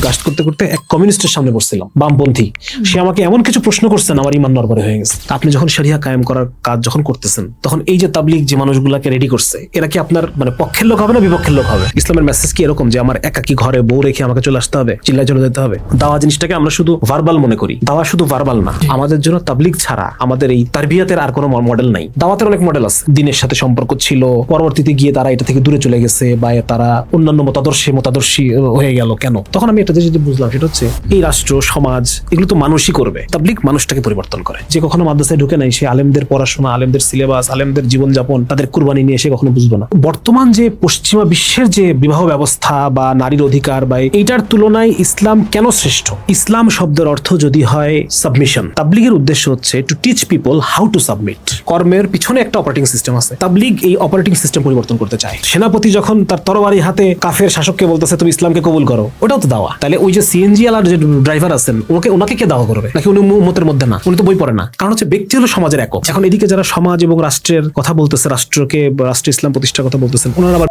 কাজ করতে করতে এক কমিউনিস্টের সামনে বসছিলাম, বামপন্থী। সে আমাকে এমন কিছু প্রশ্ন করছেন, আমার ইমান নড়বড়ে হয়ে গেছে। আপনি যখন শরিয়া কায়েম করার কাজ যখন করতেছেন, তখন এই যে তাবলিগ যে মানুষগুলাকে রেডি করছে, এরা কি আপনার মানে পক্ষের লোক হবে না বিপক্ষের লোক হবে? ইসলামের মেসেজ কি এরকম যে আমার একাকি ঘরে বউ রেখে আমাকে চলে আসতে হবে, চিল্লায় চলে যেতে হবে? দাওয়া জিনিসটাকে আমরা শুধু ভার্বাল মনে করি। দাওয়া শুধু ভার্বাল না, আমাদের জন্য তাবলিগ ছাড়া আমাদের এই তারবিয়াতের আর কোনো মডেল নাই। দাওয়াতের অনেক মডেল আছে, দিনের সাথে সম্পর্ক ছিল, পরবর্তীতে গিয়ে তারা এটা থেকে দূরে চলে গেছে বা তারা অন্যান্য মতাদর্শী হয়ে গেল। কেন? তখন আমি এটা যদি বুঝলাম, সেটা হচ্ছে এই রাষ্ট্র সমাজ এগুলো তো মানুষই করবে, তাবলিগ মানুষটাকে পরিবর্তন করে। যে কখনো মাদ্রাসায় ঢুকে নাই, সে আলেমদের পড়াশোনা, আলেমদের সিলেবাস, আলেমদের জীবনযাপন, তাদের কুরবানি নিয়ে সে কখনো বুঝবে না। বর্তমান যে পশ্চিমা বিশ্বের যে বিবাহ ব্যবস্থা বা নারীর অধিকার বা এইটার তুলনায় ইসলাম কেন শ্রেষ্ঠ? ইসলাম শব্দের অর্থ যদি হয় সাবমিশন, তাবলিগের উদ্দেশ্য হচ্ছে to teach people how to submit. কর্মের পিছনে একটা অপারেটিং সিস্টেম আছে, তাবলিগ এই অপারেটিং সিস্টেম পরিবর্তন করতে চায়। সেনাপতি যখন তার তরবারি হাতে কাফের শাসককে বলতেছে তুমি ইসলামকে কবুল করো, ওটাও তো দাওয়া। তাহলে ওই যে সিএনজি আলার যে ড্রাইভার আছেন, ওনাকে কে দাওয়া করবে? নাকি উনি উম্মতের মধ্যে না? উনি তো বই পড়ে না। কারণ হচ্ছে ব্যক্তি হলো সমাজের একক। এখন এদিকে যারা সমাজ এবং রাষ্ট্রের কথা বলতেছে, রাষ্ট্রকে রাষ্ট্র ইসলাম প্রতিষ্ঠার কথা বলতেছেন, ওনারা আবার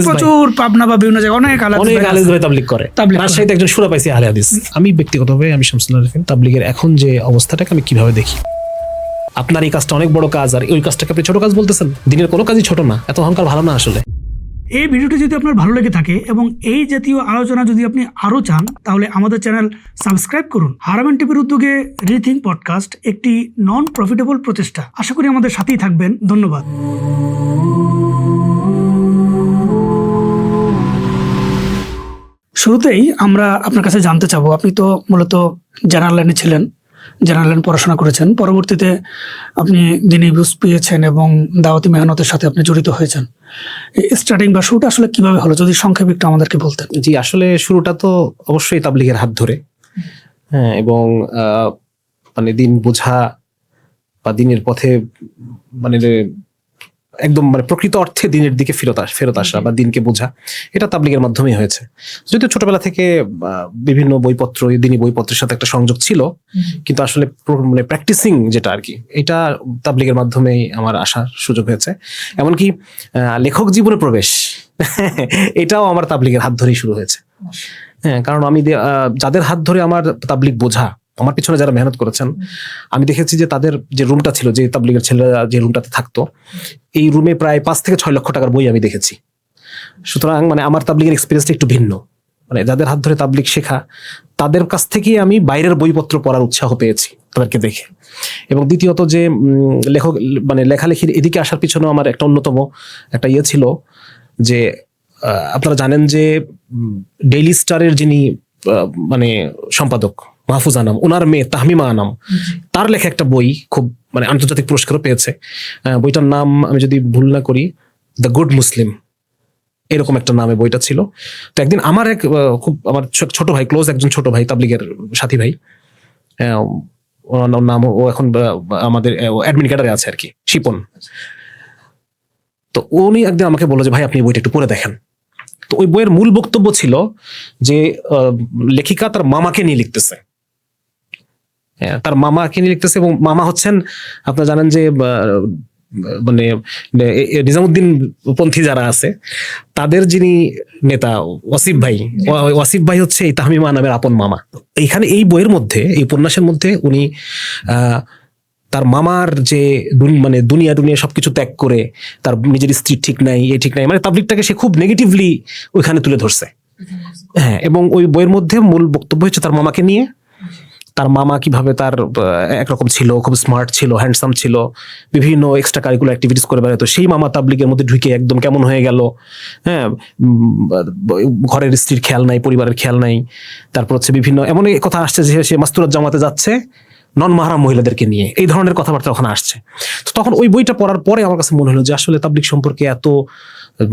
প্রচুর পাবনা বা বিভিন্ন জায়গায় অনেক আহলে হাদিস তাবলীগ করে। রাজশাহীতে একজন সুরা পাইছি আহলে হাদিস। আমি ব্যক্তিগতভাবে আমি শামসুল আরিফিন তাবলীগের এখন যে অবস্থাটাকে আমি কিভাবে দেখি, আপনার এই কাজটা অনেক বড় কাজ, আর ওই কাজটাকে আপনি ছোট কাজ বলতেছেন। দিনের কোনো কাজই ছোট না, এত অহংকার ভালো না আসলে। এই ভিডিওটি যদি আপনার ভালো লেগে থাকে এবং এই জাতীয় আলোচনা যদি আপনি আরো চান, তাহলে আমাদের চ্যানেল সাবস্ক্রাইব করুন। হারামেন টিভির উদ্যোগে রিথিং পডকাস্ট একটি নন প্রফিটেবল প্রচেষ্টা। আশা করি আমাদের সাথেই থাকবেন। ধন্যবাদ। শুরুতেই আমরা আপনার কাছে জানতে চাবো, আপনি তো মূলত জেনারেল লাইনে ছিলেন, জেনারেল লাইন পড়াশোনা করেছেন, পরবর্তীতে আপনি দিনী বুঝ পেয়েছেন এবং দাওয়াতি মেহনতের সাথে আপনি জড়িত হয়েছেন। স্টার্টিং বা শুরুটা আসলে কিভাবে হলো, যদি সংক্ষেপে একটু আমাদেরকে বলতেন। জি, আসলে শুরুটা তো অবশ্যই তাবলীগের হাত ধরে, হ্যাঁ, এবং মানে দিন বোঝা বা দিনের পথে মানে একদম মানে প্রকৃত অর্থে দিনের দিকে ফেরত আসা বা দিনকে বোঝা, এটা তাবলীগের মাধ্যমেই হয়েছে। যদিও ছোটবেলা থেকে বিভিন্ন বইপত্র, দিনী বইপত্রের সাথে একটা সংযোগ ছিল, কিন্তু আসলে মানে প্র্যাকটিসিং যেটা আর কি, এটা তাবলীগের মাধ্যমেই আমার আসার সুযোগ হয়েছে। এমনকি লেখক জীবনে প্রবেশ এটাও আমার তাবলীগের হাত ধরেই শুরু হয়েছে। হ্যাঁ, কারণ আমি যাদের হাত ধরে আমার তাবলীগ বোঝা, আমার পিছনে যারা মেহনত করেছেন, আমি দেখেছি যে তাদের যে রুমটা ছিল, যে তাবলীগের ছেলেরা যে রুমটাতে থাকতো, এই রুমে প্রায় 5 থেকে 6 লক্ষ টাকার বই আমি দেখেছি। সুতরাং মানে আমার তাবলীগের এক্সপিরিয়েন্সটা একটু ভিন্ন। মানে যাদের হাত ধরে তাবলীগ শেখা, তাদের কাছ থেকেই আমি বাইরের বইপত্র পড়ার উৎসাহ পেয়েছি তাদেরকে দেখে। এবং দ্বিতীয়ত যে লেখক মানে লেখালেখির এদিকে আসার পিছনেও আমার একটা অন্যতম একটা ইয়ে ছিল যে আপনারা জানেন যে ডেইলি স্টারের যিনি মানে সম্পাদক মাহফুজ আনাম, ওনার মেয়ে তাহমিমা আনাম, তার লেখা একটা বই খুব মানে আন্তর্জাতিক পুরস্কারও পেয়েছে। বইটার নাম আমি যদি ভুল না করি দ্য গুড মুসলিম, এরকম একটা নামে বইটা ছিল। তো একদিন আমার খুব আমার ছোট ভাই, ক্লোজ একজন ছোট ভাই, তাবলীগের সাথী ভাই, ওনার নাম, ও এখন আমাদের অ্যাডমিন ক্যাডারে আছে আর কি, শিপন। তো উনি একদিন আমাকে বললো যে ভাই আপনি বইটা একটু পড়ে দেখেন। তো ওই বইয়ের মূল বক্তব্য ছিল যে লেখিকা তার মামাকে নিয়ে লিখতেছে, তার মামাকে নিয়ে লিখতেছে, এবং মামা হচ্ছেন আপনারা জানেন যে মানে নিজামুদ্দিন পন্থী যারা আছে তাদের যিনি নেতা ওয়াসিফ ভাই হচ্ছে এই তাহমিমা নামের আপন মামা। এইখানে এই বইয়ের মধ্যে, এই উপন্যাসের মধ্যে উনি তার মামার যে মানে দুনিয়া সবকিছু ত্যাগ করে, তার নিজের স্ত্রী ঠিক নাই, এ ঠিক নাই, মানে তাবলীগটাকে সে খুব নেগেটিভলি ওইখানে তুলে ধরছে। হ্যাঁ, এবং ওই বইয়ের মধ্যে মূল বক্তব্য হচ্ছে তার মামাকে নিয়ে, তার মামা কিভাবে তার একরকম ছিল, খুব স্মার্ট ছিল, হ্যান্ডসাম ছিল, বিভিন্ন এক্সট্রা কারিকুলার অ্যাক্টিভিটিস করে বেড়াতো। সেই মামা তাবলীগের মধ্যে ঢুকে একদম কেমন হয়ে গেল, হ্যাঁ, ঘরের স্ত্রীর খেয়াল নাই, পরিবারের খেয়াল নাই। তারপর হচ্ছে বিভিন্ন এমন কথা আসছে যে সে মাস্তুরাত জামাতে যাচ্ছে নন মাহরাম মহিলাদেরকে নিয়ে, এই ধরনের কথাবার্তা ওখানে আসছে। তো তখন ওই বইটা পড়ার পরে আমার কাছে মনে হলো যে আসলে তাবলীগ সম্পর্কে এত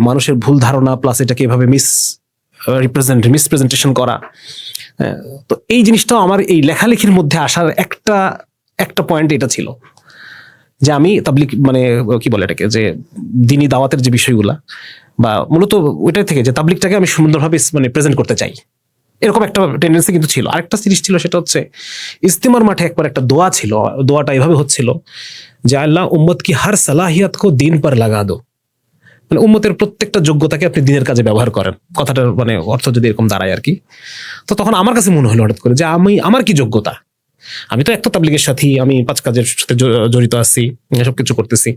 মানুষের ভুল ধারণা, প্লাস এটাকে এভাবে মিসপ্রেজেন্টেশন করা। তো এই জিনিসটাও আমার এই লেখালেখির মধ্যে আসার একটা পয়েন্ট এটা ছিল যে আমি তাবলীগ মানে কি বলে এটাকে, যে দিনী দাওয়াতের যে বিষয়গুলা, বা মূলত ওইটাই থেকে যে তাবলীগটাকে আমি সুন্দরভাবে মানে প্রেজেন্ট করতে চাই, এরকম একটা টেন্ডেন্সি কিন্তু ছিল। আরেকটা জিনিস ছিল, সেটা হচ্ছে ইস্তেমার মাঠে একবার একটা দোয়া ছিল। দোয়াটা এভাবে হচ্ছিল যে আল্লাহ উম্মত কি হর সালাহিয়ত কো দিন পর লাগা দো, মানে উম্মতের প্রত্যেকটা যোগ্যতাকে আপনি দিনের কাজে ব্যবহার করেন, কথাটার মানে অর্থ যদি এরকম দাঁড়ায় আর কি। তো তখন আমার কাছে মনে হলো হঠাৎ করে যে আমার কি যোগ্যতা, আমি তো একটা তাবলীগের সাথী, আমি 5 কাজের সাথে জড়িত আছি, এসব কিছু করতেছি,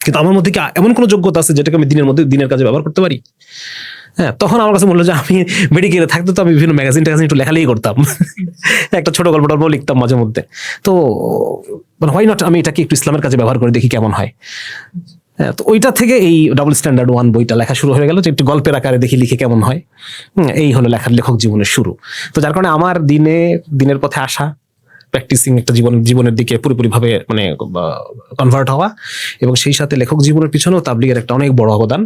কিন্তু আমার মধ্যে কি এমন কোনো যোগ্যতা আছে যেটাকে আমি দিনের কাজে ব্যবহার করতে পারি? হ্যাঁ, তখন আমার কাছে মনে হলো যে আমি মেডিকেলে থাকতে তো আমি বিভিন্ন ম্যাগাজিন ট্যাগাজিন একটু লেখালেখি করতাম, একটা ছোট গল্প টল্প লিখতাম মাঝে মধ্যে। তো হোয়াই নট আমি এটাকে একটু ইসলামের কাজে ব্যবহার করে দেখি কেমন হয়। হ্যাঁ, তো ওইটা থেকে এই ডাবল স্ট্যান্ডার্ড 1 বইটা লেখা শুরু হয়ে গেল, যে একটু গল্পের আকারে দেখি লিখে কেমন হয়। এই হলো লেখক জীবনের শুরু। তো যার কারণে আমার দিনের পথে আসা, প্র্যাকটিসিং একটা জীবনের দিকে পুরোপুরিভাবে মানে কনভার্ট হওয়া, এবং সেই সাথে লেখক জীবনের পিছনেও তাবলীগের একটা অনেক বড় অবদান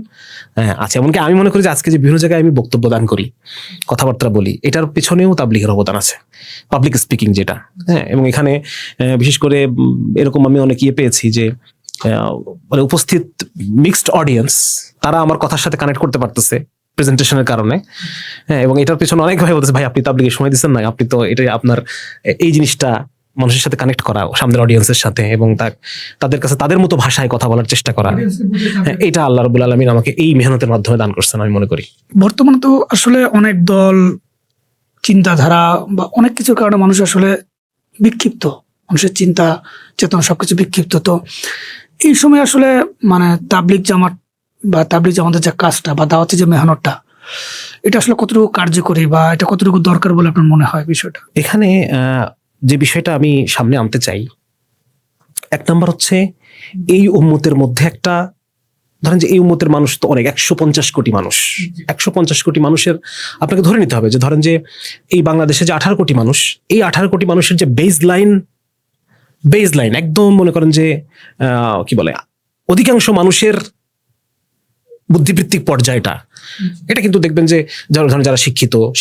আছে। এমনকি আমি মনে করি যে আজকে যে বিভিন্ন জায়গায় আমি বক্তব্য দান করি, কথাবার্তা বলি, এটার পিছনেও তাবলীগের অবদান আছে, পাবলিক স্পিকিং যেটা। হ্যাঁ, এবং এখানে বিশেষ করে এরকম আমি অনেক পেয়েছি যে মানে উপস্থিত মিক্সড অডিয়েন্স, তারা আমার কথার সাথে কানেক্ট করতে পারতেছে প্রেজেন্টেশনের কারণে। হ্যাঁ, এবং এটার পিছনে অনেক ভাই বলতেছে, ভাই আপনি তাবলীগে সময় দিচ্ছেন না, আপনি তো এটাই আপনার এই জিনিসটা মানুষের সাথে কানেক্ট করা, সামনের অডিয়েন্সের সাথে, এবং তাদের কাছে তাদের মতো ভাষায় কথা বলার চেষ্টা করা। হ্যাঁ, এটা আল্লাহ রাব্বুল আলামিন আমাকে এই মেহনতের মাধ্যমে দান করছেন আমি মনে করি। বর্তমানে তো আসলে অনেক দল, চিন্তাধারা বা অনেক কিছুর কারণে মানুষ আসলে বিক্ষিপ্ত, মানুষের চিন্তা চেতনা সবকিছু বিক্ষিপ্ত। তো এই সময় আসলে মানে তাবলীগ জামাত বা তাবলীগ জামাতের যে কাজটা বা দাওয়াতের যে মেহনতটা, এটা আসলে কতটুকু কার্যকরী বা এটা কতটুকু দরকার বলে আপনার মনে হয় বিষয়টা? এখানে যে বিষয়টা আমি সামনে আনতে চাই, 1 নাম্বার হচ্ছে এই উম্মতের মধ্যে একটা, ধরেন যে এই উম্মতের মানুষ তো অনেক, 150 কোটি মানুষ, 150 কোটি মানুষের আপনাকে ধরে নিতে হবে যে ধরেন যে এই বাংলাদেশে যে 18 কোটি মানুষ, এই 18 কোটি মানুষের যে বেজ লাইন একদম মনে করেন যে কি বলে অধিকাংশ মানুষের বুদ্ধিবৃত্তিক পর্যায়টা, এটা কিন্তু দেখবেন যে যারা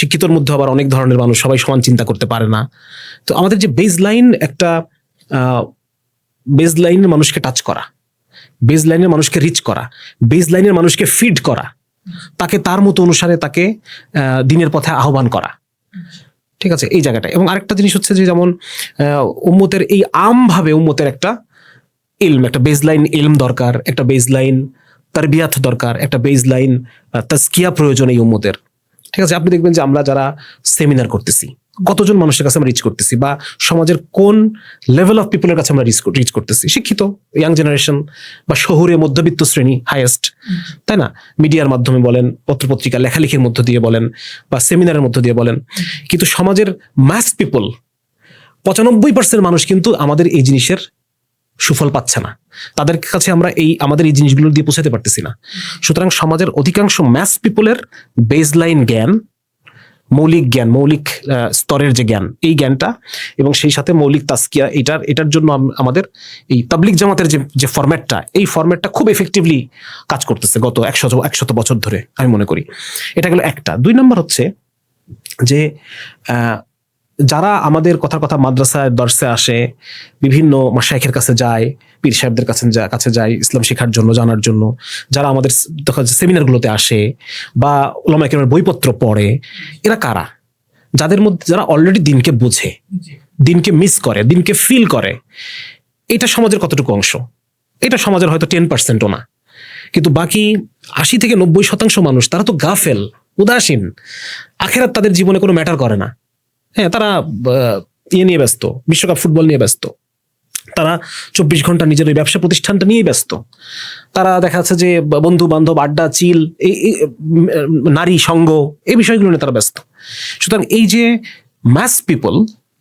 শিক্ষিতর মধ্যে আবার অনেক ধরনের মানুষ, সবাই সমান চিন্তা করতে পারে না। তো আমাদের যে বেজ লাইনের মানুষকে টাচ করা, বেজ লাইনের মানুষকে রিচ করা, বেজ লাইনের মানুষকে ফিড করা, তাকে তার মতো অনুসারে তাকে দিনের পথে আহ্বান করা, ঠিক আছে, এই জায়গাটা। এবং আরেকটা জিনিস হচ্ছে যে যেমন উম্মতের এই আমভাবে উম্মতের একটা একটা বেজলাইন ইলম দরকার, একটা বেজলাইন তারবিয়াত দরকার, একটা বেজলাইন তাজকিয়া প্রয়োজন এই উম্মতের, ঠিক আছে। আপনি দেখবেন যে আমরা যারা সেমিনার করতেছি, কতজন মানুষের কাছে আমরা রিচ করতেছি, বা সমাজের কোন লেভেল অফ পিপলের কাছে আমরা রিচ করতেছি, শিক্ষিত ইয়াং জেনারেশন বা শহুরে মধ্যবিত্ত শ্রেণী হাইয়েস্ট, তাই না? মিডিয়ার মাধ্যমে বলেন, পত্রপত্রিকা লেখালেখির মধ্য দিয়ে বলেন, বা সেমিনারের মধ্য দিয়ে বলেন, কিন্তু সমাজের মাস পিপল 95% মানুষ কিন্তু আমাদের এই জিনিসের সুফল পাচ্ছে না, তাদের কাছে আমরা আমাদের এই জিনিসগুলো দিয়ে পৌঁছাতে পারতেছি না। সুতরাং সমাজের অধিকাংশ ম্যাস পিপলের বেজলাইন জ্ঞান, মৌলিক স্তরের যে জ্ঞান, এই জ্ঞানটা, এবং সেই সাথে মৌলিক তাজকিয়া, এটার জন্য আমাদের এই তাবলীগ জামাতের যে ফরম্যাটটা, এই ফরম্যাটটা খুব এফেক্টিভলি কাজ করতেছে গত 100 বছর ধরে আমি মনে করি। এটা গেল একটা। 2 নম্বর হচ্ছে যে যারা আমাদের কথা মাদ্রাসায় দর্শে আসে, বিভিন্ন মাশায়েখের কাছে যায়, পীর সাহেবদের কাছে যায় ইসলাম শেখার জন্য, জানার জন্য, যারা আমাদের সেমিনারগুলোতে আসে বা উলামায়ে কেরামের বইপত্র পড়ে, এরা কারা? যারা অলরেডি দিনকে বোঝে, দিনকে মিস করে, দিনকে ফিল করে। এটা সমাজের কতটুকু অংশ? এটা সমাজের হয়তো 10%ও না, কিন্তু বাকি 80 থেকে 90% মানুষ, তারা তো গাফেল, উদাসীন, আখেরাত তাদের জীবনে কোনো ম্যাটার করে না। হ্যাঁ, তারা নিয়ে ব্যস্ত, বিশ্বকাপ ফুটবল নিয়ে ব্যস্ত, তারা 24 ঘন্টা নিজের ওই ব্যবসা প্রতিষ্ঠানটা নিয়ে ব্যস্ত, তারা দেখা যাচ্ছে যে বন্ধু বান্ধব, আড্ডা, চিল, নারী সঙ্গ, এই বিষয়গুলো নিয়ে তারা ব্যস্ত। সুতরাং এই যে ম্যাস পিপল,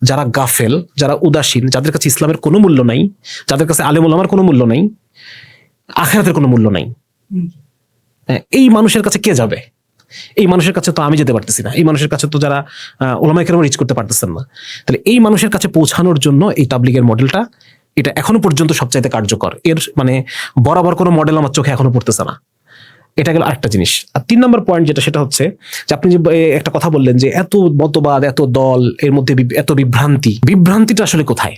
যারা গাফেল, যারা উদাসীন, যাদের কাছে ইসলামের কোনো মূল্য নাই, যাদের কাছে আলেম ওলামার কোনো মূল্য নাই, আখিরাতের কোনো মূল্য নাই, এই মানুষের কাছে কে যাবে? এই মানুষের কাছে তো আমি যেতে পারতেছি না, এই মানুষের কাছে তো যারা উলামায়ে কেরাম রিচ করতে পারতেছেন না। তাহলে এই মানুষের কাছে পৌঁছানোর জন্য এই তাবলীগের মডেলটা, এটা এখনো পর্যন্ত সবচাইতে কার্যকর। এর মানে বরাবর কোনো মডেল আমার চোখে এখনো পড়তেছে না। এটা গেল আরেকটা জিনিস। আর 3 নম্বর পয়েন্ট সেটা হচ্ছে যে আপনি যে একটা কথা বললেন যে এত মতবাদ, এত দল, এর মধ্যে এত বিভ্রান্তিটা আসলে কোথায়?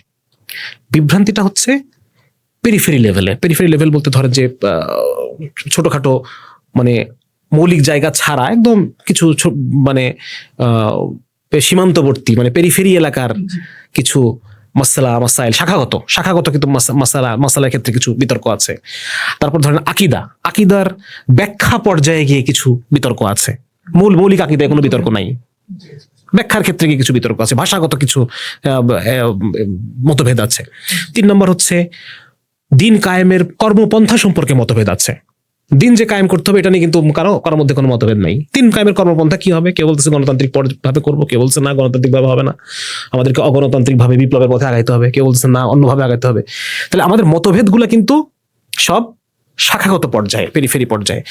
বিভ্রান্তিটা হচ্ছে পেরিফেরি লেভেল বলতে ধরেন যে ছোটখাটো মানে মৌলিক জায়গা ছাড়া একদম কিছু মানে সীমান্তবর্তী, মানে পেরিফেরি এলাকার কিছু মাসালা মাসাইল শাখাগত কিন্তু মাসালার ক্ষেত্রে কিছু বিতর্ক আছে। তারপর ধরেন আকিদার ব্যাখ্যা পর্যায়ে গিয়ে কিছু বিতর্ক আছে। মৌলিক আকিদায় কোনো বিতর্ক নাই, ব্যাখ্যার ক্ষেত্রে গিয়ে কিছু বিতর্ক আছে, ভাষাগত কিছু মতভেদ আছে। 3 নম্বর হচ্ছে দিন কায়েমের কর্মপন্থা সম্পর্কে মতভেদ আছে। দিন যে কায়েম করতে হবে এটা নিয়ে কিন্তু কারোর মধ্যে কোনো মতভেদ নাই। দিন কায়েমের কর্মপন্থা কি হবে? কেউ বলতেছে গণতান্ত্রিক ভাবে করবো, কেউ বলছে না গণতান্ত্রিক ভাবে হবে না, আমাদেরকে অগণতান্ত্রিক ভাবে বিপ্লবের পথে আগাইতে হবে, কেউ বলছে না অন্যভাবে আগাইতে হবে। তাহলে আমাদের মতভেদগুলো কিন্তু সব শাখাগত পর্যায়ে, পেরিফেরি পর্যায়ে।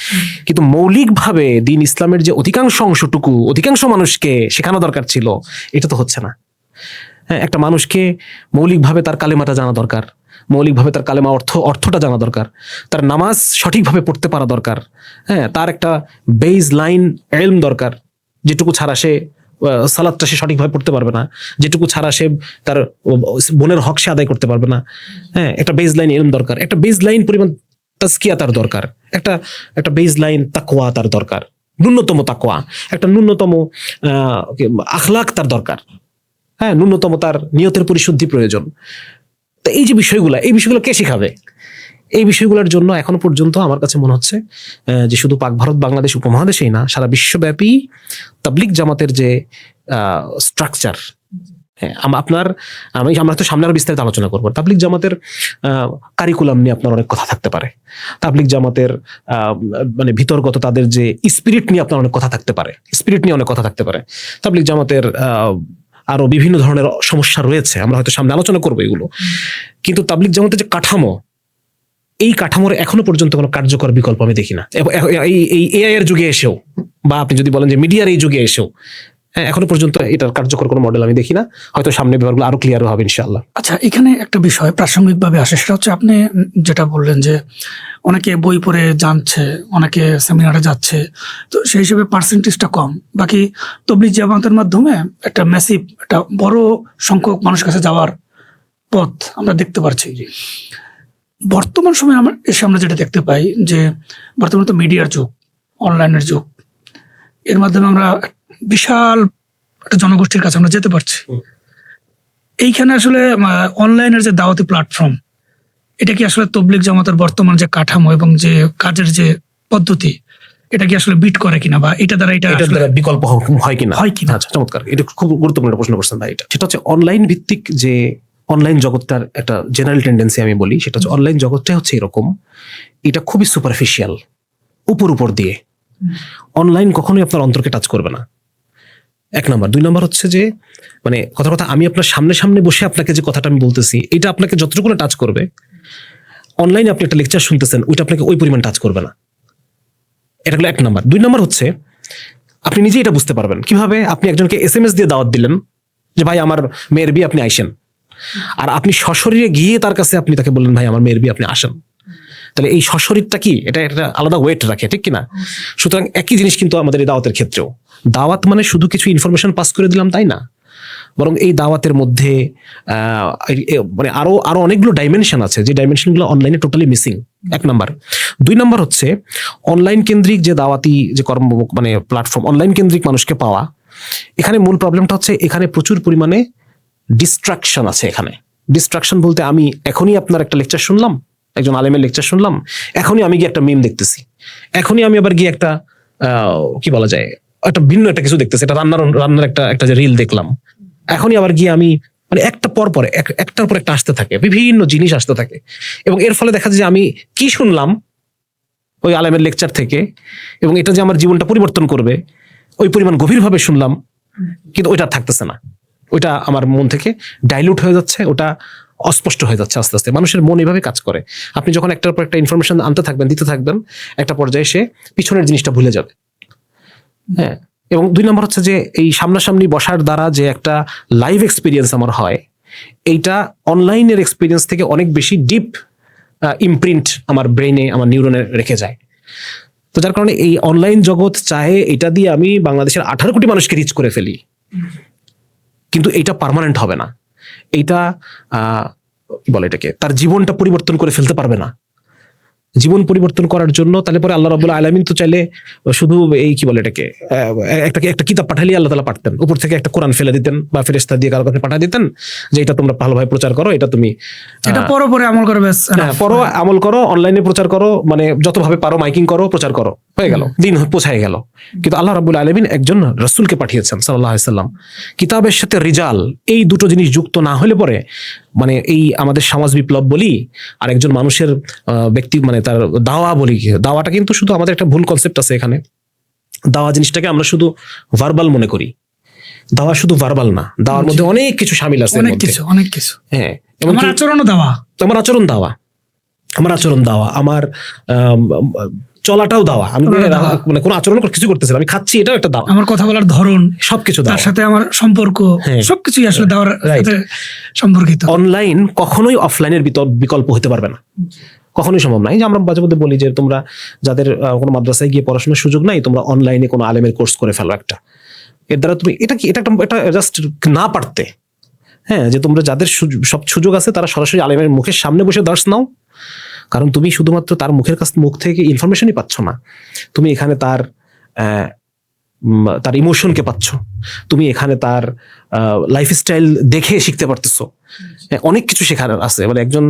কিন্তু মৌলিকভাবে দিন ইসলামের যে অধিকাংশ মানুষকে শেখানো দরকার ছিল, এটা তো হচ্ছে না। হ্যাঁ, একটা মানুষকে মৌলিকভাবে তার কালেমাটা জানা দরকার, মৌলিকভাবে তার কালেমা অর্থটা জানা দরকার, তার নামাজ সঠিকভাবে পড়তে পারা দরকার। হ্যাঁ, তার একটা বেজ লাইন এলম দরকার, যেটুকু ছাড়া সে সালাদটা সে সঠিকভাবে পড়তে পারবে না, যেটুকু ছাড়া সে তার বোনের হক সে আদায় করতে পারবে না। হ্যাঁ, একটা বেজ লাইন এলম দরকার, একটা বেজ লাইন পরিমাণ তাজকিয়া তার দরকার, একটা বেজ লাইন তাকওয়া তার দরকার, ন্যূনতম তাকওয়া, একটা ন্যূনতম আখলাক তার দরকার। হ্যাঁ, ন্যূনতম তার নিয়তের পরিশুদ্ধি প্রয়োজন। তো এই বিষয়গুলো কে শেখাবে? এই বিষয়গুলোর জন্য এখনো পর্যন্ত আমার কাছে মনে হচ্ছে যে শুধু পাক ভারত বাংলাদেশ উপমহাদেশেই না, সারা বিশ্বব্যাপী তাবলিগ জামাতের যে স্ট্রাকচার, হ্যাঁ, আমরা তো সামনে আরো বিস্তারিত আলোচনা করবো। তাবলিগ জামাতের কারিকুলাম নিয়ে আপনার অনেক কথা থাকতে পারে, তাবলিগ জামাতের মানে ভিতরগত তাদের যে স্পিরিট নিয়ে আপনার অনেক কথা থাকতে পারে, তাবলিগ জামাতের আরো বিভিন্ন ধরনের সমস্যা রয়েছে, আমরা হয়তো সামনে আলোচনা করবো এগুলো। কিন্তু তাবলিগ জামাতের যে কাঠামো, এই কাঠামোর এখনো পর্যন্ত কোনো কার্যকর বিকল্প আমি দেখি না। এই এআই এর যুগে এসেও, বা আপনি যদি বলেন যে মিডিয়ার এই যুগে এসেও, হ্যাঁ, এখনো পর্যন্ত এটার কার্যকর কোনো মডেল আমি দেখি না। হয়তো সামনে ব্যাপারগুলো আরো ক্লিয়ার হবে ইনশাআল্লাহ। আচ্ছা, এখানে একটা বিষয় প্রাসঙ্গিকভাবে আসে, সেটা হচ্ছে আপনি যেটা বললেন যে অনেকে বই পড়ে জানছে, অনেকে সেমিনারে যাচ্ছে, তো সেই হিসেবে পার্সেন্টেজটা কম। বাকি তবলিগ জামাতের মাধ্যমে একটা ম্যাসিভ, একটা বড় সংখ্যক মানুষের কাছে যাওয়ার পথ আমরা দেখতে পাচ্ছি। বর্তমান সময়ে আমরা যেটা দেখতে পাই যে বর্তমানে তো মিডিয়ার যুগ, অনলাইনের যুগ, এর মাধ্যমে আমরা বিশাল একটা জনগোষ্ঠীর কাছে আমরা যেতে পারছি। এইখানে আসলে অনলাইনের যে দাওয়াতি প্ল্যাটফর্ম, এটা কি আসলে তবলিগ জামাতের বর্তমান যে কাঠামো এবং যে কাজের যে পদ্ধতি, এটা কি আসলে বিট করে কিনা, বা এটার দ্বারা বিকল্প হয় কিনা? আচ্ছা, চমৎকার, এটা খুব গুরুত্বপূর্ণ প্রশ্ন করছেন ভাই। সেটা হচ্ছে অনলাইন ভিত্তিক যে অনলাইন জগৎটার একটা জেনারেল টেন্ডেন্সি আমি বলি, সেটা হচ্ছে অনলাইন জগৎটাই হচ্ছে এরকম, এটা খুবই সুপারফিশিয়াল, উপর দিয়ে। অনলাইন কখনোই আপনার অন্তরকে টাচ করবে না, 1 নম্বর। 2 নম্বর হচ্ছে যে মানে কথা আমি আপনার সামনে বসে আপনাকে যে কথাটা আমি বলতেছি, এটা আপনাকে যতটুকু টাচ করবে, অনলাইনে আপনি একটা লেকচার শুনতেছেন, ওইটা আপনাকে ওই পরিমাণ টাচ করবে না। এটা হলো 1 নম্বর। 2 নম্বর হচ্ছে আপনি নিজে এটা বুঝতে পারবেন কিভাবে। আপনি একজনকে SMS দিয়ে দাওয়াত দিলেন যে ভাই আমার মেয়ের বিয়ে, আপনি আইসেন, আর আপনি সশরীরে গিয়ে তার কাছে আপনি তাকে বললেন ভাই আমার মেয়ের বিয়ে, আপনি আসেন। তাহলে এই সশরীরটা কি, এটা একটা আলাদা ওয়েট রাখে, ঠিক কিনা? সুতরাং একই জিনিস কিন্তু আমাদের এই দাওয়াতের ক্ষেত্রেও। দাওয়াত মানে শুধু কিছু ইনফরমেশন পাস করে দিলাম তাই না, বরং এই দাওয়াতের মধ্যে মানে আরো অনেকগুলো ডাইমেনশন আছে, যে ডাইমেনশনগুলো অনলাইনে টোটালি মিসিং, 1 নম্বর। 2 নম্বর হচ্ছে অনলাইন কেন্দ্রিক যে দাওয়াতি যে কর্ম মানে প্ল্যাটফর্ম, অনলাইন কেন্দ্রিক মানুষকে পাওয়া, এখানে মূল প্রবলেমটা হচ্ছে এখানে প্রচুর পরিমাণে ডিস্ট্রাকশন আছে। এখানে ডিস্ট্রাকশন বলতে আমি এখনই আপনার একটা লেকচার শুনলাম, একজন আলেমের লেকচার শুনলাম, এখনই আমি গিয়ে একটা মিম দেখতেছি, এখনই আমি আবার গিয়ে একটা কি বলা যায়, একটা ভিন্ন একটা কিছু দেখতেছি, এটা রান্নার একটা যে রিল দেখলাম, এখনই আবার গিয়ে আমি মানে একটার পর একটা আসতে থাকে, বিভিন্ন জিনিস আসতে থাকে। এবং এর ফলে দেখা যায় যে আমি কি শুনলাম ওই আলেমের লেকচার থেকে, এবং এটা যে আমার জীবনটা পরিবর্তন করবে, ওই পরিমাণ গভীরভাবে শুনলাম, কিন্তু ওইটা থাকতেছে না, ওইটা আমার মন থেকে ডাইলুট হয়ে যাচ্ছে, ওটা অস্পষ্ট হয়ে যাচ্ছে আস্তে আস্তে। মানুষের মন এইভাবে কাজ করে, আপনি যখন একটার পর একটা ইনফরমেশন আনতে থাকবেন, দিতে থাকবেন, একটা পর্যায়ে সে পিছনের জিনিসটা ভুলে যাবে। হ্যাঁ, এবং 2 নম্বর হচ্ছে যে এই সামনাসামনি বসার দ্বারা যে একটা লাইভ এক্সপিরিয়েন্স আমার হয়, এইটা অনলাইনের এক্সপিরিয়েন্স থেকে অনেক বেশি ডিপ ইমপ্রিন্ট আমার ব্রেইনে, আমার নিউরনে রেখে যায়। তো যার কারণে এই অনলাইন জগৎ চাহে এটা দিয়ে আমি বাংলাদেশের 18 কোটি মানুষকে রিচ করে ফেলি, কিন্তু এইটা পার্মানেন্ট হবে না, এইটা কি বলে এটাকে, তার জীবনটা পরিবর্তন করে ফেলতে পারবে না। জীবন পরিবর্তন করার জন্য, তাহলে পরে আল্লাহ রাব্বুল আলামিন তো চাইলে শুধু এই কি বলে এটাকে একটা কিতাব পাঠালে আল্লাহ তাআলা পারতেন, উপর থেকে একটা কোরআন ফেলে দিতেন বা ফেরেশতা দিয়ে কারো কাছে পাঠিয়ে দিতেন যে এটা তোমরা ভালোভাবে প্রচার করো, এটা তুমি এটা পরে আমল করবে, পরো আমল করো, অনলাইনে প্রচার করো, মানে যতভাবে পারো মাইকিং করো, প্রচার করো, হয়ে গেল, দিন পৌঁছায় গেল। কিন্তু আল্লাহ রাব্বুল আলামিন একজন রাসূলকে পাঠিয়েছেন সাল্লাল্লাহু আলাইহি সাল্লাম। কিতাবের সাথে রিজাল, এই দুটো জিনিস যুক্ত না হলে পরে মানে এই আমাদের সমাজ বিপ্লব বলি আর একজন মানুষের ব্যক্তি মানে তার দাওয়া বলি, দাওয়াটা কিন্তু শুধু আমাদের একটা ভুল কনসেপ্ট আছে এখানে। দাওয়া জিনিসটাকে আমরা শুধু ভার্বাল মনে করি, দাওয়া শুধু ভার্বাল না, দাওয়ার মধ্যে অনেক কিছু শামিল আছে, অনেক কিছু। হ্যাঁ, আমার আচরণও দাওয়া, আমার আচরণ দাওয়া, আমার আচরণ দাওয়া, আমার চলাটাও দাওয়া। আমি মানে কোনো আচরণ কিছু করতেছিলাম, আমি খাচ্ছি, এটাও একটা দাওয়া। আমার কথা বলার ধরন, সবকিছু তার সাথে আমার সম্পর্ক, সবকিছুই আসলে দাওয়ার সাথে সম্পর্কিত। অনলাইন কখনোই অফলাইনের বিকল্প হতে পারবে না, কখনোই সম্ভব না। এই যে আমরা মাঝে মধ্যে বলি যে তোমরা যাদের কোনো মাদ্রাসায় গিয়ে পড়াশোনার সুযোগ নাই, তোমরা অনলাইনে কোনো আলেমের কোর্স করে ফেলো একটা, এর দ্বারা তুমি এটা জাস্ট না পারতে, হ্যাঁ, যে তোমরা যাদের সব সুযোগ আছে তারা সরাসরি আলেমের মুখের সামনে বসে দার্স নাও, কারণ তুমি শুধুমাত্র তার মুখ থেকে ইনফরমেশনই পাচ্ছ না, তুমি এখানে তার ইমোশনকে পাচ্ছ, তুমি এখানে তার লাইফস্টাইল দেখে শিখতে পারতেছো, অনেক কিছু শেখার আছে। মানে একজন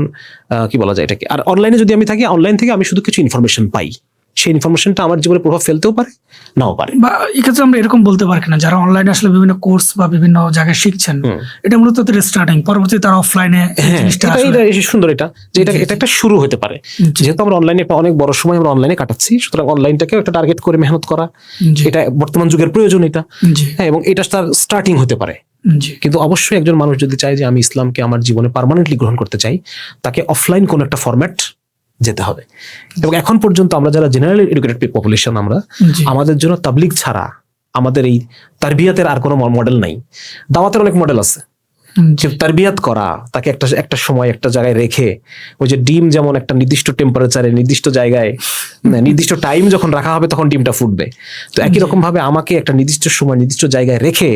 কি বলা যায় এটাকে, আর অনলাইনে যদি আমি থাকি, অনলাইন থেকে আমি শুধু কিছু ইনফরমেশন পাই, সেই ইনফরমেশনটা আমার জীবনে প্রভাব ফেলতেও পারে, নাও পারে। বা এক্ষেত্রে আমরা এরকম বলতে পারি না, যারা অনলাইনে আসলে বিভিন্ন কোর্স বা বিভিন্ন জায়গায় শিখছেন, এটা মূলত তাদের স্টার্টিং, পরবর্তীতে তারা অফলাইনে সুন্দর, এটা যে এটা একটা শুরু হতে পারে। যেহেতু আমরা অনলাইনে অনেক বড় সময় আমরা অনলাইনে কাটাচ্ছি, সুতরাং অনলাইনটাকে একটা টার্গেট করে মেহনত করা, এটা বর্তমান যুগের প্রয়োজন এটা, হ্যাঁ, এবং এটা তার স্টার্টিং হতে পারে। কিন্তু অবশ্যই একজন মানুষ যদি চায় যে আমি ইসলামকে আমার জীবনে পার্মানেন্টলি গ্রহণ করতে চাই, তাকে অফলাইন কোন একটা ফরম্যাট যেতে হবে। এবং এখন পর্যন্ত আমরা যারা জেনারেল এডুকেটেড পপুলেশন, আমরা আমাদের জন্য তাবলিগ ছাড়া আমাদের এই তারবিয়াতের আর কোনো মডেল নাই। দাওয়াতের অনেক মডেল আছে, তারবিয়াত করা, তাকে একটা সময় একটা জায়গায় রেখে, ওই যে ডিম যেমন একটা নির্দিষ্ট টেম্পারেচারে নির্দিষ্ট জায়গায় নির্দিষ্ট টাইম যখন রাখা হবে তখন ডিমটা ফুটবে, তো একই রকম ভাবে আমাকে একটা নির্দিষ্ট সময় নির্দিষ্ট জায়গায় রেখে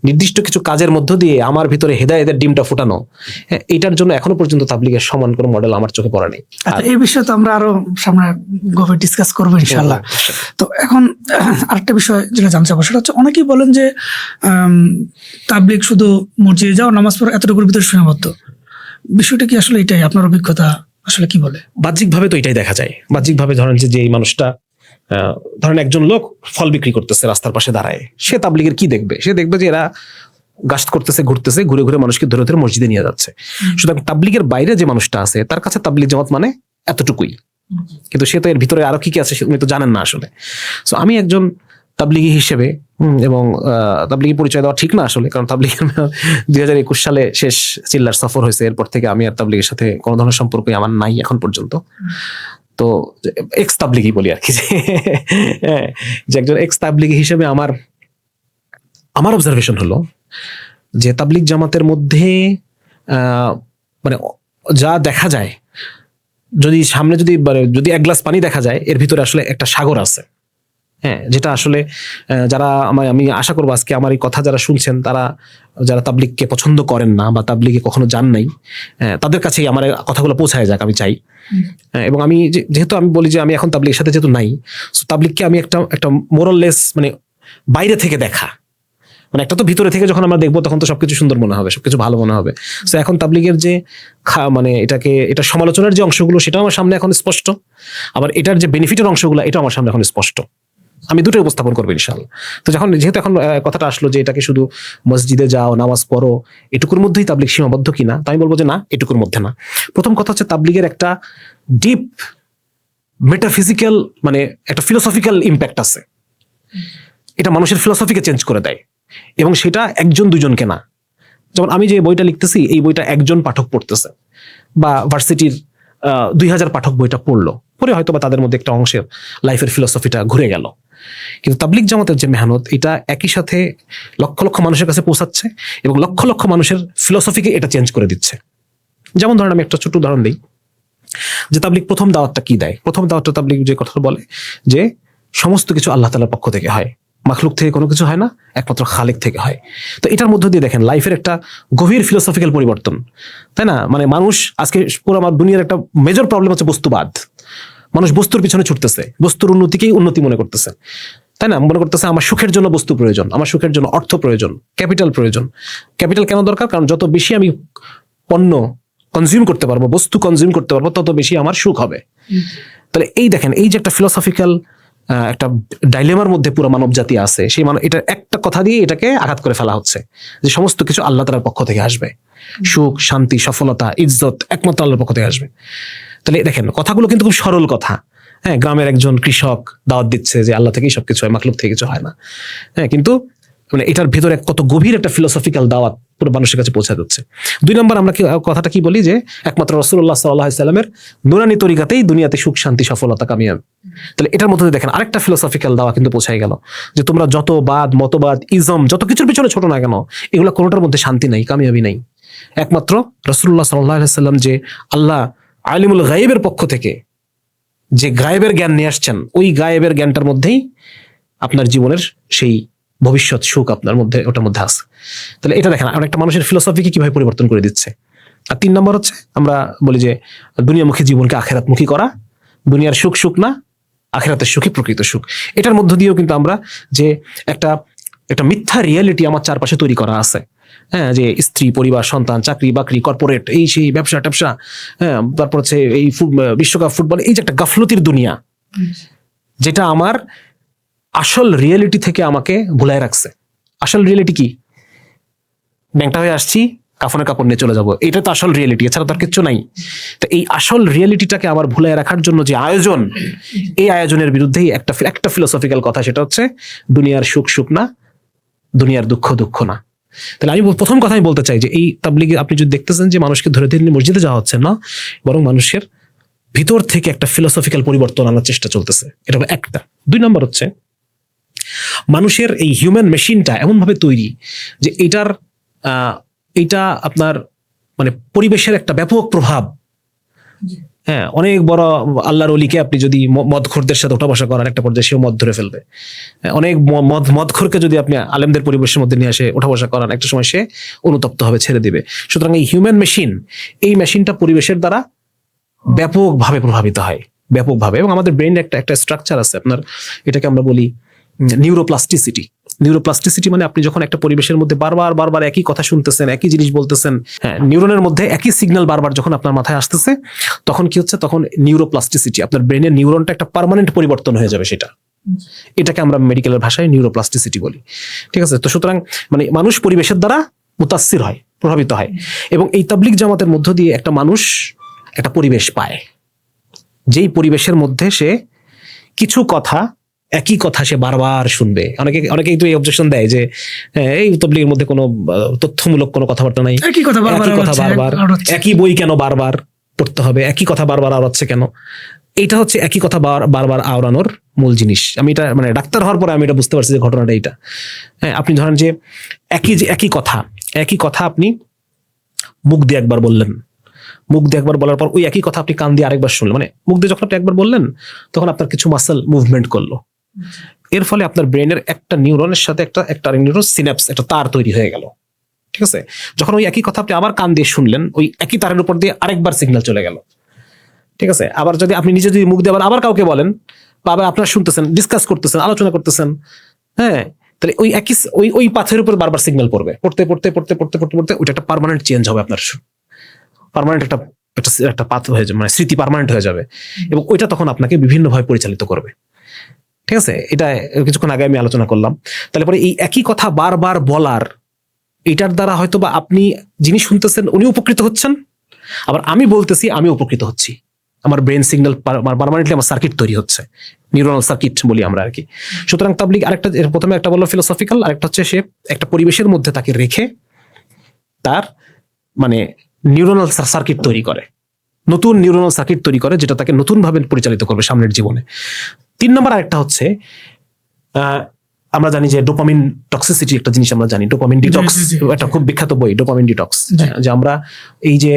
নির্দিষ্ট কিছু কাজের মধ্য দিয়ে আমার ভিতরে হেদায়েতের ডিমটা ফুটানো, এটার জন্য এখনো পর্যন্ত তাবলিগের সমান কোনো মডেল আমার চোখে পড়া নেই। এই বিষয়ে তো আমরা আরো সামনে গভীর ডিসকাস করবো ইনশাআল্লাহ। তো এখন আরেকটা বিষয় যেটা জানতে চাবো সেটা হচ্ছে, অনেকেই বলেন যে তাবলিগ শুধু মসজিদে যাও, নামাজ পড়া, এতটুকুর ভিতরে সীমাবদ্ধ। বিষয়টা কি আসলে এটাই? আপনার অভিজ্ঞতা আসলে কি বলে? বাহ্যিকভাবে তো এটাই দেখা যায়। বাহ্যিকভাবে ধরেন যে এই মানুষটা, ধরেন একজন লোক ফল বিক্রি করতেছে রাস্তার পাশে দাঁড়ায়, সে তাবলিগের কি দেখবে? সে দেখবে যে এরা গাছ করতেছে, ঘুরতেছে, ঘুরে ঘুরে মানুষকে ধরে ধরে মসজিদে নিয়ে যাচ্ছে। সুতরাং তাবলিগের বাইরে যে মানুষটা আছে তার কাছে তাবলিগ জামাত মানে এতটুকুই, কিন্তু সে তো এর ভিতরে আরো কি কি আছে উনি তো জানেন না আসলে। সো আমি একজন তাবলিগি হিসেবে, এবং তাবলিগি পরিচয় দেওয়া ঠিক না আসলে, কারণ তাবলিগ 2021 সালে শেষ চিল্লার সফর হয়েছে, এরপর থেকে আমি আর তাবলিগের সাথে কোনো ধরনের সম্পর্কই আমার নাই এখন পর্যন্ত। তো এক্স তাবলিগি বলি আর কি, যে একজন এক্স তাবলিগি হিসেবে আমার অবজারভেশন হলো যে তাবলিগ জামাতের মধ্যে মানে যা দেখা যায়, যদি সামনে যদি এক গ্লাস পানি দেখা যায়, এর ভিতরে আসলে একটা সাগর আছে, হ্যাঁ, যেটা আসলে যারা আমি আশা করবো আজকে আমার এই কথা যারা শুনছেন, তারা যারা তাবলিগকে পছন্দ করেন না বা তাবলিগে কখনো যান নাই, তাদের কাছেই আমার কথাগুলো পৌঁছায় যাক আমি চাই। এবং আমি যেহেতু আমি বলি যে আমি এখন তাবলিগের সাথে যেহেতু নাই, সো তাবলিগকে আমি একটা মোরাললেস মানে বাইরে থেকে দেখা, মানে একটা তো ভিতরে থেকে যখন আমরা দেখবো তখন তো সবকিছু সুন্দর মনে হবে, সবকিছু ভালো মনে হবে। সো এখন তাবলিগের যে মানে এটা সমালোচনার যে অংশগুলো সেটাও আমার সামনে এখন স্পষ্ট, আবার এটার যে বেনিফিটের অংশগুলো এটাও আমার সামনে এখন স্পষ্ট। আমি দুটোই উপস্থাপন করবো ইনশাআল্লাহ। তো যেহেতু এখন কথাটা আসলো যে এটাকে শুধু মসজিদে যাও, নামাজ পড়ো, এটুকুর মধ্যেই তাবলিগ সীমাবদ্ধ কিনা, তাই আমি বলবো যে না, এটুকুর মধ্যে না। প্রথম কথা হচ্ছে তাবলিগের একটা ডিপ মেটাফিজিক্যাল মানে একটা ফিলোসফিক্যাল ইম্প্যাক্ট আছে, এটা মানুষের ফিলোসফিকে চেঞ্জ করে দেয়, এবং সেটা একজন দুজনকে না। যেমন আমি যে বইটা লিখতেছি, এই বইটা একজন পাঠক পড়তেছে, বা ভার্সিটির 2000 পাঠক বইটা পড়ে হয়তো বা তাদের মধ্যে একটা অংশের লাইফের ফিলোসফিটা ঘুরে গেল। কিন্তু তাবলিগ জামাতের যে মেহনত, এটা একই সাথে লক্ষ লক্ষ মানুষের কাছে পৌঁছাচ্ছে এবং লক্ষ লক্ষ মানুষের ফিলোসফিকে এটা চেঞ্জ করে দিচ্ছে। যেমন ধরেন আমি একটা ছোট উদাহরণ দিই, যে তাবলিগ প্রথম দাওয়াতটা কি দেয়? প্রথম দাওয়াতটা তাবলিগ যে কথা বলে যে সমস্ত কিছু আল্লাহ তাআলার পক্ষ থেকে হয়, মাখলুক থেকে কোনো কিছু হয় না, একমাত্র খালিক থেকে হয়। তো এটার মধ্য দিয়ে দেখেন লাইফের একটা গভীর ফিলোসফিক্যাল পরিবর্তন, তাই না? মানে মানুষ আজকে পুরো আমার দুনিয়ার একটা মেজর প্রবলেম হচ্ছে বস্তুবাদ। মানুষ বস্তুর পিছনে ছুটতেছে, বস্তুর উন্নতিকেই উন্নতি মনে করতেছে, তাই না? মনে করতেছে আমার সুখের জন্য বস্তু প্রয়োজন, আমার সুখের জন্য অর্থ প্রয়োজন, ক্যাপিটাল প্রয়োজন। ক্যাপিটাল কেন দরকার? কারণ যত বেশি আমি পণ্য কনজিউম করতে পারবো, বস্তু কনজিউম করতে পারবো, তত বেশি আমার সুখ হবে। তাহলে এই দেখেন, এই যে একটা ফিলোসফিক্যাল একটা ডাইলেমার মধ্যে পুরো মানব জাতি আছে, সেই এটা একটা কথা দিয়ে এটাকে আঘাত করে ফেলা হচ্ছে যে সমস্ত কিছু আল্লাহ তাআলার পক্ষ থেকে আসবে, সুখ, শান্তি, সফলতা, ইজ্জত একমাত্র আল্লাহর পক্ষ থেকে আসবে। তাহলে দেখেন কথাগুলো কিন্তু খুব সরল কথা। হ্যাঁ, গ্রামের একজন কৃষক দাওয়াত দিচ্ছে যে আল্লাহ থেকেই সবকিছু হয়, মাখলুক থেকে কিছু হয় না। হ্যাঁ, কিন্তু মানে এটার ভেতরে কত গভীর একটা ফিলোসফিক্যাল দাওয়াত পুরো মানুষের কাছে পৌঁছে যাচ্ছে। 2 নম্বর আমরা কথাটা কি বলি যে একমাত্র রাসূলুল্লাহ সাল্লাল্লাহু আলাইহি সাল্লামের নুরানি তরিকাতেই দুনিয়াতে সুখ, শান্তি, সফলতা, কামিয়াব। তাহলে এটার মধ্যে দেখেন আরেকটা ফিলোসফিক্যাল দাওয়া কিন্তু পৌঁছায় গেল যে তোমরা যত বাদ, মতবাদ, ইজম যত কিছুর পিছনে ছোট না কেন, এগুলো কোনোটার মধ্যে শান্তি নাই, কামিয়াবি নাই। একমাত্র রাসূলুল্লাহ সাল্লাল্লাহু আলাইহি সাল্লাম যে আল্লাহ আলিমুল গায়েবের পক্ষ থেকে যে গায়েবের জ্ঞান নিয়ে আসছেন, ওই গায়েবের জ্ঞানটার মধ্যেই আপনার জীবনের সেই ভবিষ্যৎ সুখ আপনার মধ্যে, ওটার মধ্যে আছে। তাহলে এটা দেখেন আর একটা মানুষের ফিলোসফিকে কিভাবে পরিবর্তন করে দিচ্ছে। আর 3 নম্বর হচ্ছে আমরা বলি যে দুনিয়ামুখী জীবনকে আখিরাতমুখী করা। দুনিয়ার সুখ সুখ না, আখিরাতের সুখই প্রকৃত সুখ। এটার মধ্য দিয়েও কিন্তু আমরা যে একটা মিথ্যা রিয়েলিটি আমার চারপাশে তৈরি করা আছে। হ্যাঁ, যে স্ত্রী, পরিবার, সন্তান, চাকরি বাকরি, কর্পোরেট, এই সেই ব্যবসা ট্যাবসা, হ্যাঁ, তারপর হচ্ছে এই বিশ্বকাপ ফুটবল, এই যে একটা গাফলতির দুনিয়া, যেটা আমার আসল রিয়েলিটি থেকে আমাকে ভুলাই রাখছে। আসল রিয়েলিটি কি? ব্যাংকটা হয়ে আসছি, কাফনের কাপড় নিয়ে চলে যাবো, এটা তো আসল রিয়েলিটি, এছাড়া তার কিচ্ছু নাই। তো এই আসল রিয়েলিটিটাকে আবার ভুলাই রাখার জন্য যে আয়োজন, এই আয়োজনের বিরুদ্ধেই একটা ফিলোসফিক্যাল কথা, সেটা হচ্ছে দুনিয়ার সুখ সুখ না, দুনিয়ার দুঃখ দুঃখ না। তাহলে আমি প্রথম কথাই বলতে চাই যে এই তাবলীগে আপনি যদি দেখতেছেন যে মানুষকে ধরে ধরে মসজিদে যাওয়া হচ্ছে না, বরং মানুষের ভিতর থেকে একটা ফিলোসফিক্যাল পরিবর্তন আনার চেষ্টা চলতেছে। এটা হলো একটা। 2 নম্বর হচ্ছে মানুষের এই হিউম্যান মেশিনটা এমন ভাবে তৈরি যে এইটা আপনার মানে পরিবেশের একটা ব্যাপক প্রভাব। হ্যাঁ, অনেক বড় আল্লাহর ওলিকে আপনি যদি মদখোরদের সাথে ওঠা বসা করান, একটা পর্যায়ে সেও মদ ধরে ফেলবে। অনেক মদখোরকে যদি আপনি আলেমদের পরিবেশের মধ্যে নিয়ে আসে ওঠা বসা করান, একটা সময় সে অনুতপ্ত হবে, ছেড়ে দিবে। সুতরাং এই হিউম্যান মেশিন, এই মেশিনটা পরিবেশের দ্বারা ব্যাপকভাবে প্রভাবিত হয়, ব্যাপকভাবে। এবং আমাদের ব্রেইন একটা স্ট্রাকচার আছে আপনার, এটাকে আমরা বলি নিউরোপ্লাস্টিসিটি। নিউরোপ্লাস্টিসিটি মানে আপনি যখন একটা পরিবেশের মধ্যে বারবার একই কথা শুনতেছেন, একই জিনিস বলতেছেন, হ্যাঁ, নিউরনের মধ্যে একই সিগন্যাল বারবার যখন আপনার মাথায় আসতেছে, তখন কি হচ্ছে? তখন নিউরোপ্লাস্টিসিটি, আপনার ব্রেনের নিউরনটা একটা পার্মানেন্ট পরিবর্তন হয়ে যাবে। এটাকে আমরা মেডিকেলের ভাষায় নিউরোপ্লাস্টিসিটি বলি। ঠিক আছে? তো সুতরাং মানে মানুষ পরিবেশের দ্বারা মুতাসসির হয়, প্রভাবিত হয়। এবং এই তাবলীগ জামাতের মধ্য দিয়ে একটা মানুষ একটা পরিবেশ পায়, যেই পরিবেশের মধ্যে সে কিছু কথা, একই কথা সে বারবার শুনবে। অনেকেই তো এই অবজেকশন দেয় যে এই তাবলীগের মধ্যে কোনো তথ্যমূলক কোনো কথাবার্তা নাই, একই কথা বারবার, একই বই কেন বারবার পড়তে হবে, একই কথা বারবার আওড়াচ্ছে কেন? এইটা হচ্ছে একই কথা বারবার আওড়ানোর মূল জিনিস। আমি এটা মানে ডাক্তার হওয়ার পরে আমি এটা বুঝতে পারছি যে ঘটনাটা এইটা। হ্যাঁ, আপনি ধরেন যে একই কথা আপনি মুখ দিয়ে একবার বললেন, মুখ দিয়ে একবার বলার পর ওই একই কথা আপনি কান দিয়ে আরেকবার শুনলেন। মানে মুখ দিয়ে যখন আপনি একবার বললেন, তখন আপনার কিছু মাসল মুভমেন্ট করলো, এর ফলে আপনার ব্রেনের একটা নিউরনের সাথে একটা নিউরন সিনাপস, একটা তার তৈরি হয়ে গেল। ঠিক আছে? যখন ওই একই কথা আপনি আবার কান দিয়ে শুনলেন, ওই একই তারের উপর দিয়ে আরেকবার সিগন্যাল চলে গেল। ঠিক আছে? আবার যদি আপনি নিজে যদি মুখ দিয়ে আবার কাউকে বলেন, বা আবার আপনারা শুনতেছেন, ডিসকাস করতেছেন, আলোচনা করতেছেন, হ্যাঁ, তাহলে ওই একই ওই পাথের উপর বারবার সিগন্যাল পড়বে, পড়তে ওইটা একটা পার্মানেন্ট চেঞ্জ হবে। আপনার পার্মানেন্ট একটা পাথ হয়ে যাবে, মানে স্মৃতি পার্মানেন্ট হয়ে যাবে, এবং ওইটা তখন আপনাকে বিভিন্নভাবে পরিচালিত করবে। ঠিক আছে? এটা কিছুক্ষণ আগে আমি আলোচনা করলাম। তাহলে পরে এই একই কথা বারবার বলার, এটার দ্বারা হয়তো বা আপনি যিনি শুনতেছেন উনি উপকৃত হচ্ছেন, আবার আমি বলতেছি আমি উপকৃত হচ্ছি। আমার ব্রেন সিগন্যাল পার্মানেন্টলি আমার সার্কিট তৈরি হচ্ছে, নিউরনাল সার্কিট বলি আমরা আর কি। সুতরাং তাবলীগ আরেকটা, প্রথমে একটা বললো ফিলোসফিক্যাল, আরেকটা হচ্ছে সে একটা পরিবেশের মধ্যে তাকে রেখে তার মানে নিউরনাল সার্কিট তৈরি করে, নতুন নিউরনাল সার্কিট তৈরি করে, যেটা তাকে নতুন ভাবে পরিচালিত করবে সামনের জীবনে। 3 নম্বর আরেকটা হচ্ছে আমরা জানি যে ডোপামিন টক্সিসিটি একটা জিনিস আমরা জানি, ডোপামিন ডিটক্স, একটা খুব বিখ্যাত বই ডোপামিন ডিটক্স। যে আমরা এই যে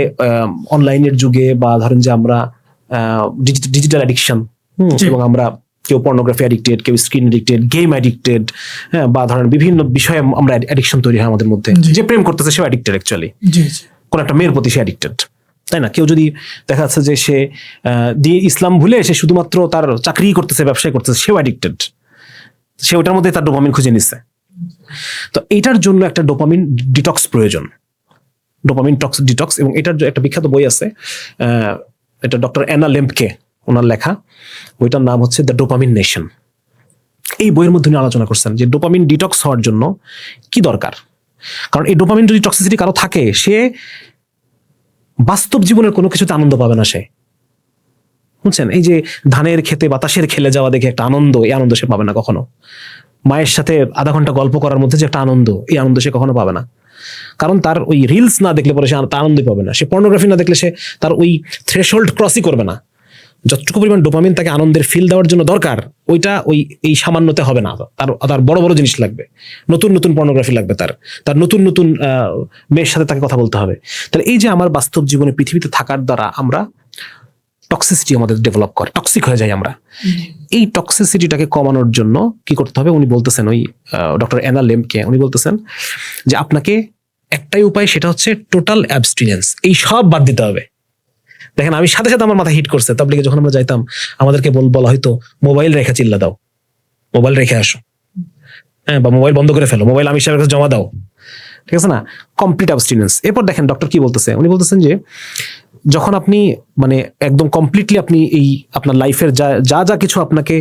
অনলাইনের যুগে, বা ধরেন যে আমরা ডিজিটাল অ্যাডিকশন, এবং আমরা কেউ পর্নোগ্রাফি অ্যাডিক্টেড, কেউ স্ক্রিন অ্যাডিক্টেড, গেম অ্যাডিক্টেড, হ্যাঁ, বা ধরেন বিভিন্ন বিষয়ে আমরা অ্যাডিকশন তৈরি হয় আমাদের মধ্যে। যে প্রেম করতেছে সে অ্যাডিক্টেড, অ্যাকচুয়ালি কোন একটা মেয়ের প্রতি সে অ্যাডিক্টেড, তাই না? কেউ যদি দেখা যাচ্ছে যে সে ইসলাম ভুলে সে শুধুমাত্র তার চাকরি করতেছে, ব্যবসায় করতেছে, সেও অ্যাডিক্টেড, সে ওটার মধ্যে তার ডোপামিন খুঁজে নিচ্ছে। তো এইটার জন্য একটা ডোপামিন ডিটক্স প্রয়োজন, ডোপামিন ডিটক্স। এবং এটার একটা বিখ্যাত বই আছে, এটা ডক্টর অ্যানা লেম্পকে ওনার লেখা, বইটার নাম হচ্ছে দ্য ডোপামিন নেশন। এই বইয়ের মধ্যে উনি আলোচনা করছেন যে ডোপামিন ডিটক্স হওয়ার জন্য কি দরকার। কারণ এই ডোপামিন যদি টক্সিসিটি কারো থাকে, সে বাস্তব জীবনের কোনো কিছুতে আনন্দ পাবে না। সে বুঝছেন, এই যে ধানের খেতে বাতাসের খেলে যাওয়া দেখে একটা আনন্দ, এই আনন্দ সে পাবে না কখনো। মায়ের সাথে আধা ঘন্টা গল্প করার মধ্যে যে একটা আনন্দ, এই আনন্দ সে কখনো পাবে না। কারণ তার ওই রিলস না দেখলে পরে সে তার আনন্দই পাবে না। সে পর্নোগ্রাফি না দেখলে সে তার ওই থ্রেশহোল্ড ক্রসই করবে না। যতটুকু পরিমাণ ডোপামিন তাকে আনন্দের ফিল দেওয়ার জন্য দরকার, ওইটা ওই এই সামান্যতে হবে না। তার বড় বড় জিনিস লাগবে, নতুন নতুন পর্নোগ্রাফি লাগবে, তার নতুন নতুন মেয়ের সাথে তাকে কথা বলতে হবে। তাহলে এই যে আমার বাস্তব জীবনে পৃথিবীতে থাকার দ্বারা আমরা টক্সিসিটি আমাদের ডেভেলপ করে, টক্সিক হয়ে যাই আমরা। এই টক্সিসিটিটাকে কমানোর জন্য কি করতে হবে উনি বলতেছেন, ওই ডক্টর অ্যানা লেম্পকে উনি বলতেছেন যে আপনাকে একটাই উপায়, সেটা হচ্ছে টোটাল অ্যাবস্টিনেন্স। এই সব বাদ দিতে হবে। দেখেন, আমি সাথে সাথে আমার মাথা হিট করছে, তাবলিগে যখন আমরা যাইতাম আমাদেরকে বলা হয়তো মোবাইল রেখে চিল্লা দাও, মোবাইল রেখে আসো, হ্যাঁ, বা মোবাইল বন্ধ করে ফেলো, মোবাইল আমি সাহেবের কাছে জমা দাও, ঠিক আছে না? কমপ্লিট অ্যাবস্টিনেন্স। এরপর দেখেন ডক্টর কি বলতেছে, উনি বলতেছেন যে যখন আপনি মানে একদম কমপ্লিটলি আপনি এই আপনার লাইফের যা যা কিছু আপনাকে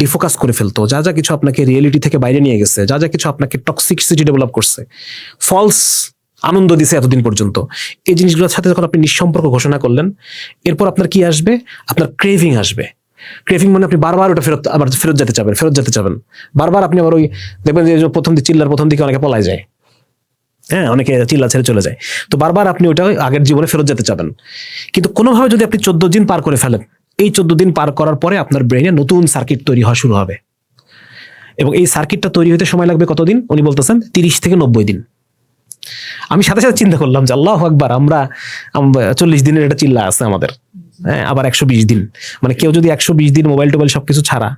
ডিফোকাস করে ফেলতো, যা যা কিছু আপনাকে রিয়েলিটি থেকে বাইরে নিয়ে গেছে, যা যা কিছু আপনাকে টক্সিসিটি ডেভেলপ করছে, ফলস আনন্দ দিছে এতদিন পর্যন্ত, এই জিনিসগুলোর সাথে যখন আপনি নিঃসম্পর্ক ঘোষণা করলেন, এরপর আপনার কি আসবে? আপনার ক্রেভিং আসবে। ক্রেভিং মানে আপনি বারবার ওটা ফেরত যেতে চাবেন বারবার। আপনি আবার ওই দেখবেন যে চিল্লার প্রথম দিকে অনেকে পলায় যায়, হ্যাঁ, অনেকে চিল্লা ছেড়ে চলে যায়, তো বারবার আপনি ওটা আগের জীবনে ফেরত যেতে চাবেন। কিন্তু কোনোভাবে যদি আপনি 14 দিন পার করে ফেলেন, এই 14 দিন পার করার পরে আপনার ব্রেনে নতুন সার্কিট তৈরি হওয়া শুরু হবে। এবং এই সার্কিটটা তৈরি হতে সময় লাগবে কতদিন? উনি বলতেছেন 30 থেকে 90 দিন। আমি সাথে সাথে চিন্তা করলাম যে আল্লাহু আকবার, আমরা 40 দিনের একটা চিল্লা আছে আমাদের, হ্যাঁ, আবার 120 দিন। মানে কেউ যদি 120 দিন মোবাইল টোবাইল সবকিছু ছাড়া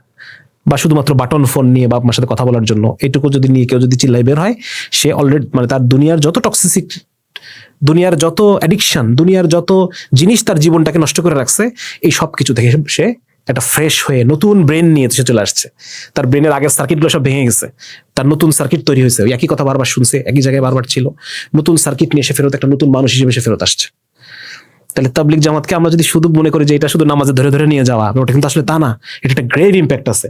বা শুধুমাত্র বাটন ফোন নিয়ে বা আপনার সাথে কথা বলার জন্য এইটুকু যদি নিয়ে কেউ যদি চিল্লাই বের হয়, সে অলরেডি মানে তার দুনিয়ার যত টক্সিসিক, দুনিয়ার যত অ্যাডিকশন, দুনিয়ার যত জিনিস তার জীবনটাকে নষ্ট করে রাখছে, এই সব কিছু থেকে সে একটা ফ্রেশ হয়ে নতুন ব্রেন নিয়ে সে চলে আসছে। তার ব্রেনের আগের সার্কিটগুলো সব ভেঙে গেছে, তার নতুন সার্কিট তৈরি হয়েছে। একই কথা বারবার শুনছে, একই জায়গায় বারবার ছিল, নতুন সার্কিট নিয়ে সে ফেরত একটা নতুন মানুষ হিসেবে সে ফেরত আসছে। তাহলে তাবলিগ জামাতকে আমরা যদি শুধু মনে করি যে এটা শুধু নামাজে ধরে ধরে নিয়ে যাওয়া, ওটা কিন্তু আসলে তা না, এটা একটা গ্রেভ ইম্প্যাক্ট আছে।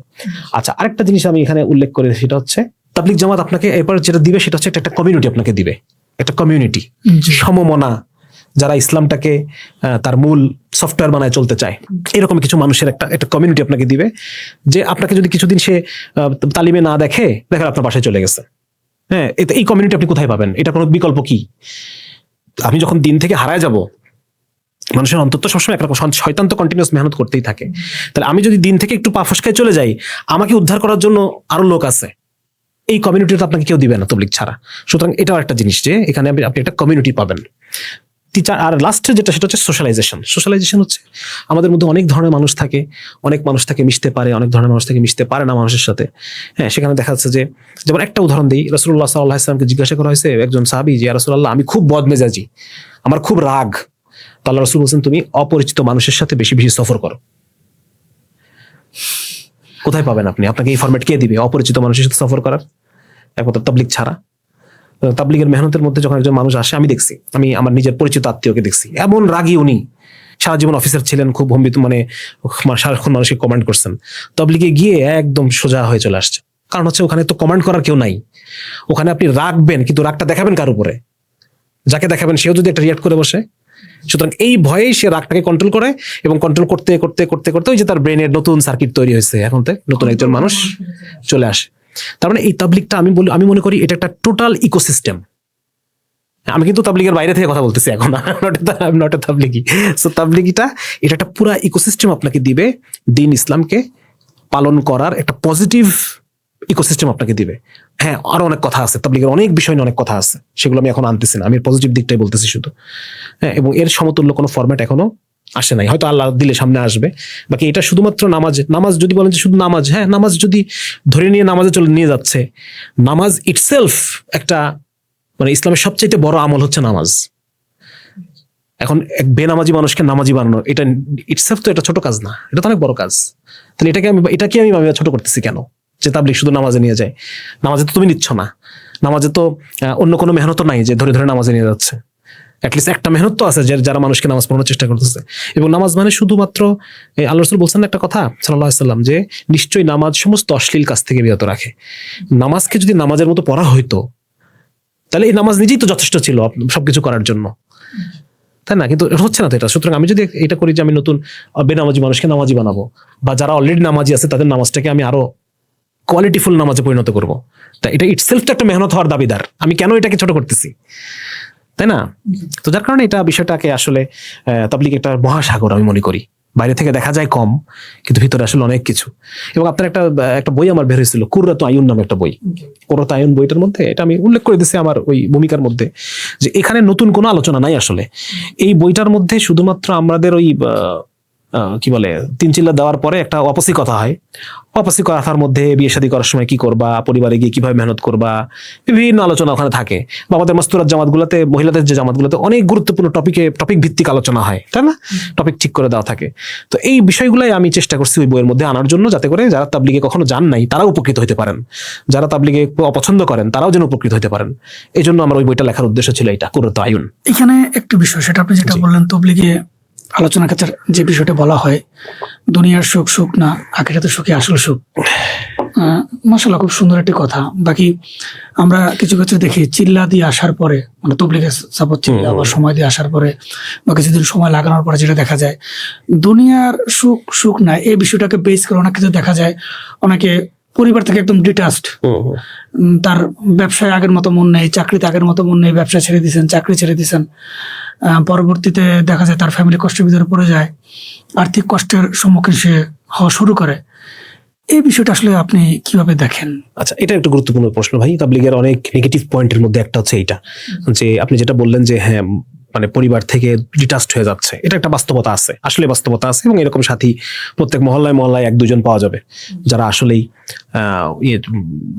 আচ্ছা, আরেকটা জিনিস আমি এখানে উল্লেখ করি, সেটা হচ্ছে তাবলিগ জামাত আপনাকে এরপর যেটা দিবে সেটা হচ্ছে একটা কমিউনিটি আপনাকে দিবে, একটা কমিউনিটি, সমমনা, যারা ইসলামটাকে তার মূল সফটওয়্যার বানায় চলতে চায়, এরকম কিছু মানুষের একটা কমিউনিটি আপনাকে দিবে। যে আপনাকে যদি কিছুদিন সে তালিমে না দেখে আপনার বাসায় চলে গেছে, হ্যাঁ, এই কমিউনিটি আপনি কোথায় পাবেন? এটা কোনো বিকল্প কি? আমি যখন দিন থেকে হারায় যাব, মানুষের অন্তত সবসময় একরকম, শয়তান তো কন্টিনিউয়াস মেহনত করতেই থাকে। তাহলে আমি যদি দিন থেকে একটু পা ফসকায় চলে যাই, আমাকে উদ্ধার করার জন্য আরো লোক আছে। এই কমিউনিটিটা আপনাকে কেউ দিবে না তবলিগ ছাড়া। সুতরাং এটাও একটা জিনিস যে এখানে আপনি একটা কমিউনিটি পাবেন। আর লাস্টে যেটা, সেটা হচ্ছে সোশ্যালাইজেশন। সোশ্যালাইজেশন হচ্ছে আমাদের মধ্যে অনেক ধরনের মানুষ থাকে, অনেক মানুষ থাকে মিশতে পারে, অনেক ধরনের মানুষ থেকে মিশতে পারে না মানুষের সাথে, হ্যাঁ। সেখানে দেখা যাচ্ছে যে, যেমন একটা উদাহরণ দিই, রাসূলুল্লাহ সাল্লাল্লাহু আলাইহি ওয়াসাল্লামকে জিজ্ঞাসা করা হয়েছে একজন সাহাবী যে, ইয়া রাসূলুল্লাহ, আমি খুব বদমেজাজি, আমার খুব রাগ। তো আল্লাহ রাসূল বলেন, তুমি অপরিচিত মানুষের সাথে বেশি বেশি সফর করো। কোথায় পাবেন আপনি? আপনাকে এই ফরম্যাট কে দিবে অপরিচিত মানুষের সাথে সফর করার? একমাত্র তাবলিগ ছাড়া। তাবলিগের মেহনতের মধ্যে যখন একজন মানুষ আসে, আমি দেখছি, আমি আমার নিজের পরিচিত আত্মীয়কে দেখছি, এমন রাগী উনি, সারা জীবন অফিসার ছিলেন, খুব ভম্বিত, মানে সারাক্ষণ মানুষকে কমান্ড করছেন, তাবলিগে গিয়ে একদম সোজা হয়ে চলে আসছে। কারণ হচ্ছে ওখানে তো কমান্ড করার কেউ নাই, ওখানে আপনি রাখবেন, কিন্তু রাগটা দেখাবেন কার উপরে? যাকে দেখাবেন সেও যদি একটা রিয়াক্ট করে বসে। সুতরাং এই ভয়ে সে রাগটাকে কন্ট্রোল করে, এবং কন্ট্রোল করতে করতে করতে করতে ওই যে তার ব্রেনের নতুন সার্কিট তৈরি হয়েছে, এখন নতুন একজন মানুষ চলে আসে। তার মানে এই তাবলিগটা আমি মনে করি এটা একটা টোটাল ইকোসিস্টেম। আমি কিন্তু তাবলিগের বাইরে থেকে কথা বলতেছি এখন, নট এ তাবলিগি। সো তাবলিগিটা এটা একটা পুরা ইকোসিস্টেম আপনাকে দিবে, দ্বীন ইসলামকে পালন করার একটা পজিটিভ ইকোসিস্টেম আপনাকে দিবে। হ্যাঁ, আরো অনেক কথা আছে, তাবলিগের অনেক বিষয় নিয়ে অনেক কথা আছে, সেগুলো আমি এখন আনতেছি না, আমি পজিটিভ দিকটাই বলতেছি শুধু, হ্যাঁ। এবং এর সমতুল্য কোনো ফরম্যাট এখনো আসে নাই, হয়তো আল্লাহ দিলে সামনে আসবে। বাকি এটা শুধুমাত্র নামাজ যদি বলেন যে শুধু নামাজ, হ্যাঁ, নামাজ যদি ধরে নিয়ে নামাজে চলে নিয়ে যাচ্ছে, নামাজ ইটসেলফ একটা, মানে ইসলামের সবচেয়ে বড় আমল হচ্ছে নামাজ। এখন এক বেনামাজি মানুষকে নামাজি বানানো, এটা ইটসেলফ তো এটা ছোট কাজ না, এটা তো অনেক বড় কাজ। তাহলে এটাকে আমি ছোট করতেছি কেন? যে তাবলিগ শুধু নামাজে নিয়ে যায়, নামাজে তো তুমি নিচ্ছ না, নামাজে তো অন্য কোনো মেহনত নাই যে ধরে ধরে নামাজে নিয়ে যাচ্ছে। অ্যাটলিস্ট একটা মেহনত তো আছে যারা মানুষকে নামাজ পড়ানোর চেষ্টা করতেছে। এবং নামাজ মানে শুধুমাত্র আল্লাহ রাসূল বলছেন একটা কথা সাল্লাল্লাহু আলাইহি সাল্লাম, যে নিশ্চয়ই নামাজ সমস্ত অশ্লীল কাজ থেকে বিরত রাখে। নামাজকে যদি নামাজের মতো পড়া হইতো তাহলে এই নামাজ নিজেই তো যথেষ্ট ছিল সবকিছু করার জন্য, তাই না? কিন্তু হচ্ছে না তো এটা। সুতরাং আমি যদি এটা করি যে আমি নতুন বেনামাজি মানুষকে নামাজি বানাবো, বা যারা অলরেডি নামাজি আছে তাদের নামাজটাকে আমি আরো কোয়ালিটিফুল নামাজে পরিণত করবো, তা এটা ইটসেলফ তো একটা মেহনত হওয়ার দাবিদার। আমি কেন এটাকে ছোট করতেছি, তাই না? তো যার কারণে এটা বিষয়টাকে আসলে তাবলিগ একটা মহাসাগর আমি মনে করি। বাইরে থেকে দেখা যায় কম, কিন্তু ভিতরে আসলে অনেক কিছু। এবং আপনার একটা বই আমার বের হয়েছিল, কুররাতু আয়ুন নামে একটা বই। কুররাতু আয়ুন বইটার মধ্যে এটা আমি উল্লেখ করে দিচ্ছি আমার ওই ভূমিকার মধ্যে, যে এখানে নতুন কোনো আলোচনা নাই আসলে। এই বইটার মধ্যে শুধুমাত্র আমাদের ওই কি বলে 3 চিল্লা দেওয়ার পরে একটা অপসি কথা হয়। অপসি কথার মধ্যে বিয়ে শাদী করার সময় কি করবা, পরিবারে গিয়ে কিভাবে মেহনত করবা, বিভিন্ন আলোচনা ওখানে থাকে। বা আমাদের মাস্তুরাত জামাতগুলোতে, মহিলাদের যে জামাতগুলোতে অনেক গুরুত্বপূর্ণ টপিক ভিত্তিক আলোচনা হয়, তাই না? টপিক ঠিক করে দেওয়া থাকে। তো এই বিষয়গুলাই আমি চেষ্টা করছি ওই বইয়ের মধ্যে আনার জন্য, যাতে করে যারা তাবলিগে কখনো যান নাই তারাও উপকৃত হতে পারেন, যারা তাবলিগে অপছন্দ করেন তারাও যেন উপকৃত হতে পারেন। এই জন্য আমার ওই বইটা লেখার উদ্দেশ্য ছিল এটা, কুররাতু আয়ুন। এখানে একটা বিষয়, সেটা আপনি যেটা বললেন, তবলিগে আলোচনা ক্ষেত্রে যে বিষয়টা বলা হয়, দুনিয়ার সুখ সুখ না, আখিরাতের সুখই আসল সুখ। মাশাআল্লাহ, খুব সুন্দর একটি কথা। বাকি আমরা কিছু ক্ষেত্রে দেখি চিল্লা দিয়ে আসার পরে, মানে তবলিগে সাপোজ চিল্লা বা সময় দিয়ে আসার পরে বা কিছুদিন সময় লাগানোর পরে যেটা দেখা যায়, দুনিয়ার সুখ সুখ না এই বিষয়টাকে বেস করে অনেক কিছু দেখা যায়। অনেকে পরিবার থেকে একদম ডিটাচড, তার ব্যবসায় আগের মতো মন নেই, চাকরিতে আগের মতো মন নেই, ব্যবসা ছেড়ে দিয়েছেন, চাকরি ছেড়ে দিয়েছেন। পরবর্তীতে দেখা যায় তার ফ্যামিলি কষ্টের ভিতরে পড়ে যায়, আর্থিক কষ্টের সম্মুখীন সে হওয়া শুরু করে। এই বিষয়টা আসলে আপনি কিভাবে দেখেন? আচ্ছা, এটা একটা গুরুত্বপূর্ণ প্রশ্ন ভাই। তাবলিগের অনেক নেগেটিভ পয়েন্টের মধ্যে একটা হচ্ছে এইটা, যে আপনি যেটা বললেন যে হ্যাঁ, মানে পরিবার থেকে ডিটাচড হয়ে যাচ্ছে, এটা একটা বাস্তবতা আছে, আসলে বাস্তবতা আছে। এবং এরকম সাথী প্রত্যেক মহল্লায় মহল্লায় 1-2 জন পাওয়া যাবে যারা আসলেই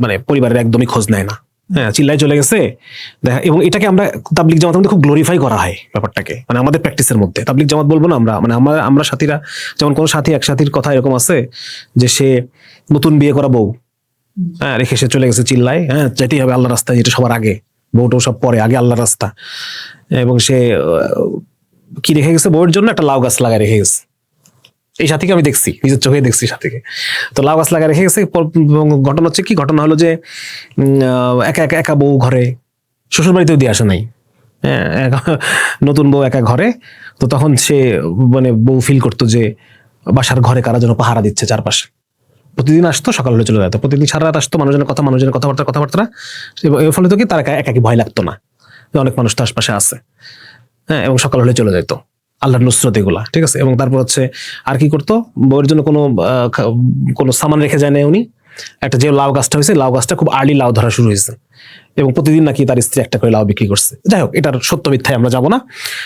মানে পরিবারের একদমই খোঁজ নেয় না, হ্যাঁ, চিল্লায় চলে গেছে দেখা। এবং এটাকে আমরা তাবলিগ জামাতের মধ্যে খুব গ্লোরিফাই করা হয় ব্যাপারটাকে, মানে আমাদের প্র্যাকটিসের মধ্যে। তাবলিগ জামাত বলবো না আমরা, মানে আমরা সাথীরা, যেমন কোন সাথী, এক সাথীর কথা এরকম আছে যে সে নতুন বিয়ে করা বউ, হ্যাঁ, রেখে সে চলে গেছে চিল্লায়, হ্যাঁ, যেতেই হবে আল্লাহ রাস্তায়, যেটা সবার আগে, বউটাও সব পরে, আগে আল্লাহ রাস্তা। এবং সে কি রেখে গেছে, বউয়ের জন্য একটা লাউ গাছ লাগায় রেখে গেছে। এই সাথীকে আমি দেখছি, নিজের চোখে দেখছি সাথীকে। তো লাউ গাছ লাগায় রেখে গেছে। ঘটনা হচ্ছে কি, ঘটনা হলো যে একা বউ ঘরে, শ্বশুর বাড়িতেও দিয়ে আসে নাই, হ্যাঁ, নতুন বউ একা ঘরে। তো তখন সে মানে বউ ফিল করতো যে বাসার ঘরে কারা যেন পাহারা দিচ্ছে চারপাশে। প্রতিদিন আসতো, সকাল হলে চলে যেত, প্রতিদিন সারা রাত আসতো, মানুষজনের কথাবার্তা। এর ফলে তো কি তার একাকি ভয় লাগতো না, অনেক মানুষ তো আশপাশে আছে, হ্যাঁ, এবং সকাল হলে চলে যেত। আল্লাহর নুসরত এগুলা, ঠিক আছে। এবং তারপর হচ্ছে আর কি করতো, বউয়ের জন্য কোনো সামান রেখে যায় না উনি। একটা যে লাউ গাছটা হয়েছে, লাউ গাছটা খুব আর্লি লাউ ধরা শুরু হয়েছে, এবং প্রতিদিন নাকি তার স্ত্রী একটা করে লাউ বিক্রি করছে। যাই হোক, এটার সত্য মিথ্যায় আমরা যাবো না।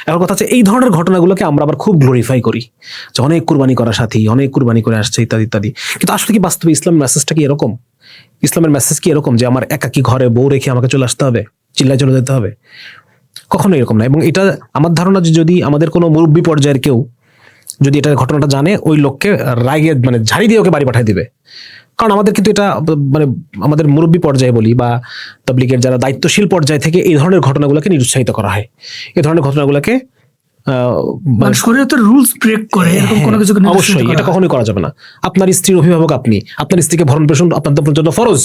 এখন কথা হচ্ছে, এই ধরনের ঘটনাগুলোকে আমরা আবার খুব গ্লোরিফাই করি, যে অনেক কুরবানি করা সাথী, অনেক কুরবানি করে আসছে, ইত্যাদি ইত্যাদি। কিন্তু আসলে কি বাস্তবে ইসলামের মেসেজটা কি এরকম? ইসলামের মেসেজ কি এরকম যে আমার একাকি ঘরে বউ রেখে আমাকে চলে আসতে হবে, চিল্লায় চলে যেতে হবে? কখনো এরকম না। এবং এটা আমার ধারণা যে যদি আমাদের কোনো মুরব্বী পর্যায়ের কেউ যদি এটা ঘটনাটা জানে, ওই লোককে রাগে মানে ঝাড়ি দিয়ে ওকে বাড়ি পাঠিয়ে দিবে। কারণ আমাদের কিন্তু এটা মানে আমাদের মুরব্বী পর্যায়ে বলি বা তাবলিগের যারা দায়িত্বশীল পর্যায় থেকে এই ধরনের ঘটনাগুলোকে নিরুৎসাহিত করা হয়। এই ধরনের ঘটনাগুলোকে মানে শরীয়তের রুলস ব্রেক করে এরকম কোনো কিছু অবশ্যই এটা কখনোই করা যাবে না। আপনার স্ত্রীর অভিভাবক আপনি, আপনার স্ত্রীকে ভরণ পোষণ আপনার জন্য ফরজ,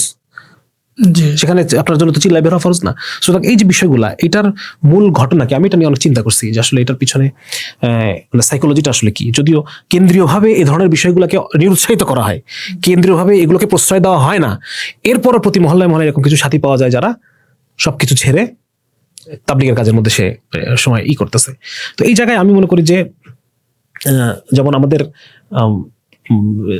সেখানে আপনার জন্য তো চিল্লায় বের হওয়া ফরজ না। সুতরাং এই যে বিষয়গুলা, এটার মূল ঘটনা কি, আমি এটা নিয়ে অনেক চিন্তা করছি যে আসলে এটার পিছনে মানে সাইকোলজিটা আসলে কি। যদিও কেন্দ্রীয়ভাবে এই ধরনের বিষয়গুলোকে নিরুৎসাহিত করা হয়, কেন্দ্রীয়ভাবে এগুলোকে প্রশ্রয় দেওয়া হয় না, এরপরও প্রতি মহল্লায় মহল্লায় এরকম কিছু সাথী পাওয়া যায় যারা সবকিছু ছেড়ে তাবলিগের কাজের মধ্যে সে সময় করতেছে। তো এই জায়গায় আমি মনে করি যে যেমন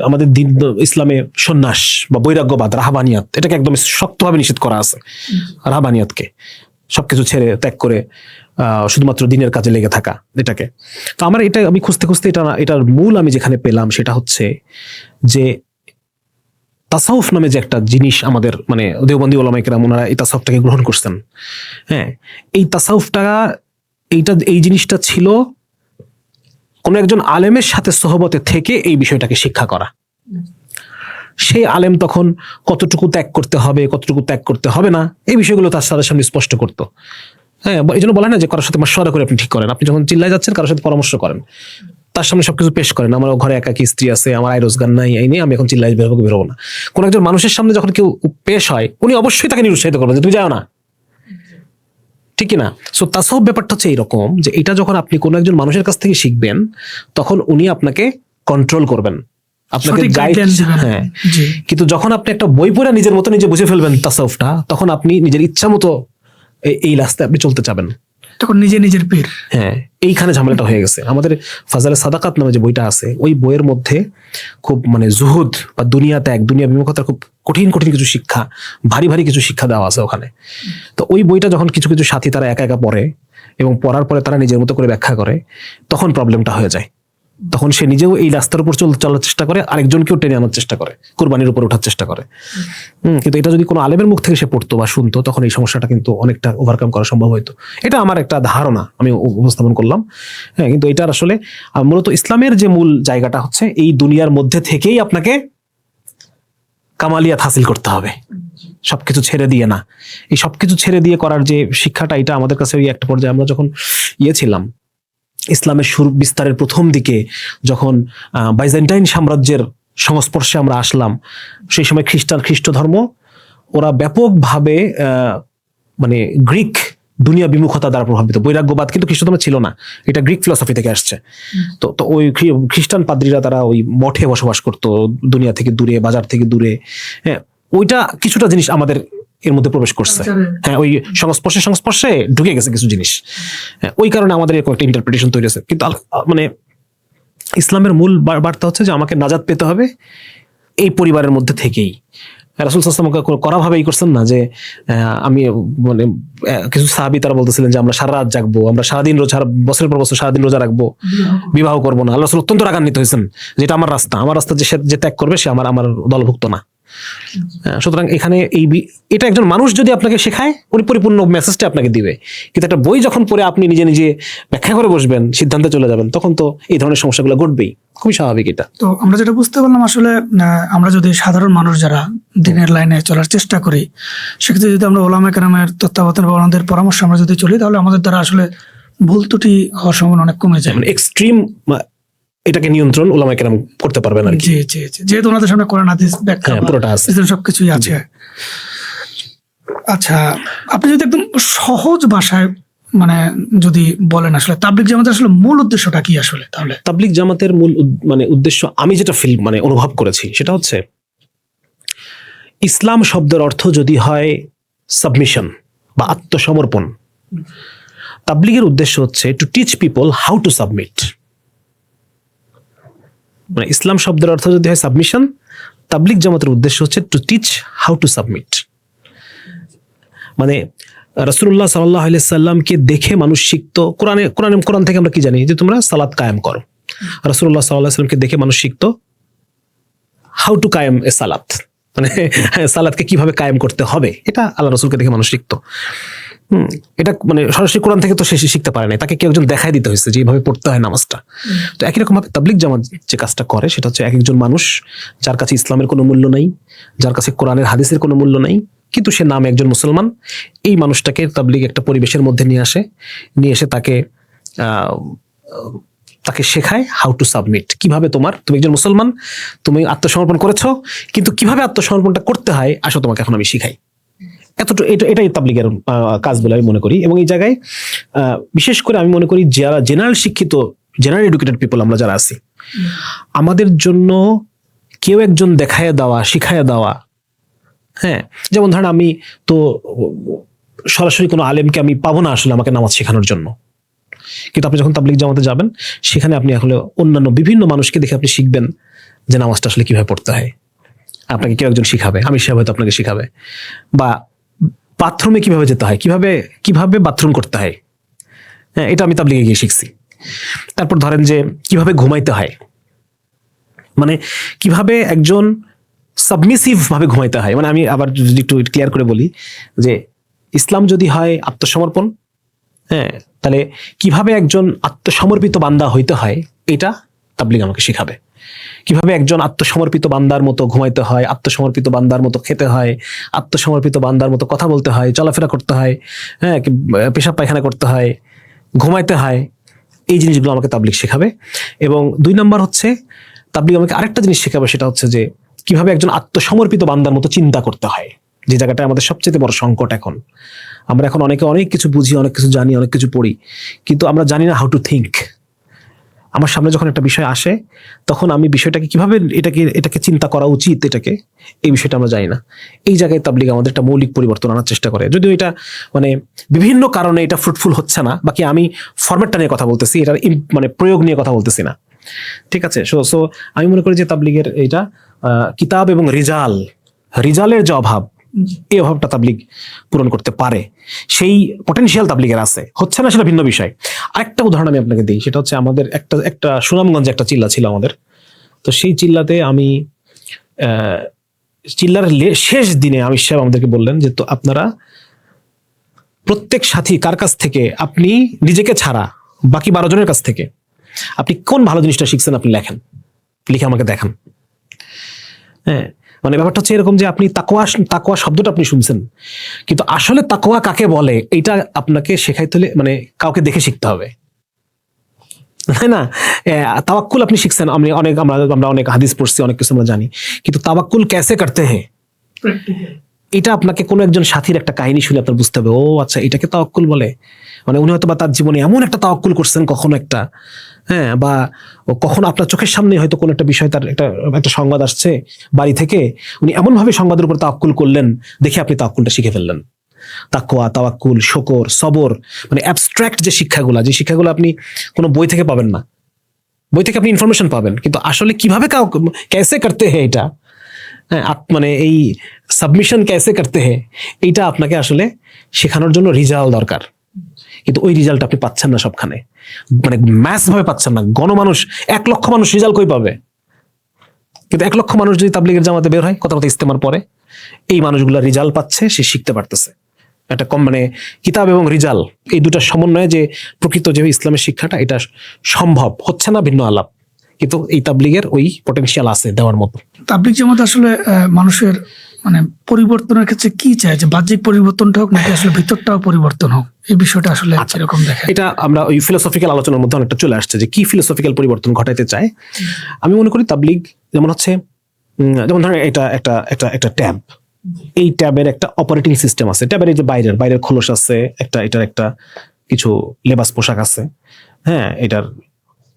আমাদের দিন ইসলামে সন্ন্যাস বা বৈরাগ্যবাদ, রাহাবানিয়াত, এটাকে একদম শক্তভাবে নিষেধ করা আছে। রাহাবানিয়াতকে, সবকিছু ছেড়ে ত্যাগ করে শুধুমাত্র দিনের কাজে লেগে থাকা, এটাকে। তো আমি খুঁজতে এটার মূল আমি যেখানে পেলাম সেটা হচ্ছে যে তাসাউফ নামে যে একটা জিনিস আমাদের মানে দেওবন্দি ওলামায়ে কেরাম ওনারা এই তাসাউফটাকে গ্রহণ করছেন। হ্যাঁ, এই তাসাউফটা এই জিনিসটা ছিল কোন একজন আলেমের সাথে সোহবতে থেকে এই বিষয়টাকে শিক্ষা করা। সেই আলেম তখন কতটুকু ত্যাগ করতে হবে, কতটুকু ত্যাগ করতে হবে না, এই বিষয়গুলো তার সামনে স্পষ্ট করতো। হ্যাঁ, এই জন্য বলে না যে কারোর সাথে মাশওয়ারা করে আপনি ঠিক করেন। আপনি যখন চিল্লায় যাচ্ছেন, কারোর সাথে পরামর্শ করেন, তার সামনে সবকিছু পেশ করেন। আমার ঘরে একাকি স্ত্রী আছে, আমার আয় রোজগার নাই, এই নিয়ে আমি এখন চিল্লাই বেরোবো না। কোন একজন মানুষের সামনে যখন কেউ পেশ হয়, উনি অবশ্যই তাকে নিরুৎসাহিত করবেন যে তুমি যাও না, ঠিক না? সো তাসাউফ ব্যাপারটা হচ্ছে এইরকম যে এটা যখন আপনি কোনো একজন মানুষের কাছ থেকে শিখবেন, তখন উনি আপনাকে কন্ট্রোল করবেন, আপনাকে সঠিক গাইড। guidelines দিবেন। হ্যাঁ, জি। কিন্তু যখন আপনি একটা বই পড়ে নিজের মতো নিজে বুঝে ফেলবেন তাসাউফটা, তখন আপনি নিজের ইচ্ছা মতো এই রাস্তায় আপনি চলতে চাবেন। তখন নিজের পীর। হ্যাঁ, এইখানে ঝামেলাটা হয়ে গেছে। আমাদের ফাজালে সাদাকাত নামে যে বইটা আছে, ওই বইয়ের মধ্যে খুব মানে জুহুদ বা দুনিয়া ত্যাগ, দুনিয়া বিমুখতার খুব কঠিন কঠিন কিছু শিক্ষা, ভারী ভারী কিছু শিক্ষা দেওয়া আছে ওখানে। তো ওই বইটা যখন কিছু কিছু সাথী তারা একা একা পড়ে এবং পড়ার পরে তারা নিজের মতো করে ব্যাখ্যা করে, তখন প্রবলেমটা হয়ে যায়। তখন সে নিজেও এই রাস্তার উপর চলার চেষ্টা করে, আরেকজনকেও টেনে আনার চেষ্টা করে, কোরবানির উপর ওঠার চেষ্টা করে। কিন্তু এটা যদি কোনো আলেমের মুখ থেকে সে পড়তো বা শুনতো, তখন এই সমস্যাটা কিন্তু অনেকটা ওভারকাম করা সম্ভব হতো। এটা আমার একটা ধারণা, আমি উপস্থাপন করলাম। হ্যাঁ, কিন্তু এটার আসলে মূলত ইসলামের যে মূল জায়গাটা হচ্ছে এই দুনিয়ার মধ্যে থেকেই আপনাকে কামালিয়াত হাসিল করতে হবে, সবকিছু ছেড়ে দিয়ে না। এই সবকিছু ছেড়ে দিয়ে করার যে শিক্ষাটা, এটা আমাদের কাছে ওই একটা পর্যায়ে আমরা যখন ছিলাম, ইসলামের শুরু বিস্তারের প্রথম দিকে যখন বাইজেন্টাইন সাম্রাজ্যের সংস্পর্শে আমরা আসলাম, সেই সময় খ্রিস্ট ধর্ম ওরা ব্যাপকভাবে মানে গ্রিক দুনিয়া বিমুখতা দ্বারা প্রভাবিত। বৈরাগ্যবাদ কিন্তু খ্রিস্ট ধর্মে ছিল না, এটা গ্রিক ফিলসফি থেকে আসছে। তো ওই খ্রিস্টান পাদ্রীরা তারা ওই মঠে বসবাস করতো, দুনিয়া থেকে দূরে, বাজার থেকে দূরে। হ্যাঁ, ওইটা কিছুটা জিনিস আমাদের এর মধ্যে প্রবেশ করছে। হ্যাঁ, ওই সংস্পর্শে ঢুকে গেছে কিছু জিনিস। হ্যাঁ, ওই কারণে আমাদের এরকম একটা ইন্টারপ্রিটেশন তৈরি হয়েছে। কিন্তু মানে ইসলামের মূল বার্তা হচ্ছে যে আমাকে নাজাত পেতে হবে এই পরিবারের মধ্যে থেকেই। রাসূল সাল্লাল্লাহু আলাইহি ওয়াসাল্লাম করা ভাবে করছেন না যে আমি মানে কিছু সাহাবী তারা বলতেছিলেন যে আমরা সারা রাত জাগবো, আমরা সারাদিন রোজা, বছরের পর বছর সারাদিন রোজা রাখবো, বিবাহ করবো না। আল্লাহ রাসূল অত্যন্ত রাগান্বিত হয়েছেন, যেটা আমার রাস্তা যে ত্যাগ করবে সে আমার দলভুক্ত না। সুতরাং এখানে এটা একজন মানুষ যদি আপনাকে শেখায়, উনি পরিপূর্ণ মেসেজটা আপনাকে দিবে। কিন্তু একটা বই যখন পড়ে আপনি নিজে নিজে ব্যাখ্যা করে বসবেন, সিদ্ধান্তে চলে যাবেন, তখন তো এই ধরনের সমস্যাগুলো ঘটবেই। খুবই স্বাভাবিক এটা। তো আমরা যেটা বুঝতে পারলাম, আসলে আমরা যদি সাধারণ মানুষ যারা দিনের লাইনে চলার চেষ্টা করি, সেক্ষেত্রে যদি আমরা ওলামা কেরামের তত্ত্বাবধান বা ওনাদের পরামর্শ আমরা যদি চলি, তাহলে আমাদের দ্বারা আসলে ভুল ত্রুটি হওয়ার সম্ভাবনা অনেক কমে যায়। মানে এক্সট্রিম এটাকে নিয়ন্ত্রণ উলামায়ে কেরাম করতে পারবেন আর কি। জি জি জি, যেহেতু ওনাদের সামনে কোরআন হাদিস ব্যাখ্যা পুরোটা আছে, সবকিছুই আছে। আচ্ছা, আপনি যদি একদম সহজ ভাষায় মানে যদি বলেন, আসলে তাবলিগ জামাতের আসলে মূল উদ্দেশ্যটা কি আসলে? তাহলে তাবলিগ জামাতের মূল মানে উদ্দেশ্য, আমি যেটা মানে অনুভব করেছি, সেটা হচ্ছে ইসলাম শব্দের অর্থ যদি হয় সাবমিশন বা আত্মসমর্পণ, তাবলিগের উদ্দেশ্য হচ্ছে to teach people how to submit. মানে ইসলাম শব্দের অর্থ যদি হয় সাবমিশন, তাবলিগ জামাতের উদ্দেশ্য হচ্ছে to teach how to submit. মানে রাসূলুল্লাহ সাল্লাল্লাহু আলাইহি সাল্লামকে দেখে মানুষ শিখতো। কোরআন থেকে আমরা কি জানি যে তোমরা সালাত কায়েম করো। রাসূলুল্লাহ সাল্লাল্লাহু আলাইহি সাল্লামকে দেখে মানুষ শিখতো হাউ টু কায়েম এ সালাত, মানে সালাতকে কিভাবে কায়েম করতে হবে, এটা আল্লাহ রাসূলকে দেখে মানুষ শিখতো। এটা মানে সরাসরি কোরআন থেকে তো সে শিখতে পারে না, তাকে কেউ একজন দেখাই দিতে হয়েছে যে এইভাবে পড়তে হয় নামাজটা। তো একই রকম ভাবে তাবলিগ জামাত যে কাজটা করে, সেটা হচ্ছে এক একজন মানুষ যার কাছে ইসলামের কোনো মূল্য নাই, যার কাছে কোরআনের হাদিসের কোনো মূল্য নাই, কিন্তু সে নামে একজন মুসলমান, এই মানুষটাকে তাবলিগ একটা পরিবেশের মধ্যে নিয়ে এসে তাকে শেখায় হাউ টু সাবমিট। কিভাবে তুমি একজন মুসলমান, তুমি আত্মসমর্পণ করেছো, কিন্তু কিভাবে আত্মসমর্পণটা করতে হয় আসো তোমাকে এখন আমি শিখাই। এটাই তাবলিগের কাজ বলে আমি মনে করি। এবং এই জায়গায় বিশেষ করে আমি মনে করি যারা জেনারেল এডুকেটেড পিপল আমরা যারা আছি, আমাদের জন্য কেউ একজন দেখায় দেওয়া, শিখায় দেওয়া। হ্যাঁ, যেমন ধরেন আমি তো সরাসরি কোনো আলেমকে আমি পাবো না আসলে আমাকে নামাজ শেখানোর জন্য, কিন্তু আপনি যখন তাবলিগ জামাতে যাবেন, সেখানে আপনি আসলে অন্যান্য বিভিন্ন মানুষকে দেখে আপনি শিখবেন যে নামাজটা আসলে কিভাবে পড়তে হয়। আপনাকে কেউ একজন শিখাবে, আমি সে হয়তো আপনাকে শিখাবে। বা বাথরুমে কিভাবে যেতে হয়, কিভাবে বাথরুম করতে হয়, হ্যাঁ, এটা আমি তাবলিগে গিয়ে শিখছি। তারপর ধরেন যে কিভাবে ঘুমাইতে হয়, মানে কিভাবে একজন সাবমিসিভ ভাবে ঘুমাইতে হয়। মানে আমি আবার যদি একটু ক্লিয়ার করে বলি যে ইসলাম যদি হয় আত্মসমর্পণ, হ্যাঁ, তাহলে কিভাবে একজন আত্মসমর্পিত বান্দা হইতে হয় এটা তাবলীগ আমাকে শিখাবে। কিভাবে একজন আত্মসমর্পিত বান্দার মতো ঘুমাইতে হয়, আত্মসমর্পিত বান্দার মতো খেতে হয়, আত্মসমর্পিত বান্দার মতো কথা বলতে হয়, চলাফেরা করতে হয়, হ্যাঁ, পেশাব পায়খানা করতে হয়, ঘুমাইতে হয়, এই জিনিসগুলো আমাকে তাবলীগ শেখাবে। এবং 2 নম্বর হচ্ছে তাবলীগ আমাকে আরেকটা জিনিস শেখাবে, সেটা হচ্ছে যে কিভাবে একজন আত্মসমর্পিত বান্দার মতো চিন্তা করতে হয়, যে জায়গাটা আমাদের সবচেয়ে বড় সংকট এখন। আমরা এখন অনেকে অনেক কিছু বুঝি, অনেক কিছু জানি, অনেক কিছু পড়ি, কিন্তু আমরা জানি না হাউ টু থিঙ্ক। আমার সামনে যখন একটা বিষয় আসে তখন আমি বিষয়টাকে কিভাবে এটাকে চিন্তা করা উচিত, এই বিষয়টা আমরা জানি না। এই জায়গায় তাবলীগ আমাদের একটা মৌলিক পরিবর্তন আনার চেষ্টা করে, যদিও এটা মানে বিভিন্ন কারণে এটা ফ্রুটফুল হচ্ছে না। বাকি আমি ফরম্যাটটা নিয়ে কথা বলতেছি, এটার মানে প্রয়োগ নিয়ে কথা বলতেছি না, ঠিক আছে? সো আমি মনে করি যে তাবলীগের এইটা কিতাব এবং রিজালের যে অভাব, এই অভাবটা তাবলীগ পূরণ করতে পারে। সেই পটেনশিয়াল তাবলীগের আছে, হচ্ছে না সেটা ভিন্ন বিষয়। আরেকটা উদাহরণ আমি আপনাকে দিই, সেটা হচ্ছে আমাদের একটা সুনামগঞ্জে একটা চিল্লা ছিল আমাদের। তো সেই চিল্লাতে আমি চিল্লার শেষ দিনে আমির সাহেব আমাদেরকে বললেন যে তো আপনারা প্রত্যেক সাথী কার কাছ থেকে, আপনি নিজেকে ছাড়া বাকি 12 জনের কাছ থেকে আপনি কোন ভালো জিনিসটা শিখছেন আপনি লেখেন, লিখে আমাকে দেখান। হ্যাঁ, মানে ব্যাপারটা হচ্ছে এরকম যে আপনি তাকওয়া শব্দটা আপনি শুনছেন, কিন্তু আসলে তাকওয়া কাকে বলে এইটা আপনাকে শেখাইতে হলে মানে কাউকে দেখে শিখতে হবে, তাই না? তাওয়াক্কুল আপনি শিখছেন, আমরা অনেক হাদিস পড়ছি, অনেক কিছু আমরা জানি, কিন্তু তাওয়াক্কুল কেসে করতে হয় এটা আপনাকে কোনো একজন সাথীর একটা কাহিনী শুনে আপনার বুঝতে হবে, ও আচ্ছা এটাকে তাওয়াক্কুল বলে। মানে উনি হয়তো বা তার জীবনে এমন একটা তাওয়াক্কুল করছেন কখনো একটা, হ্যাঁ, বা কখনো আপনার চোখের সামনে হয়তো কোনো একটা বিষয়, তার একটা সংবাদ আসছে বাড়ি থেকে, উনি এমন ভাবে সংবাদের উপর তাওয়াক্কুল করলেন, দেখে আপনি তাওয়াক্কুলটা শিখে ফেললেন। তাকওয়া, তাওয়াক্কুল, শুকর, সবর, মানে অ্যাবস্ট্রাক্ট যে শিক্ষাগুলো আপনি কোনো বই থেকে পাবেন না। বই থেকে আপনি ইনফরমেশন পাবেন, কিন্তু আসলে কিভাবে कैसे करते हैं এটা, মানে এই সাবমিশন कैसे करते हैं এইটা আপনাকে আসলে শেখানোর জন্য রিজাল্ট দরকার। কিন্তু ওই রিজাল্ট আপনি পাচ্ছেন না সবখানে, মানে ম্যাস ভাবে পাচ্ছেন না। গণমানুষ 1 লক্ষ মানুষ রিজাল্ট কই পাবে? কিন্তু 1 লক্ষ মানুষ যদি তাবলীগের জামাতে বের হয় কথা ইস্তেমার পরে, এই মানুষগুলা রিজাল্ট পাচ্ছে, সে শিখতে পারতেছে। একটা মানে কিতাব এবং রিজাল, এই দুটার সমন্বয়ে যে প্রকৃত যে ইসলামের শিক্ষাটা, এটা সম্ভব হচ্ছে না, ভিন্ন আলাপ। কিন্তু এই তাবলীগের ওই পটেনশিয়াল আছে দেওয়ার মতো। তাবলীগ জামাত আসলে মানুষের মানে পরিবর্তনের ক্ষেত্রে কি চায়, যে বাহ্যিক পরিবর্তনটা হোক নাকি আসলে ভিতরটাও পরিবর্তন হোক, এই বিষয়টা আসলে কিরকম দেখে? এটা আমরা ওই ফিলোসফিক্যাল আলোচনার মধ্যে অনেকটা চলে আসছে যে কি ফিলোসফিক্যাল পরিবর্তন ঘটাইতে চায়। আমি মনে করি তাবলীগ যেমন হচ্ছে, যেমন ধরেন এটা একটা ট্যাব, এই ট্যাবের একটা অপারেটিং সিস্টেম আছে, ট্যাবের এই যে বাইরের খোলস আছে, এটার একটা কিছু লেবাস পোশাক আছে, হ্যাঁ,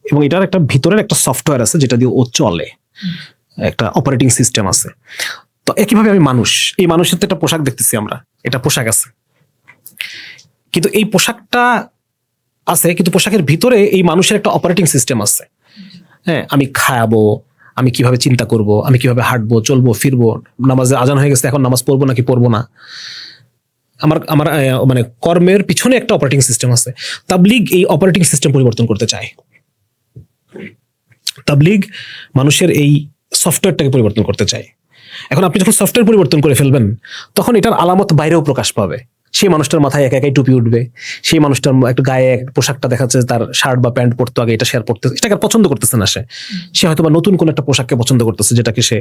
এবং এটার একটা ভিতরের একটা সফটওয়্যার আছে যেটা দিয়ে ও চলে, একটা অপারেটিং সিস্টেম আছে। তো একইভাবে আমি এই মানুষের তো একটা পোশাক দেখতেছি আমরা, এটা পোশাক আছে, কিন্তু এই পোশাকটা আছে, কিন্তু পোশাকের ভিতরে এই মানুষের একটা অপারেটিং সিস্টেম আছে। হ্যাঁ, আমি খায়াবো, আমি কিভাবে চিন্তা করব, আমি কিভাবে হাঁটবো, চলবো, ফিরবো, নামাজের আজান হয়ে গেছে, এখন নামাজ পড়বো নাকি পড়বো না, আমার মানে কর্মের পিছনে একটা অপারেটিং সিস্টেম আছে। তাবলীগ এই অপারেটিং সিস্টেম পরিবর্তন করতে চায়। তাবলীগ মানুষের এই সফটওয়্যারটাকে পরিবর্তন করতে চায়। এখন আপনি যখন সফটওয়্যার পরিবর্তন করে ফেলবেন, তখন এটার আলামত বাইরেও প্রকাশ পাবে। সেই মানুষটার মাথায় একাই টুপি উঠবে, সেই মানুষটার একটা গায়ে পোশাকটা দেখাচ্ছে, তার শার্ট বা প্যান্ট পরতো আগে, এটা শেয়ার পড়তে, এটাকে পছন্দ করতেছে না। সে হয়তো বা নতুন কোন একটা পোশাককে পছন্দ করতেছে, যেটাকে সে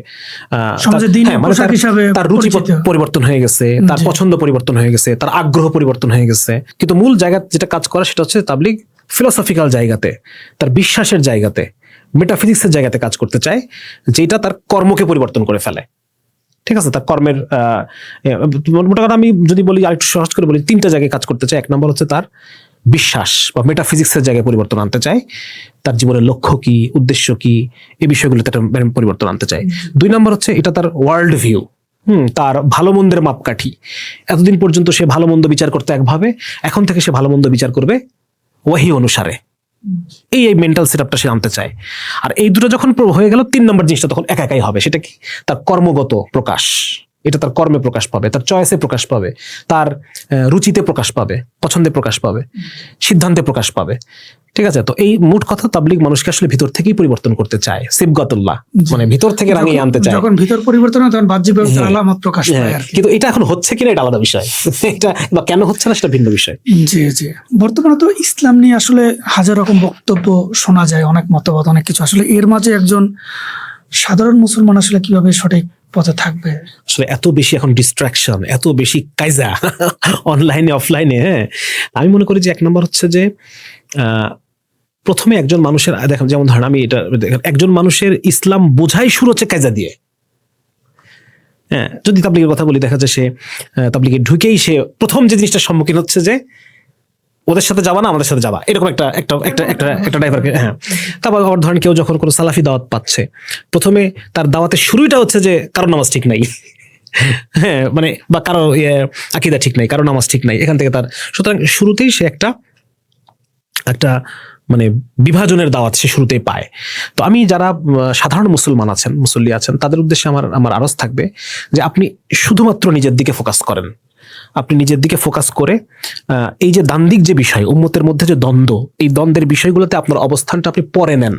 তার রুচি পরিবর্তন হয়ে গেছে, তার পছন্দ পরিবর্তন হয়ে গেছে, তার আগ্রহ পরিবর্তন হয়ে গেছে। কিন্তু মূল জায়গা যেটা কাজ করে সেটা হচ্ছে তাবলীগ ফিলোসফিক্যাল জায়গাতে, তার বিশ্বাসের জায়গাতে, মেটাফিজিক্সের জায়গাতে কাজ করতে চায়, যেটা তার কর্মকে পরিবর্তন করে ফেলে। ঠিক আছে, তার কর্মের মোটা কথা আমি যদি বলি, আরেকটু সহজ করে বলি, 3টা জায়গায় কাজ করতে চায়। 1 নম্বর হচ্ছে তার বিশ্বাস বা মেটাফিজিক্সের জায়গায় পরিবর্তন আনতে চায়, তার জীবনের লক্ষ্য কি, উদ্দেশ্য কি, এই বিষয়গুলোতে একটা পরিবর্তন আনতে চায়। 2 নম্বর হচ্ছে এটা তার ওয়ার্ল্ড ভিউ, তার ভালো মন্দের মাপকাঠি। এতদিন পর্যন্ত সে ভালো মন্দ বিচার করতে একভাবে, এখন থেকে সে ভালো মন্দ বিচার করবে ওয়াহি অনুসারে। এই মেন্টাল সেটআপটা সে আনতে চায়। আর এই দুটো যখন হয়ে গেল, 3 নম্বর জিনিসটা তখন একাই হবে, সেটা কি? তার কর্মগত প্রকাশ। এটা তার কর্মে প্রকাশ পাবে, তার চয়েসে প্রকাশ পাবে, তার রুচিতে প্রকাশ পাবে, পছন্দে প্রকাশ পাবে, সিদ্ধান্তে প্রকাশ পাবে। ঠিক আছে, তো এই মোট কথা তাবলিগ মানুষকে আসলে ভিতর থেকেই পরিবর্তন করতে চায়, সিবগাতুল্লাহ, মানে ভিতর থেকে রাঙিয়ে আনতে চায়। যখন ভিতর পরিবর্তন হয় তখন বাহ্যিকভাবে তার আলামত প্রকাশ পায় আর কি। কিন্তু এটা এখন হচ্ছে কিনা এটা আলাদা বিষয়, এটা বা কেন হচ্ছে না সেটা ভিন্ন বিষয়। জি জি, বর্তমানে তো ইসলাম নিয়ে আসলে হাজার রকম বক্তব্য শোনা যায়, অনেক মতবাদ, অনেক কিছু। আসলে এর মাঝে একজন সাধারণ মুসলমান আসলে কিভাবে সঠিক পথে থাকবে? আসলে এত বেশি এখন ডিস্ট্রাকশন, এত বেশি কায়জা অনলাইনে অফলাইনে। হ্যাঁ, আমি মনে করি যে এক নম্বর হচ্ছে যে প্রথমে একজন মানুষের দেখেন, যেমন ধরেন আমি এটা একজন মানুষের ইসলাম বোঝাই শুরু হচ্ছে কায়জা দিয়ে। হ্যাঁ, যদি তাবলিগের কথা বলি, দেখা যায় সে তাবলিগে ঢুকেই সে প্রথম যে জিনিসটার সম্মুখীন হচ্ছে যে ওদের সাথে যাবা না আমাদের সাথে যাবা, এরকম একটা একটা একটা একটা একটা ড্রাইভার। হ্যাঁ, তারপর আবার ধরেন কেউ যখন কোনো সালাফি দাওয়াত পাচ্ছে, প্রথমে তার দাওয়াতের শুরুটা হচ্ছে যে কারো নামাজ ঠিক নাই, হ্যাঁ, মানে বা কারো আকীদা ঠিক নাই, কারো নামাজ ঠিক নাই, এখান থেকে তার, সুতরাং শুরুতেই সে একটা একটা মানে বিভাজনের দাওয়াত সে শুরুতেই পায়। তো আমি যারা সাধারণ মুসলমান আছেন, মুসল্লি আছেন, তাদের উদ্দেশ্যে আমার আরজ থাকবে যে আপনি শুধুমাত্র নিজের দিকে ফোকাস করেন। আপনি নিজের দিকে ফোকাস করে এই যে দ্বান্দ্বিক যে বিষয়, উম্মতের মধ্যে যে দ্বন্দ্ব, এই দ্বন্দ্বের বিষয়গুলোতে আপনার অবস্থানটা আপনি পরে নেন।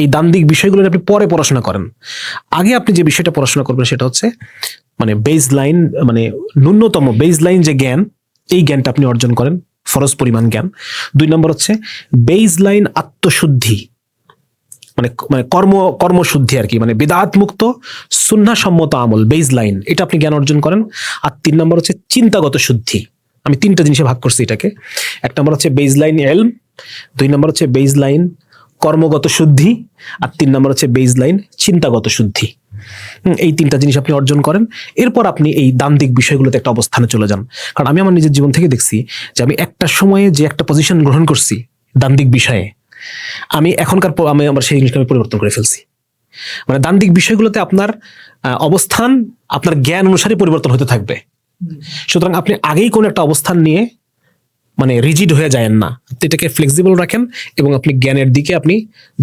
এই দ্বান্দ্বিক বিষয়গুলো আপনি পরে পড়াশোনা করেন। আগে আপনি যে বিষয়টা পড়াশোনা করবেন সেটা হচ্ছে মানে বেজ লাইন, মানে ন্যূনতম বেজ লাইন যে জ্ঞান, এই জ্ঞানটা আপনি অর্জন করেন, ফরজ পরিমাণ জ্ঞান। 2 নম্বর হচ্ছে বেজ লাইন আত্মশুদ্ধি, মানে মানে কর্মশুদ্ধি আর কি, মানে বিদআত মুক্ত সুন্নাহ সম্মত আমল, বেজ লাইন, এটা আপনি জ্ঞান অর্জন করেন। আর 3 নম্বর হচ্ছে চিন্তাগত শুদ্ধি। আমি 3টা জিনিসে ভাগ করছি এটাকে। 1 নম্বর হচ্ছে বেজ লাইন ইলম, 2 নম্বর হচ্ছে বেজ লাইন কর্মগত শুদ্ধি, আর 3 নম্বর হচ্ছে বেজ লাইন চিন্তাগত শুদ্ধি। এই 3টা জিনিস আপনি অর্জন করেন, এরপর আপনি এই দ্বান্দ্বিক বিষয়গুলোতে একটা অবস্থানে চলে যান। কারণ আমি আমার নিজের জীবন থেকে দেখছি যে আমি একটা সময়ে যে একটা পজিশন গ্রহণ করছি দ্বান্দ্বিক বিষয়ে, আমি এখনকার আমি আমার সেই জিনিসটা আমি পরিবর্তন করে ফেলছি। মানে দ্বান্দ্বিক বিষয়গুলোতে আপনার অবস্থান আপনার জ্ঞান অনুসারে পরিবর্তন হতে থাকবে। সুতরাং আপনি আগেই কোন একটা অবস্থান নিয়ে মানে রিজিড হয়ে যায়েন না, এটাকে ফ্লেক্সিবল রাখেন এবং আপনি জ্ঞানের দিকে আপনি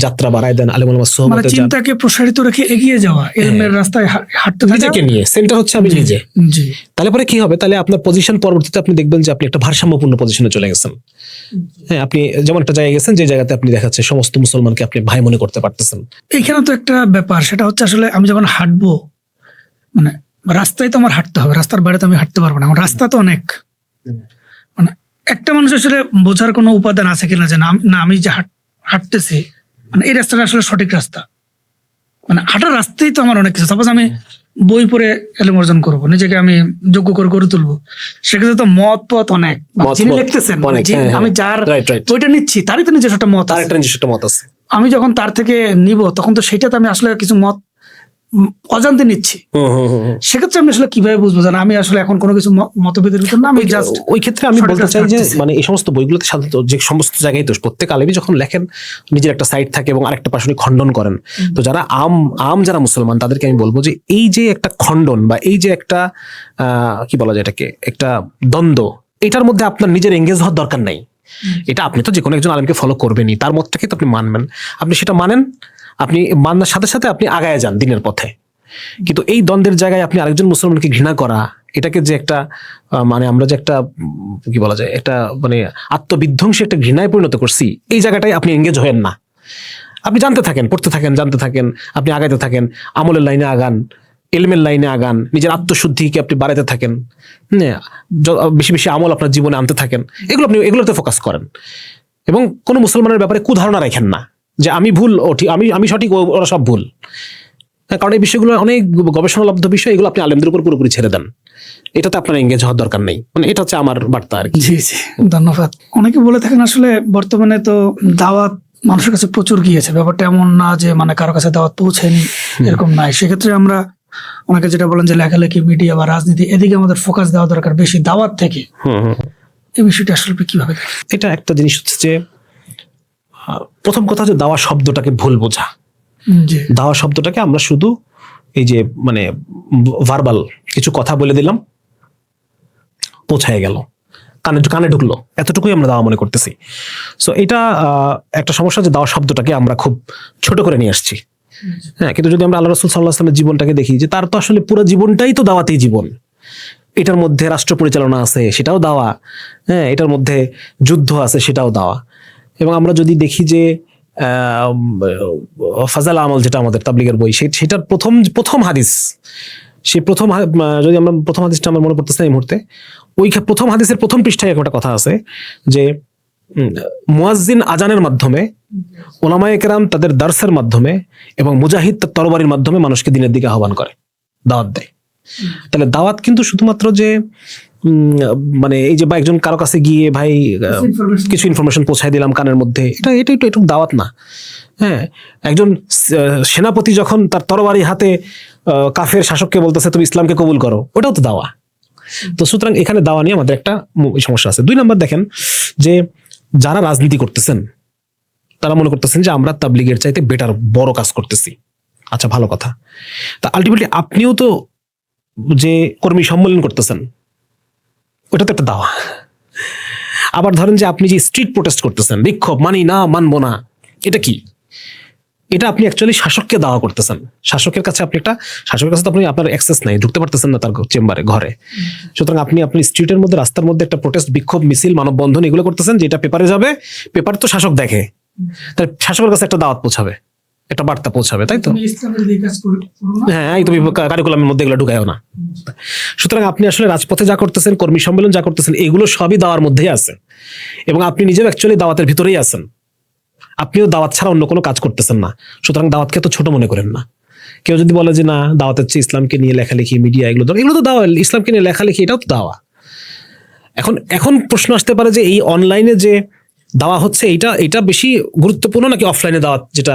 যাত্রা বাড়ায় দেন। আলেম ওলামার মানে সোহবতে যান, চিন্তাকে প্রসারিত রেখে এগিয়ে যাওয়া, ইলমের রাস্তায় হাঁটতে থাকা, নিজেকে নিয়ে। সেন্টার হচ্ছে আমি নিজে। জি, তাহলে পরে কি হবে? তাহলে আপনার পজিশন পরবর্তীতে আপনি দেখবেন যে আপনি একটা ভারসাম্যপূর্ণ পজিশনে চলে গেছেন। হ্যাঁ, আপনি যেমন একটা জায়গায় গেছেন যে জায়গাতে আপনি দেখাচ্ছে সমস্ত মুসলমানকে আপনি ভাই মনে করতে পারতেছেন। এইখানে তো একটা ব্যাপার, সেটা হচ্ছে আসলে আমি যখন হাঁটবো, মানে রাস্তায় তো আমার হাঁটতে হবে, রাস্তার বাইরে তো আমি হাঁটতে পারবো না। আমার রাস্তা তো অনেক, মানে একটা মানুষ আসলে বোঝার কোনো উপাদান আছে কিনা যে না আমি যে হাঁটতেছি, মানে এই রাস্তাটা আসলে সঠিক রাস্তা। মানে হাঁটার রাস্তায় তো আমার অনেক কিছু। সাপোজ আমি বই পড়ে এলেম অর্জন করবো, নিজেকে আমি যোগ্য করে গড়ে তুলবো, সেক্ষেত্রে তো মত পথ অনেক, যিনি লিখতেছেন আমি যার বইটা নিচ্ছি তারই তো নিজস্ব একটা মত, তার একটা নিজস্ব মত আছে। আমি যখন তার থেকে নিব তখন তো সেটাতে আমি আসলে কিছু মত অজান্তে নিচ্ছি। সেক্ষেত্রে আমি আসলে কিভাবে বুঝবো যে আমি আসলে এখন কোনো কিছু মতভেদের ভিতর না, আমি জাস্ট ওই ক্ষেত্রে আমি বলতে চাই যে মানে এই সমস্ত বইগুলোতে সাধারণত যে সমস্ত জায়গায় তো প্রত্যেক আলেমই যখন লেখেন নিজের একটা সাইড থাকে এবং আরেকটা পাশে খণ্ডন করেন। তো যারা যারা মুসলমান তাদেরকে আমি বলবো যে এই যে একটা খণ্ডন বা এই যে একটা কি বলা যায় এটাকে একটা দ্বন্দ্ব, এটার মধ্যে আপনার নিজের এঙ্গেজ হওয়ার দরকার নাই। এটা আপনি তো যে কোনো একজন আলেমকে ফলো করবেনই, তার মতটাকে তো আপনি মানবেন, আপনি সেটা মানেন, আপনি মানার সাথে সাথে আপনি আগায় যান দিনের পথে। কিন্তু এই দ্বন্দ্বের জায়গায় আপনি আরেকজন মুসলমানকে ঘৃণা করা, এটাকে যে একটা মানে আমরা যে একটা কি বলা যায় একটা মানে আত্মবিধ্বংসী একটা ঘৃণায় পরিণত করছি, এই জায়গাটায় আপনি এঙ্গেজ হয়েন না। আপনি জানতে থাকেন, পড়তে থাকেন, জানতে থাকেন, আপনি আগাইতে থাকেন, আমলের লাইনে আগান, এলমের লাইনে আগান, নিজের আত্মশুদ্ধিকে আপনি বাড়াতে থাকেন, বেশি বেশি আমল আপনার জীবনে আনতে থাকেন, আপনি এগুলোতে ফোকাস করেন এবং কোনো মুসলমানের ব্যাপারে কুধারণা রাখেন না যে আমি ভুল, ও ঠিক, আমি সঠিক, ওরা সব ভুল। কারণ এই বিষয়গুলো অনেক গবেষণালব্ধ বিষয়, এগুলো আপনি আলেমদের উপর পুরোপুরি ছেড়ে দেন, এটাতে আপনার এঙ্গেজ হওয়ার দরকার নেই। মানে এটা হচ্ছে আমার বার্তা আর কি। জি জি, ধন্যবাদ। অনেকে বলে থাকেন আসলে বর্তমানে তো দাওয়াত মানুষের কাছে প্রচুর গিয়েছে, ব্যাপারটা এমন না যে মানে কারো কাছে দাওয়াত পৌঁছেনি, এরকম নাই। সেক্ষেত্রে আমরা অনেকে যেটা বলেন যে লেখালেখি, মিডিয়া বা রাজনীতি, এদিকে আমাদের ফোকাস দেওয়া দরকার বেশি দাওয়াত থেকে। এই বিষয়টা আসলে কিভাবে? এটা একটা জিনিস হচ্ছে যে প্রথম কথা যে দাওয়া শব্দটাকে ভুল বোঝা। দাওয়া শব্দটাকে আমরা শুধু এই যে মানে ভার্বাল কিছু কথা বলে দিলাম, পৌঁছায় গেল, কানে ঢুকলো, এতটুকুই আমরা দাওয়া মনে করতেছি। সো এটা একটা সমস্যা যে দাওয়া শব্দটাকে আমরা খুব ছোট করে নিয়ে আসছি। হ্যাঁ, কিন্তু যদি আমরা আল্লাহ রাসূল সাল্লাল্লাহু আলাইহি ওয়াসাল্লামের জীবনটাকে দেখি, যে তার তো আসলে পুরো জীবনটাই তো দাওয়াতেই জীবন। এটার মধ্যে রাষ্ট্র পরিচালনা আছে, সেটাও দাওয়া। হ্যাঁ, এটার মধ্যে যুদ্ধ আছে, সেটাও দাওয়া। এবং আমরা যদি দেখি যে ফাজাল আমল, যেটা আমাদের তাবলীগের বই, সেটার প্রথম হাদিস, সেই যদি আমরা প্রথম হাদিসটা আমার মনে পড়তেছে না এই মুহূর্তে, ওই প্রথম হাদিসের প্রথম পৃষ্ঠায় একটা কথা আছে যে মুয়াজ্জিন আজানের মাধ্যমে, ওলামায়ে কেরাম তাদের দার্সের মাধ্যমে, এবং মুজাহিদ তার তরবারির মাধ্যমে মানুষকে দিনের দিকে আহ্বান করে, দাওয়াত দেয়। তাহলে দাওয়াত কিন্তু শুধুমাত্র যে মানে এই যে বা একজন কারো কাছে গিয়ে ভাই কিছু ইনফরমেশন পৌঁছায় দিলাম কানের মধ্যে, এটাই তো একটু দাওয়াত না। হ্যাঁ, একজন সেনাপতি যখন তার তরবারি হাতে কাফের শাসককে বলতেছে তুমি ইসলামকে কবুল করো, ওটাও তো দাওয়া। তো সুতরাং এখানে দাওয়া নিয়ে আমাদের একটা সমস্যা আছে। 2 নম্বর দেখেন যে যারা রাজনীতি করতেছেন তারা মনে করতেছেন যে আমরা তাবলীগের চাইতে বেটার বড় কাজ করতেছি। আচ্ছা, ভালো কথা। তা আলটিমেটলি আপনিও তো যে কর্মী সম্মেলন করতেছেন, ওটা তো একটা দাওয়া। আবার ধরেন যে আপনি যে স্ট্রিট প্রোটেস্ট করতেছেন, বিক্ষোভ, মানি না, মানবো না, এটা কি? এটা আপনি অ্যাকচুয়ালি শাসককে দাওয়া করতেছেন। শাসকের কাছে তো আপনি আপনার অ্যাক্সেস নাই, ঢুকতে পারতেছেন না তার চেম্বারে, ঘরে। সুতরাং আপনি স্ট্রিটের মধ্যে, রাস্তার মধ্যে একটা প্রোটেস্ট, বিক্ষোভ, মিছিল, মানববন্ধন এগুলো করতেছেন, যেটা পেপারে যাবে, পেপার তো শাসক দেখে, তাই শাসকের কাছে একটা দাওয়াত পৌঁছাবে, একটা বার্তা পৌঁছাবে, তাই তো? হ্যাঁ, তুমি কারিকুলামের মধ্যে এগুলো ঢুকায়ও না। সুতরাং আপনি আসলে রাজপথে যা করতেছেন, কর্মী সম্মেলন যা করতেছেন, এগুলো সবই দাওয়ার মধ্যেই আছে, এবং আপনি নিজেও অ্যাকচুয়ালি দাওয়াতের ভিতরেই আছেন। আপনিও দাওয়াত ছাড়া অন্য কোনো কাজ করতেছেন না। সুতরাং দাওয়াতকে তো ছোট মনে করেন না। কেউ যদি বলে যে না, দাওয়াতের চেয়ে ইসলামকে নিয়ে লেখালেখি, মিডিয়া, এগুলো তো দাওয়া। ইসলামকে নিয়ে লেখালেখি, এটাও তো দাওয়া। এখন প্রশ্ন আসতে পারে যে এই অনলাইনে যে দাওয়া হচ্ছে, এটা বেশি গুরুত্বপূর্ণ নাকি অফলাইনে দাওয়াত, যেটা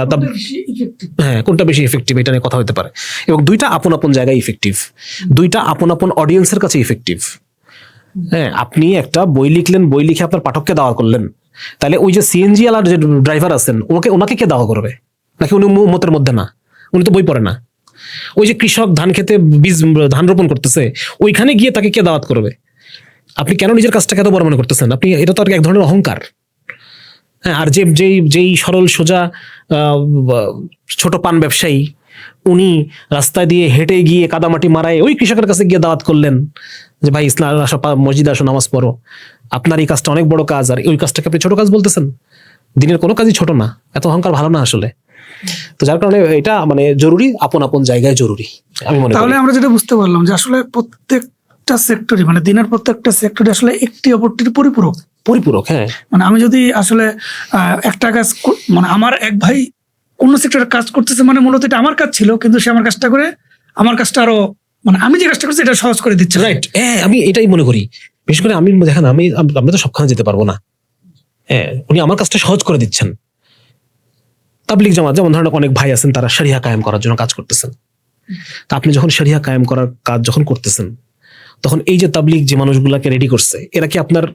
হ্যাঁ, কোনটা বেশি ইফেক্টিভ, এটা নিয়ে কথা হতে পারে। এবং দুইটা আপন আপন জায়গায় ইফেক্টিভ, দুইটা আপন আপন অডিয়েন্সের কাছে ইফেক্টিভ। হ্যাঁ, আপনি একটা বই লিখলেন, বই লিখে আপনার পাঠককে দাওয়া করলেন, তাহলে ওই যে সিএনজি ওয়ালার যে ড্রাইভার আছেন, ওনাকে কে দাওয়া করবে? নাকি উনি উম্মতের মধ্যে না? উনি তো বই পড়ে না। ওই যে কৃষক ধান খেতে ধান রোপণ করতেছে, ওইখানে গিয়ে তাকে কে দাওয়াত করবে? আপনি কেন নিজের কাজটাকে এত বড় মনে করতেছেন? এটা তো আর এক ধরনের অহংকার। হ্যাঁ, আর যেই সরল সোজা ছোট পান ব্যবসায়ী, উনি রাস্তায় দিয়ে হেঁটে গিয়ে কাদামাটি মারায় ওই কৃষকের কাছে গিয়ে দাওয়াত করলেন যে ভাই ইসলাম আসো, মসজিদে আসো, নামাজ পড়ো। আপনার এই কাজটা অনেক বড় কাজ, আর ওই কাজটাকে আপনি ছোট কাজ বলতেছেন। দিনের কোনো কাজই ছোট না, এত অহংকার ভালো না আসলে। তো যার কারণে এটা মানে জরুরি, আপন আপন জায়গায় জরুরি আমি মনে করি। তাহলে আমরা যেটা বুঝতে পারলাম যে আসলে প্রত্যেকটা সেক্টরই, মানে দিনের প্রত্যেকটা সেক্টরে আসলে একটি অপরটির পরিপূরক। হ্যাঁ, মানে আমি যদি আসলে একটা কাজ, মানে আমার এক ভাই অন্য সেক্টরে কাজ করতেছে, মানে মূলত এটা আমার কাজ ছিল, কিন্তু সে আমার কাজটা করে, আমার কাজটা আরো, মানে আমি যে কাজটা করছি এটা সহজ করে দিচ্ছে। রাইট, আমি এটাই মনে করি। বিশেষ করে দেখেন, আমি তো সবখানে যেতে পারবো না। হ্যাঁ, উনি আমার কাজটা সহজ করে দিচ্ছেন। তাবলীগ জামাত যেমন ধরেন অনেক ভাই আছেন, তারা শরিয়া কায়েম করার জন্য কাজ করতেছেন। তা আপনি যখন শরিয়া কায়েম করার কাজ যখন করতেছেন, তখন এই যে তাবলীগ যে মানুষগুলাকে রেডি করছে, এরা কি আপনার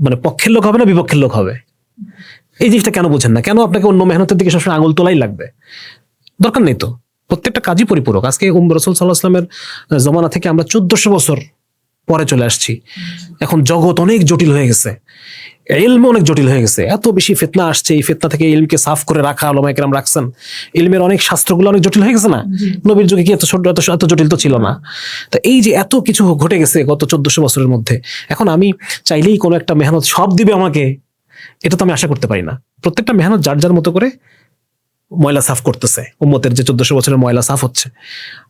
মানে পক্ষের লোক হবে না বিপক্ষের লোক হবে? এই জিনিসটা কেন বোঝেন না? কেন আপনাকে অন্য মেহনতের দিকে সবসময় আঙুল তোলাই লাগবে? দরকার নেই তো, প্রত্যেকটা কাজই পরিপূরক। আজকে রাসূল সাল্লাল্লাহু আলাইহি ওয়াসাল্লামের জমানা থেকে আমরা 1400 বছর পরে চলে আসছি। এখন জগৎ অনেক জটিল হয়ে গেছে, ইলম অনেক জটিল হয়ে গেছে, এত বেশি ফিতনা আসছে। এই ফিতনা থেকে ইলমকে সাফ করে রাখা উলামায়ে কেরাম রাখছেন। ইলমের অনেক শাস্ত্রগুলো অনেক জটিল হয়ে গেছে না? নবীর যুগে কি এত জটিল তো ছিল না। তো এই যে এত কিছু ঘটে গেছে গত 1400 বছরের মধ্যে, এখন আমি চাইলেই কোনো একটা মেহনত সব দিবে আমাকে, এটা তো আমি আশা করতে পারি না। প্রত্যেকটা মেহনত যার যার মতো করে ময়লা সাফ করতেছে। উম্মতের যে 1400 বছরের ময়লা সাফ হচ্ছে,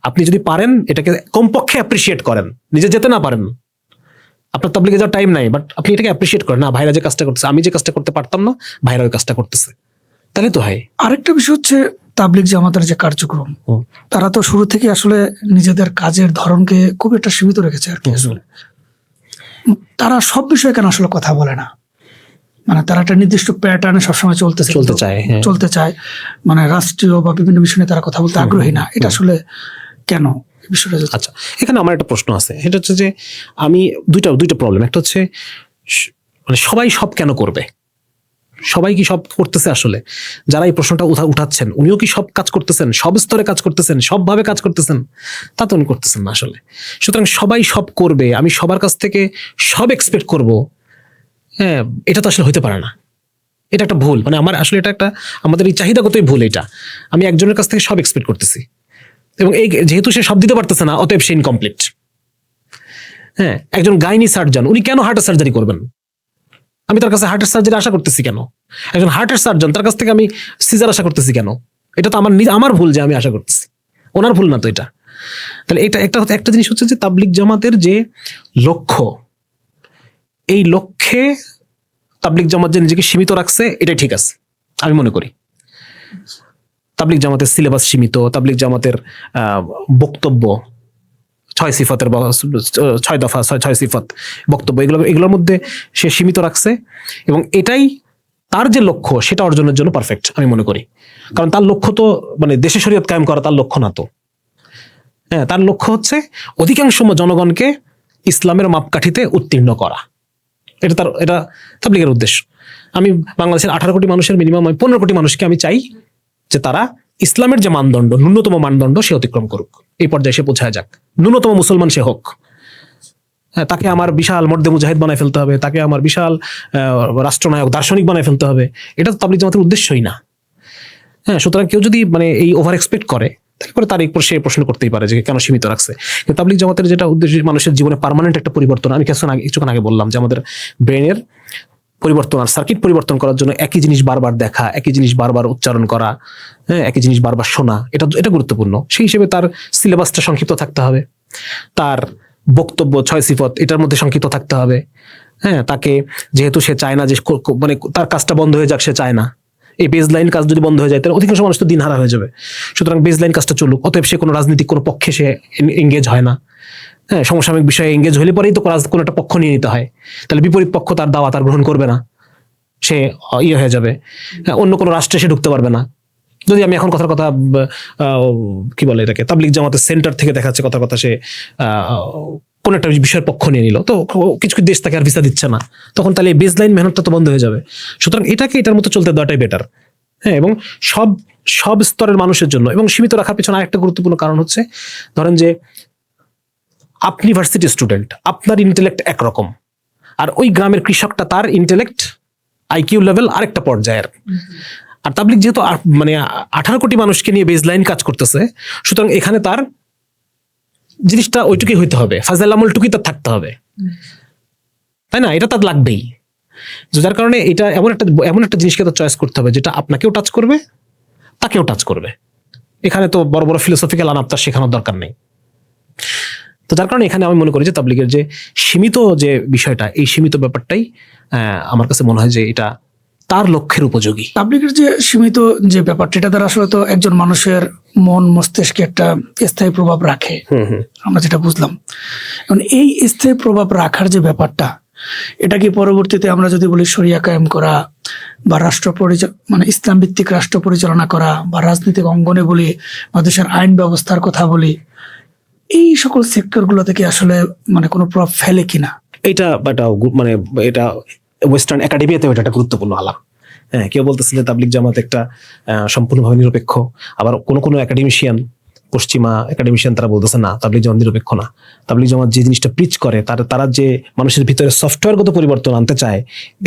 আপনি যদি পারেন এটাকে কমপক্ষে অ্যাপ্রিসিয়েট করেন। নিজে যেতে না পারেন, আপনার তাবলীগে যাওয়ার টাইম নাই, বাট আপনি এটাকে অ্যাপ্রিসিয়েট করেন, না ভাইরা যে কাজটা করতেছে, আমি যে কাজটা করতে পারতাম না, ভাইরা ওই কাজটা করতেছে, তাহলে তো হয়। আরেকটা বিষয় হচ্ছে তাবলীগ জামাতের যে কার্যক্রম, তারা তো শুরু থেকে আসলে নিজেদের কাজের ধরনকে খুব একটা সীমিত রেখেছে আর কি। আসলে তারা সব বিষয়ে কেন আসলে কথা বলে না? মানে তারা একটা নির্দিষ্ট প্যাটার্নে সবসময় চলতে চায়, মানে রাষ্ট্রীয় বা বিভিন্ন বিষয় নিয়ে তারা কথা বলতে আগ্রহী না। এটা আসলে কেন? আচ্ছা, এখানে আমার একটা প্রশ্ন আছে। এটা হচ্ছে যে আমি দুইটা প্রবলেম। একটা হচ্ছে মানে সবাই সব কেন করবে? সবাই কি সব করতেছে? আসলে যারা এই প্রশ্নটা উঠাচ্ছেন, উনিও কি সব কাজ করতেছেন, সব স্তরে কাজ করতেছেন, সবভাবে কাজ করতেছেন? তা তো উনি করতেছেন না আসলে। সুতরাং সবাই সব করবে, আমি সবার কাছ থেকে সব এক্সপেক্ট করব, হ্যাঁ, এটা তো আসলে হইতে পারে না। এটা একটা ভুল, মানে আমার আসলে এটা একটা আমাদের এই চাহিদাগতই ভুল। এটা আমি একজনের কাছ থেকে সব এক্সপেক্ট করতেছি, এবং এই যেহেতু সে সব দিতে পারতেছে না, অতএব সে ইনকমপ্লিট। হ্যাঁ, একজন গাইনি সার্জন, উনি কেন হার্টের সার্জারি করবেন? আমি তার কাছে হার্টের সার্জারি আশা করতেছি কেন? একজন হার্টের সার্জন, তার কাছ থেকে আমি সিজার আশা করতেছি কেন? এটা তো আমার ভুল যে আমি আশা করতেছি, ওনার ভুল না তো এটা। তাহলে এটা একটা জিনিস হচ্ছে যে তাবলিগ জামাতের যে লক্ষ্য, এই লক্ষ্যে তাবলিগ জামাত যে নিজেকে সীমিত রাখছে, এটাই ঠিক আছে আমি মনে করি। তাবলিগ জামাতের সিলেবাস সীমিত, তাবলিগ জামাতের বক্তব্য 6 সিফাতের 6 দফা 6 সিফাত বক্তব্য, এগুলোর মধ্যে সে সীমিত রাখছে, এবং এটাই তার যে লক্ষ্য সেটা অর্জনের জন্য পারফেক্ট আমি মনে করি। কারণ তার লক্ষ্য তো মানে দেশে শরীয়ত কায়েম করা তার লক্ষ্য না তো। হ্যাঁ, তার লক্ষ্য হচ্ছে অধিকাংশ জনগণকে ইসলামের মাপকাঠিতে উত্তীর্ণ করা। এটা তাবলিগের উদ্দেশ্য। আমি বাংলাদেশের 18 কোটি মানুষের মিনিমাম 15 কোটি মানুষকে আমি চাই যে তারা ইসলামের যে মানদণ্ড, ন্যূনতম মানদণ্ড সে অতিক্রম করুক, এই পর্যায়ে সে পৌঁছায় যাক, ন্যূনতম মুসলমান সে হোক। হ্যাঁ, তাকে আমার বিশাল মর্দে মুজাহিদ বানায় ফেলতে হবে, তাকে আমার বিশাল রাষ্ট্রনায়ক দার্শনিক বানায় ফেলতে হবে, এটা তো তাবলিগ জামাতের উদ্দেশ্যই না। হ্যাঁ, সুতরাং কেউ যদি মানে এই ওভার এক্সপেক্ট করে, তারপরে তার উপর সে প্রশ্ন করতেই পারে যে কেন সীমিত রাখছে। কিন্তু তাবলিগ জামাতের যেটা উদ্দেশ্য, মানুষের জীবনে পার্মানেন্ট একটা পরিবর্তন। আমি কিছুক্ষণ আগে বললাম যে আমাদের ব্রেনের পরিবর্তন আর সার্কিট পরিবর্তন করার জন্য একই জিনিস বারবার দেখা, একই জিনিস বারবার উচ্চারণ করা, হ্যাঁ, একই জিনিস বারবার শোনা, এটা গুরুত্বপূর্ণ। সেই হিসেবে তার সিলেবাসটা সংক্ষিপ্ত থাকতে হবে, তার বক্তব্য 6 সিফত এটার মধ্যে সংক্ষিপ্ত থাকতে হবে। হ্যাঁ, তাকে যেহেতু সে চায় না যে মানে তার কাজটা বন্ধ হয়ে যাক, সে চায় না এই বেজলাইন কাজ যদি বন্ধ হয়ে যায় তাহলে অধিকাংশ মানুষ তো দিনহারা হয়ে যাবে। সুতরাং বেজলাইন কাজটা চলুক। অতএব সে কোনো রাজনৈতিক কোনো পক্ষে সে এঙ্গেজ হয় না। হ্যাঁ, সমসাময়িক বিষয়ে এঙ্গেজ হলে পরেই তো কোনো একটা পক্ষ নিয়ে নিতে হয়, তাহলে বিপরীত পক্ষ তার দাওয়াত আর গ্রহণ করবে না, সে হয়ে যাবে। হ্যাঁ, অন্য কোনো রাষ্ট্রে সে ঢুকতে পারবে না। যদি আমি এখন কথার কথা কি বলে এটাকে, তাবলিগ জামাতের সেন্টার থেকে দেখাচ্ছে কথার কথা, সে কোন একটা বিষয়ের পক্ষ নিয়ে নিল, তো কিছু দেশ তাকে আর ভিসা দিচ্ছে না, তখন তাহলে এই বেসলাইন মেহনতটা তো বন্ধ হয়ে যাবে। সুতরাং এটার মতো চলতে দেওয়াটাই বেটার। হ্যাঁ, এবং সব স্তরের মানুষের জন্য, এবং সীমিত রাখার পিছনে আরেকটা গুরুত্বপূর্ণ কারণ হচ্ছে, ধরেন যে আপনি ভার্সিটি স্টুডেন্ট, আপনার ইন্টেলেক্ট একরকম, আর ওই গ্রামের কৃষকটা তার ইন্টেলেক্ট আইকিউ লেভেল আরেকটা পর্যায়ের। আর তাবলিগ যেহেতু মানে 18 কোটি মানুষকে নিয়ে বেসলাইন কাজ করতেছে, সুতরাং এখানে তার জিনিসটা ওইটুকুই হইতে হবে, ফাজাইল আমল টুকুই তার থাকতে হবে, তাই না? এটা তার লাগবেই। যার কারণে এটা এমন একটা জিনিসকে তো চয়েস করতে হবে যেটা আপনাকেও টাচ করবে, তাকেও টাচ করবে। এখানে তো বড় বড় ফিলোসফিক্যাল আলাপ তার শেখানোর দরকার নেই। তো যার কারণে এখানে আমি মনে করি যে তাবলিগের যে সীমিত যে বিষয়টা, এই সীমিত ব্যাপারটাই আমার কাছে মনে হয় যে এটা তার লক্ষ্যের উপযোগী। তাবলিগের যে সীমিত যে ব্যাপারটা, এটা দ্বারা আসলে তো একজন মানুষের মন মস্তিষ্কে একটা স্থায়ী প্রভাব রাখে, আমরা যেটা বুঝলাম। এখন এই স্থায়ী প্রভাব রাখার যে ব্যাপারটা, এটা কি পরবর্তীতে আমরা যদি বলি শরিয়া কায়েম করা বা মানে ইসলাম ভিত্তিক রাষ্ট্র পরিচালনা করা, বা রাজনৈতিক অঙ্গনে বলি বা দেশের আইন ব্যবস্থার কথা বলি, এই সকল সেক্টর গুলো থেকে আসলে মানে কোনো প্রভাব ফেলে কিনা? এটা মানে এটা ওয়েস্টার্ন একাডেমিতে এটা একটা গুরুত্বপূর্ণ আলাপ। হ্যাঁ, কেউ বলতেছে যে তাবলিগ জামাত একটা সম্পূর্ণভাবে নিরপেক্ষ, আবার কোনো একাডেমিশিয়ান, পশ্চিমা একাডেমিশিয়ান, তারা বলতেছে না, তাবলিগ জামাত নিরপেক্ষ না। তাবলিগ জামাত যে জিনিসটা প্রিচ করে, তারা যে মানুষের ভিতরে সফটওয়্যারগত পরিবর্তন আনতে চায়,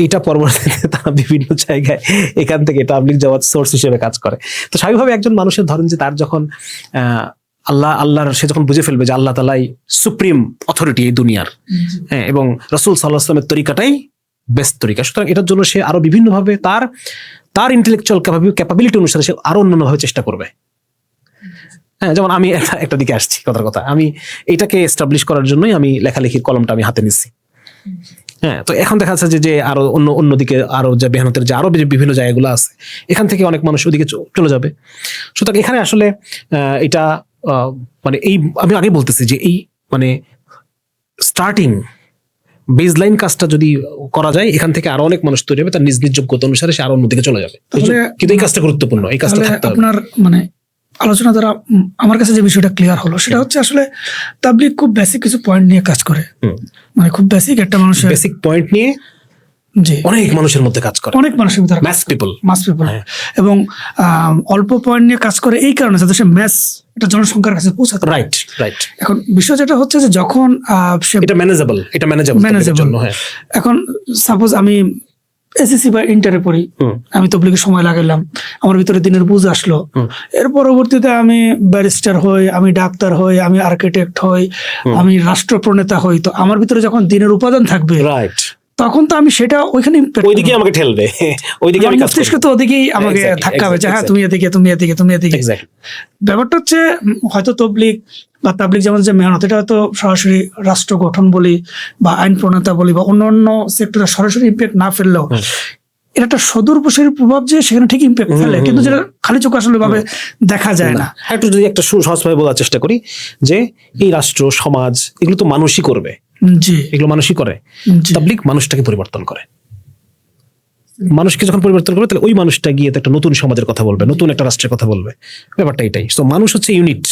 এটা পরবর্তীতে তারা বিভিন্ন জায়গায় এখান থেকে তাবলিগ জামাত সোর্স হিসেবে কাজ করে। তো স্বাভাবিকভাবে একজন মানুষের ধরেন যে তার যখন আল্লাহর সে যখন বুঝে ফেলবে যে আল্লাহ তাআলাই সুপ্রিম অথরিটি এই দুনিয়ার, হ্যাঁ, এবং রাসূল সাল্লাল্লাহু আলাইহি ওয়াসাল্লামের তরিকাটাই বেস্ট তরিকা, সুতরাং এটার জন্য সে আরো বিভিন্নভাবে তার ইন্টেলেকচুয়াল ক্যাপাবিলিটি অনুসারে সে আরো অন্যান্যভাবে চেষ্টা করবে। হ্যাঁ, যেমন আমি একটা দিকে আসছি, কথার কথা, আমি এটাকে এস্টাবলিশ করার জন্যই আমি লেখালেখির কলমটা আমি হাতে নিচ্ছি। হ্যাঁ, তো এখন দেখা যাচ্ছে যে আরো অন্যদিকে আরো যে মেহনতের যে আরো বিভিন্ন জায়গাগুলো আছে, এখান থেকে অনেক মানুষ ওদিকে চলে যাবে। সুতরাং এখানে আসলে এটা মানে আমি আগে বলতেছি যে এই মানে স্টার্টিং বেসলাইন কাজটা যদি করা যায়, এখান থেকে আরো অনেক মানুষ তৈরি হবে, তার নিজ নিজ যোগ্যতা অনুসারে সে আরো অন্যদিকে চলে যাবে। কিন্তু এই কাজটা গুরুত্বপূর্ণ, এই কাজটা থাকতে হবে। আপনার মানে আলোচনা দ্বারা আমার কাছে যে বিষয়টা ক্লিয়ার হলো, সেটা হচ্ছে আসলে তাবলিগ খুব বেসিক কিছু পয়েন্ট নিয়ে কাজ করে, মানে খুব বেসিক একটা মানুষের বেসিক পয়েন্ট নিয়ে অনেক মানুষের মধ্যে কাজ করে, অনেক মানুষের ভিতরে মাস পিপল, এবং অল্প পয়েন্ট নিয়ে কাজ করে এই কারণে যাতে সে এটা জনসংখ্যার কাছে পৌঁছাতে। রাইট। এখন বিষয় যেটা হচ্ছে যে যখন এটা ম্যানেজেবল, এখন সাপোজ আমি এসএসসি বা ইন্টারে পড়ি, আমি তবলিগে সময় লাগালাম, আমার ভিতরে দিনের বুঝ আসলো। এর পরবর্তীতে আমি ব্যারিস্টার হই, আমি ডাক্তার হই, আমি আর্কিটেক্ট হই, আমি রাষ্ট্রপ্রণেতা হই। তো আমার ভিতরে যখন দিনের উপাদান থাকবে, রাইট, তখন তো আমি সেটা ওইখানে ওইদিকে আমাকে ঠেলবে, ওইদিকে আমি কাজ করব। মস্তিষ্ক তো ওদিকেই আমাকে Exactly, ধাক্কা হবে যে হ্যাঁ exactly. তুমি এদিকে, তুমি এদিকে, তুমি এদিকে। Exactly. ব্যাপারটা হচ্ছে হয়তো তবলিগ বা তাবলিগ যেমন যে মেহনত, এটা হয়তো সরাসরি রাষ্ট্র গঠন বলি বা আইন প্রণেতা বলি বা অন্যান্য সেক্টরে সরাসরি ইম্প্যাক্ট না ফেললেও এটা একটা সদূর প্রসারী প্রভাব যে সেখানে ঠিক ইম্প্যাক্ট ফেলে, কিন্তু যেটা খালি চোখে আসলে ভাবে দেখা যায় না। একটু যদি একটা সহজভাবে বলার চেষ্টা করি যে এই রাষ্ট্র সমাজ এগুলো তো মানুষই করবে, জি এগুলো মানুষই করে। জি তাবলিগ মানুষটাকে পরিবর্তন করে। মানুষকে যখন পরিবর্তন করবে তাহলে ওই মানুষটা গিয়ে তো একটা নতুন সমাজের কথা বলবে, নতুন একটা রাষ্ট্রের কথা বলবে। ব্যাপারটা এটাই। তো মানুষ হচ্ছে ইউনিট।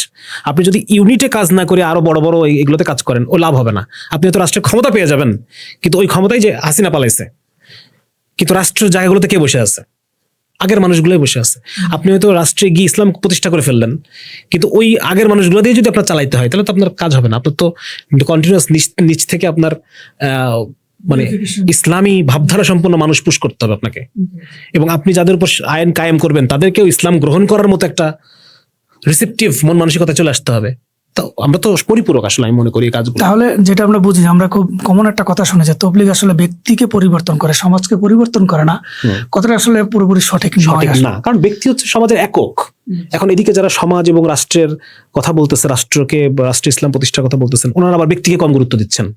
আপনি যদি ইউনিটে কাজ না করে আরো বড় বড় এগুলোতে কাজ করেন, ও লাভ হবে না। আপনি তো রাষ্ট্রের ক্ষমতা পেয়ে যাবেন, কিন্তু ওই ক্ষমতায় যে হাসিনা পালাইছে, কিন্তু রাষ্ট্রের জায়গাগুলোতে কে বসে আছে? আগের মানুষগুলোই বসে আছে। আপনি হয়তো রাষ্ট্রে গিয়ে ইসলাম প্রতিষ্ঠা করে ফেললেন, কিন্তু ওই আগের মানুষগুলো দিয়ে যদি আপনার চালাইতে হয় তাহলে তো আপনার কাজ হবে না। আপনার তো কন্টিনিউয়াস নিচ থেকে আপনার মানে ইসলামী ভাবধারা সম্পন্ন মানুষ পুশ করতে হবে আপনাকে। এবং আপনি যাদের উপর আইন কায়েম করবেন তাদেরকেও ইসলাম গ্রহণ করার মতো একটা রিসেপটিভ মন মানসিকতা চলে আসতে হবে। তো আমরা তো পরিপূরক আসলে, আমি মনে করি এই কাজগুলো। তাহলে যেটা আমরা বুঝি, আমরা খুব কমন একটা কথা শুনে যে তবলিগ আসলে ব্যক্তিকে পরিবর্তন করে, সমাজকে পরিবর্তন করে না। কথাটা আসলে পুরোপুরি সঠিক নয় সঠিক আসলে। না, কারণ ব্যক্তি হচ্ছে সমাজের একক। এখন এদিকে যারা সমাজ এবং রাষ্ট্রের কথা বলতেছে, রাষ্ট্রকে রাষ্ট্র ইসলাম প্রতিষ্ঠার কথা বলতেছেন, ওনারা আবার ব্যক্তিকে কম গুরুত্ব দিচ্ছেন।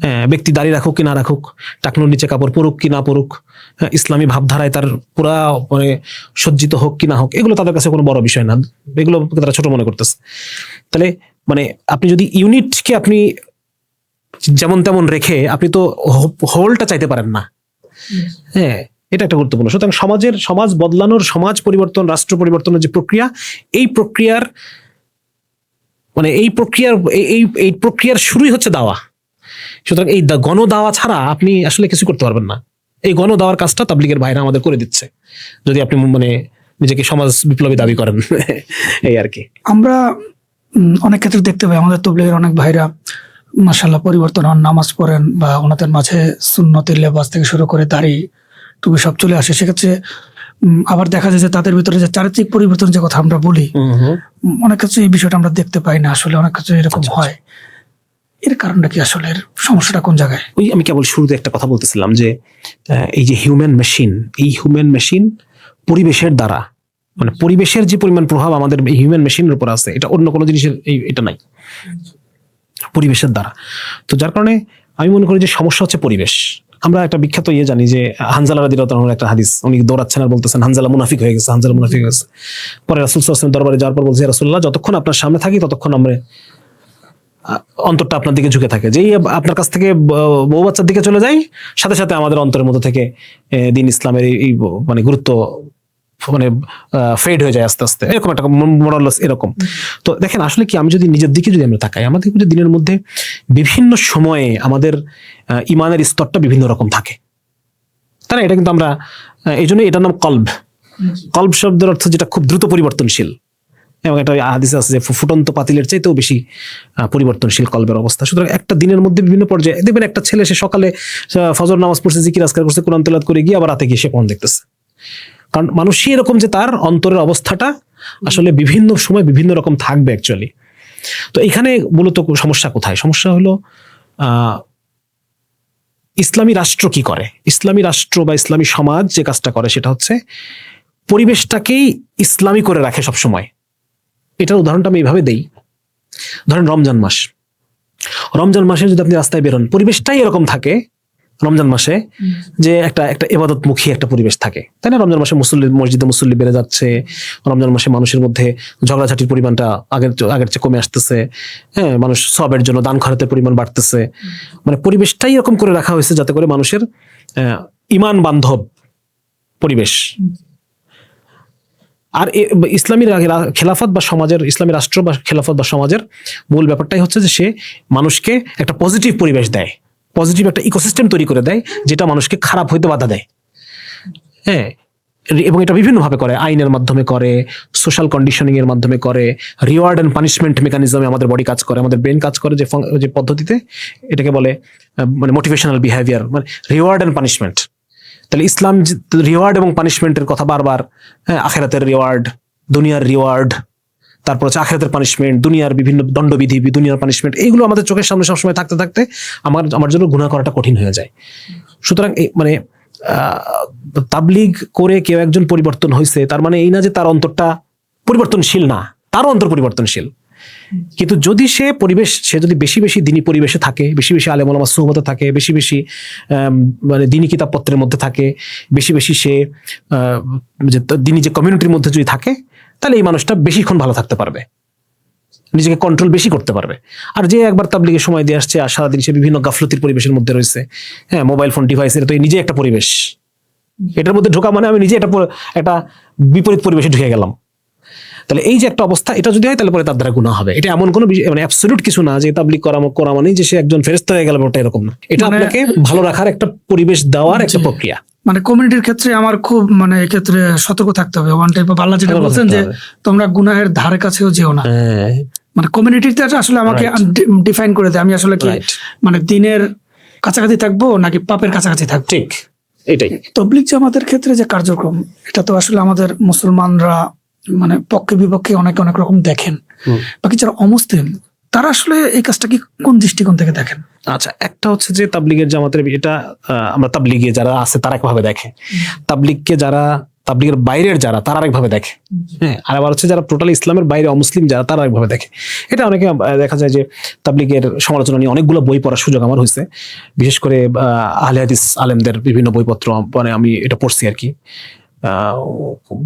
হ্যাঁ, ব্যক্তি দাঁড়িয়ে রাখুক কি না রাখুক, টাকনুর নিচে কাপড় পরুক কি না পরুক, ইসলামী ভাবধারায় তার পুরা মানে সজ্জিত হোক কি না হোক, এগুলো তাদের কাছে কোনো বড় বিষয় না। এগুলো তারা ছোট মনে করতেছে। তাহলে মানে আপনি যদি ইউনিটকে আপনি যেমন তেমন রেখে আপনি তো হোলটা চাইতে পারেন না। হ্যাঁ, এটা একটা গুরুত্বপূর্ণ। সুতরাং সমাজ বদলানোর, সমাজ পরিবর্তন, রাষ্ট্র পরিবর্তনের যে প্রক্রিয়া, এই প্রক্রিয়ার শুরুই হচ্ছে দাওয়া। সুতরাং এই গণদাওয়া ছাড়া আপনি আসলে কিছু করতে পারবেন না। এই গণদাওয়ার কাজটা তাবলিগের ভাইরা আমাদের করে দিচ্ছে, যদি আপনি মানে নিজেকে সমাজ বিপ্লবী দাবি করেন। এই আর কি। আমরা অনেক ক্ষেত্রে দেখতে পাই আমাদের তবলিগের অনেক ভাইরা মাশাআল্লাহ পরিবর্তন হন, নামাজ পড়েন বা ওনাদের মাঝে সুন্নতের লেবাস থেকে শুরু করে দাড়ি টুপি সব চলে আসে। সেক্ষেত্রে আবার দেখা যায় যে তাদের ভিতরে যে চারিত্রিক পরিবর্তন যে কথা আমরা বলি, অনেক ক্ষেত্রে এই বিষয়টা আমরা দেখতে পাই না। আসলে অনেক ক্ষেত্রে এরকম হয়। এর কারণটা কি আসলে, এর সমস্যাটা কোন জায়গায়? ওই আমি কেবল শুরুতে একটা কথা বলতেছিলাম যে এই যে হিউম্যান মেশিন পরিবেশের দ্বারা, মানে পরিবেশের যে পরিমাণ প্রভাব আমাদের এই হিউম্যান মেশিনের উপর আছে, এটা অন্য কোনো জিনিসের এটা নাই, পরিবেশের দ্বারা। তো যার কারণে আমি মনে করি যে সমস্যা হচ্ছে পরিবেশ। আমরা একটা বিখ্যাত জানি যে হানজালা রাদিয়াল্লাহু তাআলার একটা হাদিস, উনি দৌড়াচ্ছেন আর বলতেছেন হানজালা মুনাফিক হয়ে গেছে। পরে রাসূল সাল্লাল্লাহু আলাইহি ওয়াসাল্লাম দরবারে যাওয়ার পর বলছে, ইয়া রাসূলুল্লাহ, যতক্ষণ আপনার সামনে থাকি ততক্ষণ আমরা অন্তরটা আপনার দিকে ঝুঁকে থাকে। যেই আপনার কাছ থেকে বউ বাচ্চার দিকে চলে যাই, সাথে সাথে আমাদের অন্তরের মধ্যে থেকে দিন ইসলামের এই মানে গুরুত্ব মানে ফেড হয়ে যায় আস্তে আস্তে, এরকম একটা মোরালস এরকম। তো দেখেন আসলে কি, আমি যদি নিজের দিকে যদি আমরা তাকাই, আমাদের দিনের মধ্যে বিভিন্ন সময়ে আমাদের ইমানের স্তরটা বিভিন্ন রকম থাকে, তাই না? এটা কিন্তু আমরা এই জন্য এটার নাম কলব শব্দের অর্থ যেটা খুব দ্রুত পরিবর্তনশীল। এবং একটা হাদিস আছে যে ফুটন্ত পাতিলের চাইতেও বেশি পরিবর্তনশীল কলবের অবস্থা। সুতরাং একটা দিনের মধ্যে বিভিন্ন পর্যায়ে দেখবেন একটা ছেলে, সে সকালে ফজর নামাজ পড়ছে, জিকির আজকার করছে, কোরআন তেলাওয়াত করে গিয়ে আবার রাতে গিয়ে সে কোরআন দেখতেছে। কারণ মানুষই এরকম যে তার অন্তরের অবস্থাটা আসলে বিভিন্ন সময় বিভিন্ন রকম থাকবে অ্যাকচুয়ালি। তো এখানে মূলত সমস্যা কোথায়? সমস্যা হলো ইসলামী রাষ্ট্র কি করে, ইসলামী রাষ্ট্র বা ইসলামী সমাজ যে কাজটা করে সেটা হচ্ছে পরিবেশটাকেই ইসলামী করে রাখে সব সময়। এটার উদাহরণটা আমি এইভাবে দেই। ধরেন রমজান মাসে যদি আপনি রাস্তায় বেরোন, পরিবেশটাই এরকম থাকে রমজান মাসে যে একটা ইবাদতমুখী একটা পরিবেশ থাকে, তাই না? রমজান মাসে মসজিদে মুসল্লি বেড়ে যাচ্ছে, রমজান মাসে মানুষের মধ্যে ঝগড়াঝাটির পরিমাণটা আগের চেয়ে কমে আসতেছে। হ্যাঁ, মানুষ সবের জন্য দান খয়রাতের পরিমাণ বাড়তেছে। মানে পরিবেশটাই এরকম করে রাখা হয়েছে যাতে করে মানুষের ঈমান বান্ধব পরিবেশ। আর ইসলামী খেলাফত বা সমাজের, ইসলামী রাষ্ট্র বা খেলাফত বা সমাজের মূল ব্যাপারটাই হচ্ছে যে সে মানুষকে একটা পজিটিভ পরিবেশ দেয়, পজিটিভ একটা ইকোসিস্টেম তৈরি করে দেয় যেটা মানুষকে খারাপ হইতে বাধা দেয়। হ্যাঁ, এবং এটা বিভিন্ন ভাবে করে, আইনের মাধ্যমে করে, সোশ্যাল কন্ডিশনিং এর মাধ্যমে করে, রিওয়ার্ড এন্ড পানিশমেন্ট মেকানিজমে আমাদের বডি কাজ করে, আমাদের ব্রেন কাজ করে যে পদ্ধতিতে, এটাকে বলে মানে মোটিভেশনাল বিহেভিয়ার, মানে রিওয়ার্ড এন্ড পানিশমেন্ট। তাহলে ইসলাম রিওয়ার্ড এবং পানিশমেন্টের কথা বারবার, হ্যাঁ, আখেরাতের রিওয়ার্ড, দুনিয়ার রিওয়ার্ড, তারপর হচ্ছে আখেরাতের পানিশমেন্ট, দুনিয়ার বিভিন্ন দণ্ডবিধি, দুনিয়ার পানিশমেন্ট, এইগুলো আমাদের চোখের সামনে সবসময় থাকতে থাকতে আমার জন্য গুনাহ করাটা কঠিন হয়ে যায়। সুতরাং মানে তাবলীগ করে কেউ একজন পরিবর্তন হয়েছে, তার মানে এই না যে তার অন্তরটা পরিবর্তনশীল না, তারও অন্তর পরিবর্তনশীল। কিন্তু যদি সে যদি বেশি বেশি দিনী পরিবেশে থাকে, বেশি বেশি আলেম ওলামার সুহবতে থাকে, বেশি বেশি মানে দিনী কিতাবপত্রের মধ্যে থাকে, বেশি বেশি সে দিনী যে কমিউনিটির মধ্যে যদি থাকে, তাহলে এই মানুষটা বেশিক্ষণ ভালো থাকতে পারবে, নিজেকে কন্ট্রোল বেশি করতে পারবে। আর যে একবার তাবলীগের সময় দিয়ে আসছে আর সারাদিন সে বিভিন্ন গাফলতির পরিবেশের মধ্যে রয়েছে, হ্যাঁ, মোবাইল ফোন ডিভাইসের, তো এই নিজে একটা পরিবেশ, এটার মধ্যে ঢোকা মানে আমি নিজে একটা বিপরীত পরিবেশে ঢুকে গেলাম। তাহলে এই যে একটা অবস্থা, এটা যদি হয় তাহলে পরে তার দ্বারা গুনাহ হবে। এটা এমন কোনো মানে অ্যাবসলিউট কিছু না যে তাবলীগ করা মানে যে সে একজন ফেরেশতা হয়ে গেল, ওটা এরকম না। এটা আপনাকে ভালো রাখার একটা পরিবেশ দেওয়ার একটা প্রক্রিয়া। মানে কমিউনিটির ক্ষেত্রে আমার খুব মানে এক্ষেত্রে সতর্ক থাকতে হবে। ওয়ান টাইপ অফ আল্লাহ যেটা বলছেন যে তোমরা গুনাহের ধারে কাছেও যেও না, মানে কমিউনিটিতে আসলে আমাকে ডিফাইন করে দেয় আমি আসলে কি মানে দিনের কাছাকাছি থাকবো নাকি পাপের কাছাকাছি থাকবো। ঠিক এটাই তাবলীগ জামাতের ক্ষেত্রে যে কার্যক্রম, এটা তো আসলে আমাদের মুসলমানরা মানে পক্ষে বিপক্ষে অনেক রকম দেখেন, বাকি যারা অমুসলিম তারা আসলে এই কাজটা কি কোন দৃষ্টিকোণ থেকে দেখেন? আচ্ছা, একটা হচ্ছে যে তাবলীগের জামাতের এটা আমরা তাবলীগে যারা আছে তারা একভাবে দেখে, তাবলীগের বাইরের যারা তারা আরেকভাবে দেখে, হ্যাঁ, আর আবার হচ্ছে যারা টোটাল ইসলামের বাইরে অমুসলিম যারা তারা আরেকভাবে দেখে। এটা অনেকে দেখা যায় যে তাবলীগের সমালোচনা নিয়ে অনেকগুলো বই পড়ার সুযোগ আমার হয়েছে, বিশেষ করে আহলে হাদিস আলেমদের বিভিন্ন বইপত্র, মানে আমি এটা পড়ছি আর কি,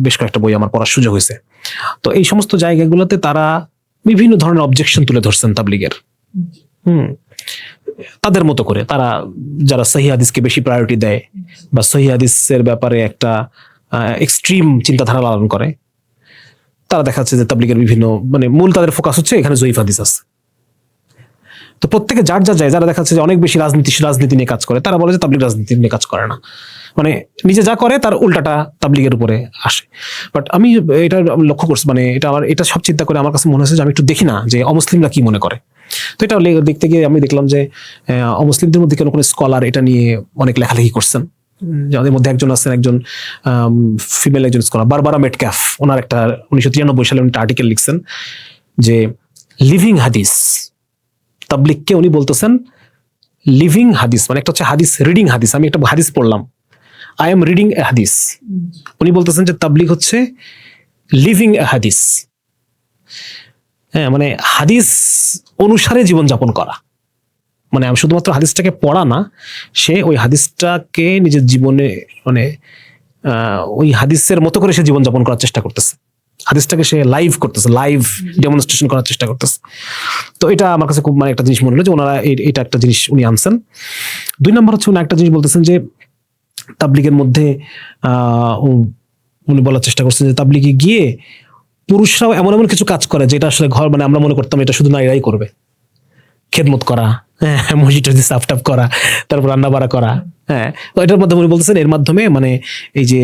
বেশ কয়েকটা বই আমার পড়ার সুযোগ হয়েছে। তো এই সমস্ত জায়গাগুলোতে তারা বিভিন্ন ধরনের অবজেকশন তুলে ধরছেন তাবলীগের, তাদের মতো করে। তারা যারা সহিহ হাদিসকে বেশি প্রায়োরিটি দেয় বা সহিহ হাদিসের ব্যাপারে একটা এক্সট্রিম চিন্তাধারা লালন করে, তারা দেখা যাচ্ছে যে তাবলীগের বিভিন্ন মানে মূল তাদের ফোকাস হচ্ছে এখানে জয়ীফ হাদিস আছে। তো প্রত্যেকে যার যায়, যারা দেখা যাচ্ছে যে অনেক বেশি রাজনীতি নিয়ে কাজ করে, তারা বলে যে তাবলীগ রাজনীতি নিয়ে কাজ করে না, মানে নিজে যা করে তার উল্টাটা তাবলীগের উপরে আসে। বাট আমি এটা লক্ষ্য করছি, মানে এটা সব চিন্তা করে আমার কাছে মনে হচ্ছে যে আমি একটু দেখি না যে অমুসলিমরা কি মনে করে। তো এটা দেখতে গিয়ে আমি দেখলাম যে অমুসলিমদের মধ্যে কোনো স্কলার এটা নিয়ে অনেক লেখালেখি করছেন, যাদের মধ্যে একজন আছেন, একজন ফিমেল একজন স্কলার, বারবারা মেটক্যাফ। ওনার একটা 1993 সালে একটা আর্টিকেল লিখছেন যে লিভিং হাদিস, তাবলীগকে উনি বলতেছেন লিভিং হাদিস, মানে একটা হচ্ছে হাদিস রিডিং হাদিস। আমি একটা হাদিস পড়লাম, আই এম রিডিং এ হাদিস, উনি বলতেছেন যে তাবলীগ হচ্ছে লিভিং এ হাদিস, হ্যাঁ, মানে হাদিস অনুসারে জীবনযাপন করা। মানে আমি শুধুমাত্র হাদিসটাকে পড়া না, সে ওই হাদিসটাকে নিজের জীবনে মানে ওই হাদিসের মতো করে সে জীবনযাপন করার চেষ্টা করতেছে, হাদিসটাকে সে লাইভ করতেছে, লাইভ ডেমনস্ট্রেশন করার চেষ্টা করতেছে। তো এটা আমার কাছে খুব মানে একটা জিনিস মনে হলো যে ওনারা এটা একটা জিনিস উনি আনছেন। 2 নম্বর হচ্ছে উনি একটা জিনিস বলতেছেন যে তাবলীগের মধ্যে উনি বলার চেষ্টা করছেন যে তাবলীগে গিয়ে পুরুষরাও এমন এমন কিছু কাজ করে যেটা আসলে ঘর মানে আমরা মনে করতাম এটা শুধু নারীরাই করবে, খেদমত করা, হ্যাঁ, মসজিদ সাফ টাফ করা, তারপর রান্না বাড়া করা, হ্যাঁ। তো এটার মধ্যে উনি বলতেছেন এর মাধ্যমে মানে এই যে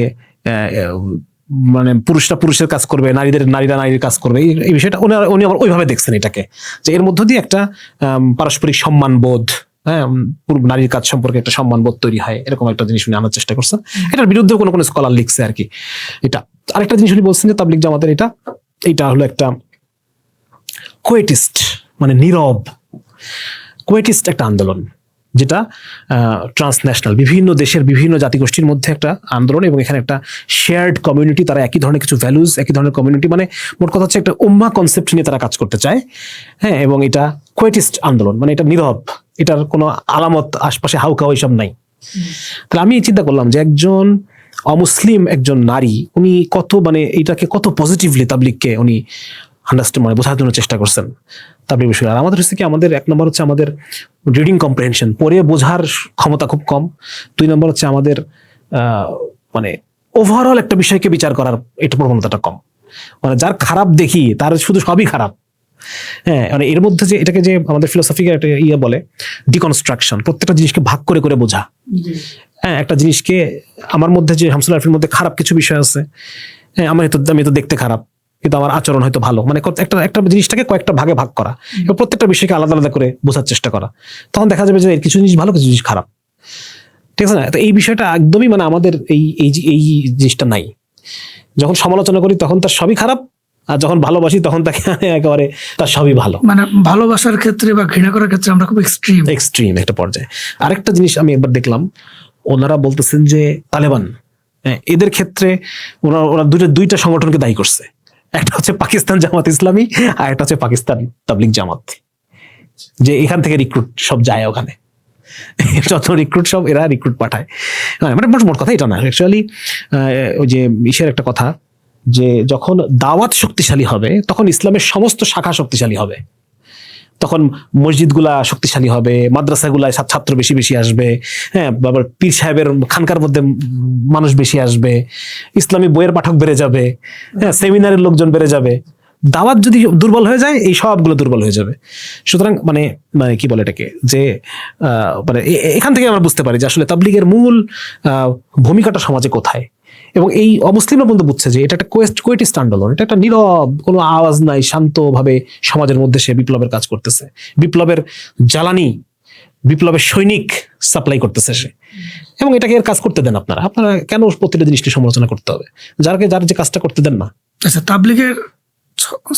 মানে পুরুষরা পুরুষের কাজ করবে, নারীরা নারীর কাজ করবে, এই বিষয়টা উনি আবার ওইভাবে দেখছেন এটাকে, যে এর মধ্য দিয়ে একটা পারস্পরিক সম্মানবোধ, হ্যাঁ, নারীর কাজ সম্পর্কে একটা সম্মানবোধ তৈরি হয়, এরকম একটা জিনিস উনি আনার চেষ্টা করছেন। এটার বিরুদ্ধে কোনো স্কলার লিখছে আর কি। এটা আরেকটা জিনিস উনি বলছেন যে তাবলীগ জামাতের এইটা হলো একটা কোয়েটিস্ট, মানে নীরব কোয়েটিস্ট একটা আন্দোলন, যেটা ট্রান্সন্যাশনাল, বিভিন্ন দেশের বিভিন্ন জাতিগোষ্ঠীর মধ্যে একটা আন্দোলন, এবং এখানে একটা শেয়ার্ড কমিউনিটি, তারা একই ধরনের কিছু ভ্যালুজ, একই ধরনের কমিউনিটি, মানে মোট কথা হচ্ছে একটা উম্মাহ কনসেপ্ট নিয়ে তারা কাজ করতে চায়, হ্যাঁ। এবং এটা কোয়েটিস্ট আন্দোলন, মানে এটা নীরব, এটার কোনো আলামত আশপাশে হাউকাও এইসব নাই। তাহলে আমি চিন্তা করলাম যে একজন অমুসলিম একজন নারী উনি কত মানে এইটাকে কত পজিটিভলি তাবলীগকে উনি আন্ডারস্ট্যান্ড মানে বোঝার জন্য চেষ্টা করছেন তাবলীগ বিষয়। আর আমাদের হচ্ছে কি, আমাদের 1 নম্বর হচ্ছে আমাদের রিডিং কম্প্রিহেনশন, পড়ে বোঝার ক্ষমতা খুব কম। 2 নম্বর হচ্ছে আমাদের মানে ওভারঅল একটা বিষয়কে বিচার করার এটা প্রবণতাটা কম, মানে যার খারাপ দেখি তার শুধু সবই খারাপ, হ্যাঁ। মানে এর মধ্যে যে এটাকে যে আমাদের ফিলোসফিকে একটা বলে ডিকনস্ট্রাকশন, প্রত্যেকটা জিনিসকে ভাগ করে করে বোঝা, হ্যাঁ। একটা জিনিসকে আমার মধ্যে যে শামসুল আরিফের মধ্যে খারাপ কিছু বিষয় আছে, হ্যাঁ, আমি তো দেখতে খারাপ কিন্তু আমার আচরণ হয়তো ভালো, মানে একটা জিনিসটাকে কয়েকটা ভাগে ভাগ করা এবং প্রত্যেকটা বিষয়কে আলাদা আলাদা করে বোঝার চেষ্টা করা, তখন দেখা যাবে যে কিছু জিনিস ভালো, কিছু জিনিস খারাপ। ঠিক আছে না? তো এই বিষয়টা একদমই মানে আমাদের এই জিনিসটা নাই। যখন সমালোচনা করি তখন তার সবই খারাপ, আর যখন ভালোবাসি তখন তাকে একেবারে তার সবই ভালো। মানে ভালোবাসার ক্ষেত্রে বা ঘৃণা করার ক্ষেত্রে আমরা খুব এক্সট্রিম একটা পর্যায়ে। আরেকটা জিনিস আমি একবার দেখলাম, ওনারা বলতেছেন যে তালেবান, এদের ক্ষেত্রে ওরা দুইটা সংগঠনকে দায়ী করছে। একটা হচ্ছে পাকিস্তান জামাত ইসলামী, আর একটা হচ্ছে পাকিস্তান তাবলিগ জামাত, যে এখান থেকে রিক্রুট সব যায় ওখানে, যত রিক্রুট সব এরা রিক্রুট পাঠায়। মানে মোট কথা এটা না, অ্যাকচুয়ালি ওই যে ইসের একটা কথা, যে যখন দাওয়াত শক্তিশালী হবে তখন ইসলামের সমস্ত শাখা শক্তিশালী হবে। তখন মসজিদগুলা শক্তিশালী হবে, মাদ্রাসাগুলায় ছাত্র বেশি বেশি আসবে, হ্যাঁ, আবার পীর সাহেবের খানকার মধ্যে মানুষ বেশি আসবে, ইসলামী বইয়ের পাঠক বেড়ে যাবে, হ্যাঁ, সেমিনারের লোকজন বেড়ে যাবে। দাওয়াত যদি দুর্বল হয়ে যায় এই সবগুলো দুর্বল হয়ে যাবে। সুতরাং মানে মানে কি বলে এটাকে, যে মানে এখান থেকে আমরা বুঝতে পারি যে আসলে তাবলিগের মূল ভূমিকাটা সমাজে কোথায়। এবং এই অমুসলিমরা পর্যন্ত বুঝছে যে এটা একটা কোয়েটি স্ট্যান্ডালোন, এটা একটা নীরব, কোনো আওয়াজ নাই, শান্তভাবে সমাজের মধ্যে সে বিপ্লবের কাজ করতেছে, বিপ্লবের জ্বালানি, বিপ্লবের সৈনিক সাপ্লাই করতেছে সে। এবং এটাকে এর কাজ করতে দেন আপনারা কেন প্রতিটা জিনিসটি সমালোচনা করতে হবে? যার যে কাজটা করতে দেন না। আচ্ছা, তাবলিগের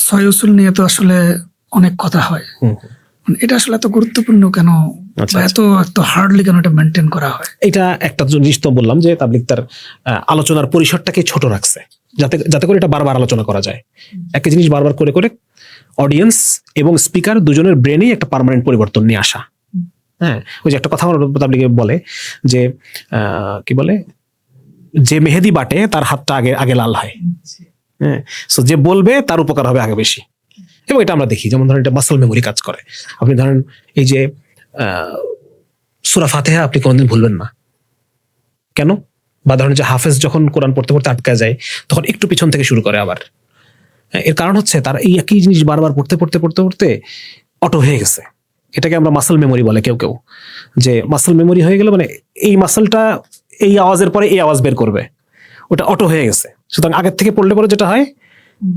6 উসুল নিয়ে তো আসলে অনেক কথা হয়, এটা আসলে এত গুরুত্বপূর্ণ কেন, এত হার্ডলি কেন এটা মেনটেন করা হয়? এটা একটা জিনিস তো বললাম যে তাবলিগ তার আলোচনার পরিসরটাকে ছোট রাখছে, যাতে করে এটা বারবার আলোচনা করা যায়। একটা জিনিস বারবার করে করে অডিয়েন্স এবং স্পিকার দুজনের ব্রেনেই একটা পার্মানেন্ট পরিবর্তন নিয়ে আসা। হ্যাঁ, ওই যে একটা কথা তাবলিগে বলে যে কি বলে, যে মেহেদি বাটে তার হাতটা আগে আগে লাল হয়। হ্যাঁ, সো যে বলবে তার উপকার হবে আগে বেশি। এবং এটা আমরা দেখি, যেমন ধরেন এটা মাসল মেমোরি কাজ করে। আপনি ধরেন এই যে সূরা ফাতিহা আপনি কোনদিন ভুলবেন না, কেন? বা ধরেন যে হাফেজ যখন কোরআন পড়তে পড়তে আটকা যায় তখন একটু পিছন থেকে শুরু করে আবার, এর কারণ হচ্ছে তার এই একই জিনিস বারবার পড়তে পড়তে পড়তে পড়তে অটো হয়ে গেছে। এটাকে আমরা মাসল মেমোরি বলে কেউ কেউ, যে মাসল মেমোরি হয়ে গেলে মানে এই মাসলটা এই আওয়াজের পরে এই আওয়াজ বের করবে, ওটা অটো হয়ে গেছে। সুতরাং আগের থেকে পড়লে পরে যেটা হয়,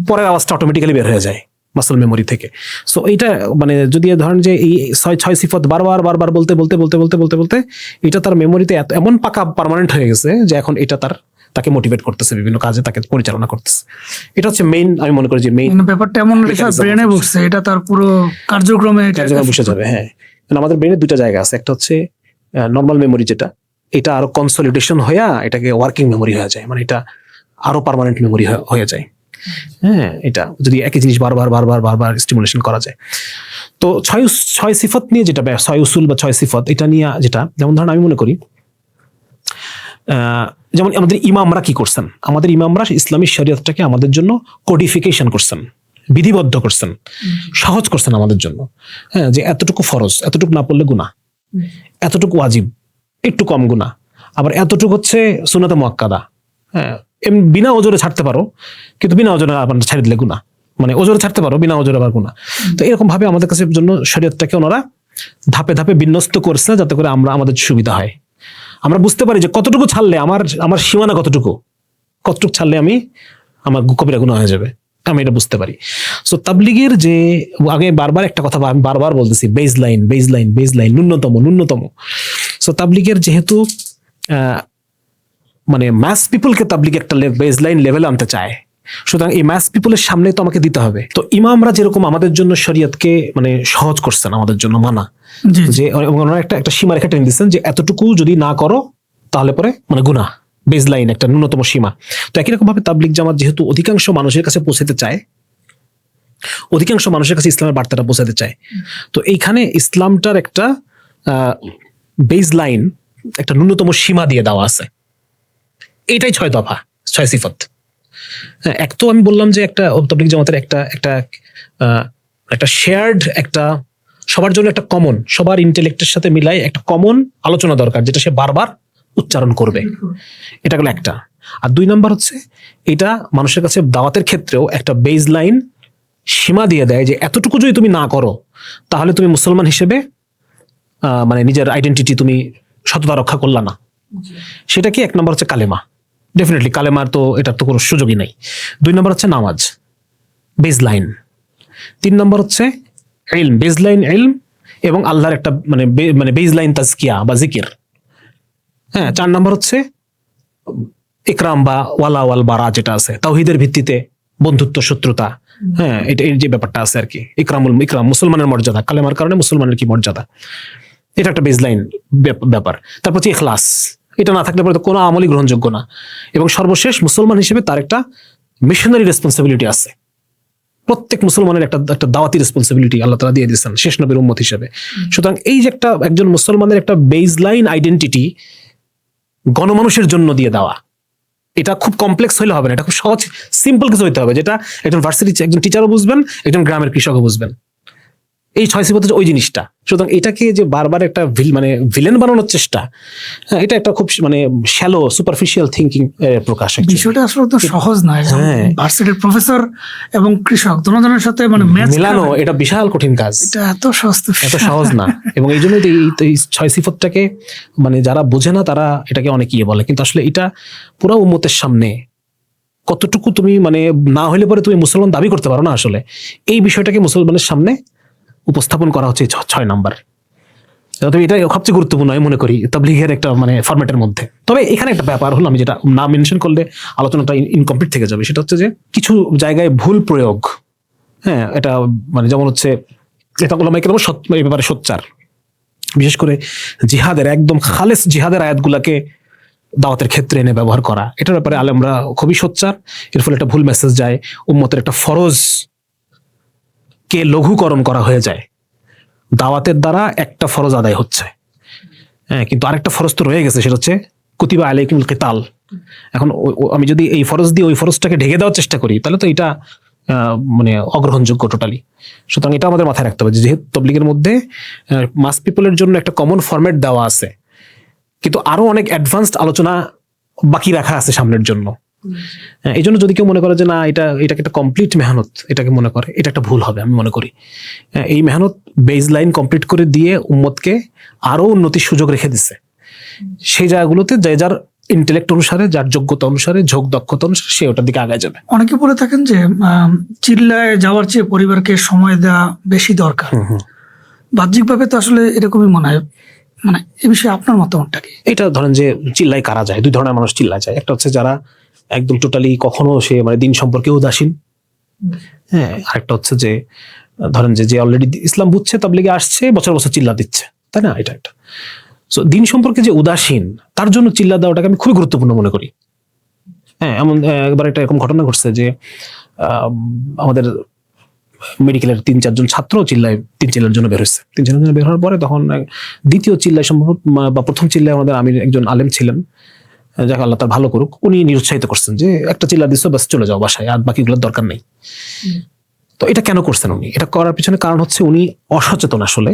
পরের আওয়াজটা অটোমেটিক্যালি বের হয়ে যায় মাসল মেমোরি থেকে। সো এইটা মানে যদি ধরেন যে এই 6 সিফত বারবার বলতে বলতে বলতে বলতে বলতে বলতে এটা তার মেমোরিতে এমন পাকা পার্মানেন্ট হয়ে গেছে যে এখন এটা তাকে মোটিভেট করতেছে, বিভিন্ন কাজে তাকে পরিচালনা করতেছে। এটা হচ্ছে মেইন, আমি মনে করি যে মেইন ব্যাপারটা এমন ব্রেনে বসছে, এটা তার পুরো কার্যক্রমে বসে যাবে। হ্যাঁ, আমাদের ব্রেনে দুটো জায়গা আছে, একটা হচ্ছে নর্মাল মেমোরি, যেটা এটা আরো কনসলিডেশন হয়ে এটাকে ওয়ার্কিং মেমোরি হয়ে যায়, মানে এটা আরো পার্মানেন্ট মেমোরি হয়ে যায়। হ্যাঁ, এটা যদি একই জিনিস বারবার স্টিমুলেশন করা যায়। তো 6 সিফত নিয়ে যেটা 6 উসুল বা 6 সিফত এটা নিয়ে যেটা, যেমন ধরেন আমি মনে করি যেমন আমাদের ইমামরা কি করছেন, আমাদের ইমামরা ইসলামী শরীয়তটাকে আমাদের জন্য কোডিফিকেশন করছেন, বিধিবদ্ধ করছেন, সহজ করছেন আমাদের জন্য। হ্যাঁ, যে এতটুকু ফরজ, এতটুকু না পড়লে গুনাহ, এতটুকু ওয়াজিব, একটু কম গুনাহ, আবার এতটুকু হচ্ছে সুন্নাতে মুআক্কাদা। হ্যাঁ, বিনা ওজরে ছাড়তে পারো, কিন্তু বিনা ওজরে আপনার ছাড়ি দিলে গুনাহ, মানে ওজরে ছাড়তে পারো, বিনা ওজরে আবার গুনাহ। তো এরকম ভাবে আমাদের কাছে জন্য শরীয়তটাকে ওনারা ধাপে ধাপে বিন্যস্ত করছে, যাতে করে আমাদের সুবিধা হয়। আমরা বুঝতে পারি যে কতটুকু ছাড়লে আমার সীমানা কতটুকু ছাড়লে আমার কবিরা গুনাহ হয়ে যাবে, আমি এটা বুঝতে পারি। সো তাবলিগের যে আগে বারবার একটা কথা আমি বারবার বলতেছি, বেজলাইন ন্যূনতম। সো তাবলিগের যেহেতু মানে ম্যাস পিপলকে তাবলিগ একটা বেজলাইন লেভেলে আনতে চায়, সুতরাং এই ম্যাস পিপলের সামনে তো আমাকে দিতে হবে। তো ইমামরা যেরকম আমাদের জন্য শরীয়তকে মানে সহজ করছেন আমাদের জন্য মানা, যে একটা সীমারেখা টেনে দিচ্ছেন যে এতটুকু যদি না করো তাহলে পরে মানে গুনাহ, বেজলাইন একটা ন্যূনতম সীমা। তো একই রকম ভাবে তাবলিগ জামাত যেহেতু অধিকাংশ মানুষের কাছে পৌঁছাতে চায়, অধিকাংশ মানুষের কাছে ইসলামের বার্তাটা পৌঁছাতে চায়, তো এইখানে ইসলামটার একটা বেজলাইন, একটা ন্যূনতম সীমা দিয়ে দেওয়া আছে। এটাই 6 দফা, 6 সিফত। এক তো আমি বললাম যে একটা তাবলিগ জামাতের একটা শেয়ার্ড, একটা সবার জন্য একটা কমন, সবার ইন্টেলেক্টের সাথে মিলাই একটা কমন আলোচনা দরকার, যেটা সে বারবার উচ্চারণ করবে। এটা গেল একটা। আর 2 নাম্বার হচ্ছে এটা মানুষের কাছে দাওয়াতের ক্ষেত্রেও একটা বেজলাইন সীমা দিয়ে দেয়, যে এতটুকু যদি তুমি না করো তাহলে তুমি মুসলমান হিসেবে মানে নিজের আইডেন্টিটি তুমি সততা রক্ষা করলা না। সেটা কি? 1 নম্বর হচ্ছে কালেমা, ডেফিনেটলি কালেমার তো এটার তো কোনো সুযোগই নাই। 2 নম্বর হচ্ছে নামাজ, বেজলাইন। 3 নম্বর হচ্ছে ইলম, বেজলাইন ইলম এবং আল্লাহর একটা মানে বেজলাইন তাজকিয়া বা জিকির। হ্যাঁ, 4 নাম্বার হচ্ছে ইকরাম বা ওয়ালা ওয়াল বারা যেটা আছে তাওহীদের ভিত্তিতে বন্ধুত্ব শত্রুতা। হ্যাঁ, এটা এই যে ব্যাপারটা আছে আর কি, ইকরাম মুসলমানের মর্যাদা, কালেমার কারণে মুসলমানের কি মর্যাদা, এটা একটা বেসলাইন ব্যাপার। তারপর হচ্ছে ইখলাস, এটা না থাকলে পরে তো কোনো আমলই গ্রহণযোগ্য না। এবং সর্বশেষ মুসলমান হিসেবে তার একটা মিশনারি রেসপন্সিবিলিটি আছে। প্রত্যেক মুসলমানের একটা একটা দাওয়াতি রেসপন্সিবিলিটি আল্লাহ তাআলা দিয়ে দিয়েছেন শেষ নবীর উম্মত হিসেবে। সুতরাং এই যে একটা একজন মুসলমানের একটা বেসলাইন আইডেন্টিটি গণমানুষের জন্য দিয়ে দেওয়া, এটা খুব কমপ্লেক্স হইলে হবে না, এটা খুব সহজ সিম্পল কিছু হইতে হবে, যেটা একজন ভার্সিটি একজন টিচারও বুঝবেন, একজন গ্রামের কৃষকও বুঝবেন। এই 6 সিফাত ওই জিনিসটা। সুতরাং এটাকে যে বারবার একটা ভিলেন বানানোর চেষ্টা, হ্যাঁ, এটা একটা খুব মানে শ্যালো সুপারফিশিয়াল থিঙ্কিং প্রকাশ। বিষয়টা আসলে তো সহজ নয়। হ্যাঁ। ভার্সিটির প্রফেসর এবং কৃষক দুজনের সাথে মানে ম্যাচ মেলানো এটা বিশাল কঠিন কাজ, এটা এত সহজ না। এবং এই জন্যই এই 6 সিফাতটাকে মানে যারা বোঝে না তারা এটাকে অনেক ইয়ে বলে, কিন্তু আসলে এটা পুরো উম্মতের সামনে কতটুকু তুমি মানে না হইলে পরে তুমি মুসলমান দাবি করতে পারো না, আসলে এই বিষয়টাকে মুসলমানের সামনে উপস্থাপন করা হচ্ছে 6 নাম্বার। তবে এটা সবচেয়ে গুরুত্বপূর্ণ আমি মনে করি তাবলীগের একটা মানে ফরম্যাটের মধ্যে। তবে এখানে একটা ব্যাপার হলো, আমি যেটা না মেনশন করলে আলোচনাটা ইনকমপ্লিট থেকে যাবে, সেটা হচ্ছে যে কিছু জায়গায় ভুল প্রয়োগ। হ্যাঁ, এটা মানে যেমন হচ্ছে এটা ওলামায়ে কেরাম এই ব্যাপারে সোচ্চার, বিশেষ করে জিহাদের একদম খালেস জিহাদের আয়াতগুলাকে দাওয়াতের ক্ষেত্রে এনে ব্যবহার করা, এটার ব্যাপারে আলেমরা খুবই সোচ্চার। এর ফলে একটা ভুল মেসেজ যায়, উম্মতের একটা ফরজ কে লঘুকরণ করা হয়ে যায়, দাওয়াতের দ্বারা একটা ফরজ আদায় হচ্ছে, হ্যাঁ, কিন্তু আরেকটা ফরজ তো রয়ে গেছে, সেটা হচ্ছে কুতিবা আলাইকুমুল কিতাল। এখন আমি যদি এই ফরজ দিয়ে ওই ফরজটাকে ঢেকে দেওয়ার চেষ্টা করি, তাহলে তো এটা মানে অগ্রহণযোগ্য টোটালি। সুতরাং এটা আমাদের মাথায় রাখতে হবে, যেহেতু তাবলীগের মধ্যে মাস পিপলের জন্য একটা কমন ফরম্যাট দেওয়া আছে, কিন্তু আরো অনেক অ্যাডভান্সড আলোচনা বাকি রাখা আছে সামনের জন্য। এই জন্য যদি কেউ মনে করে যে না এটাকে একটা কমপ্লিট মেহনত এটাকে মনে করে, এটা একটা ভুল হবে আমি মনে করি। এই মেহনত বেজ লাইন কমপ্লিট করে দিয়ে উম্মতকে আরো উন্নতির সুযোগ রেখে দিচ্ছে। সেই জায়গাগুলোতে যে যার ইন্টেলেক্ট অনুসারে, যার যোগ্যতা অনুসারে, ঝোঁক দক্ষতা অনুসারে সে ওটার দিকে আগায় যাবে। অনেকে বলে থাকেন যে চিল্লায় যাওয়ার চেয়ে পরিবারকে সময় দেওয়া বেশি দরকার। বাহ্যিকভাবে তো আসলে এরকমই মনে হয়, মানে এ বিষয়ে আপনার মতামতটা কি? এটা ধরেন যে চিল্লাই কারা যায়, 2 ধরনের মানুষ চিল্লায় যায়। একটা হচ্ছে যারা একদম টোটালি কখনো সে মানে দিন সম্পর্কে উদাসীন, হ্যাঁ, আরেকটা হচ্ছে যে ধরেন যে অলরেডি ইসলাম বুঝছে, তাবলীগে আসছে, বছর বছর চিল্লা দিচ্ছে, তাই না? এটা একটা। সো দিন সম্পর্কে যে উদাসীন, তার জন্য চিল্লা দেওয়াটাকে আমি খুবই গুরুত্বপূর্ণ মনে করি। হ্যাঁ, এমন একবার একটা এরকম ঘটনা ঘটছে যে আমাদের মেডিকেলের 3-4 জন ছাত্র চিল্লায় 3 চিল্লার জন্য বের হয়েছে। 3 চিল্লার জন্য বের হওয়ার পরে তখন দ্বিতীয় চিল্লায় সম্ভব বা প্রথম চিল্লায় আমাদের আমির একজন আলেম ছিলেন, যাকে আল্লাহ তার ভালো করুক, উনি নিরুৎসাহিত করছেন যে একটা চিল্লা দিচ্ছ, বাস চলে যাও বাসায়, আর বাকিগুলোর দরকার নেই। তো এটা কেন করছেন উনি? এটা করার পিছনে কারণ হচ্ছে উনি অসচেতন আসলে,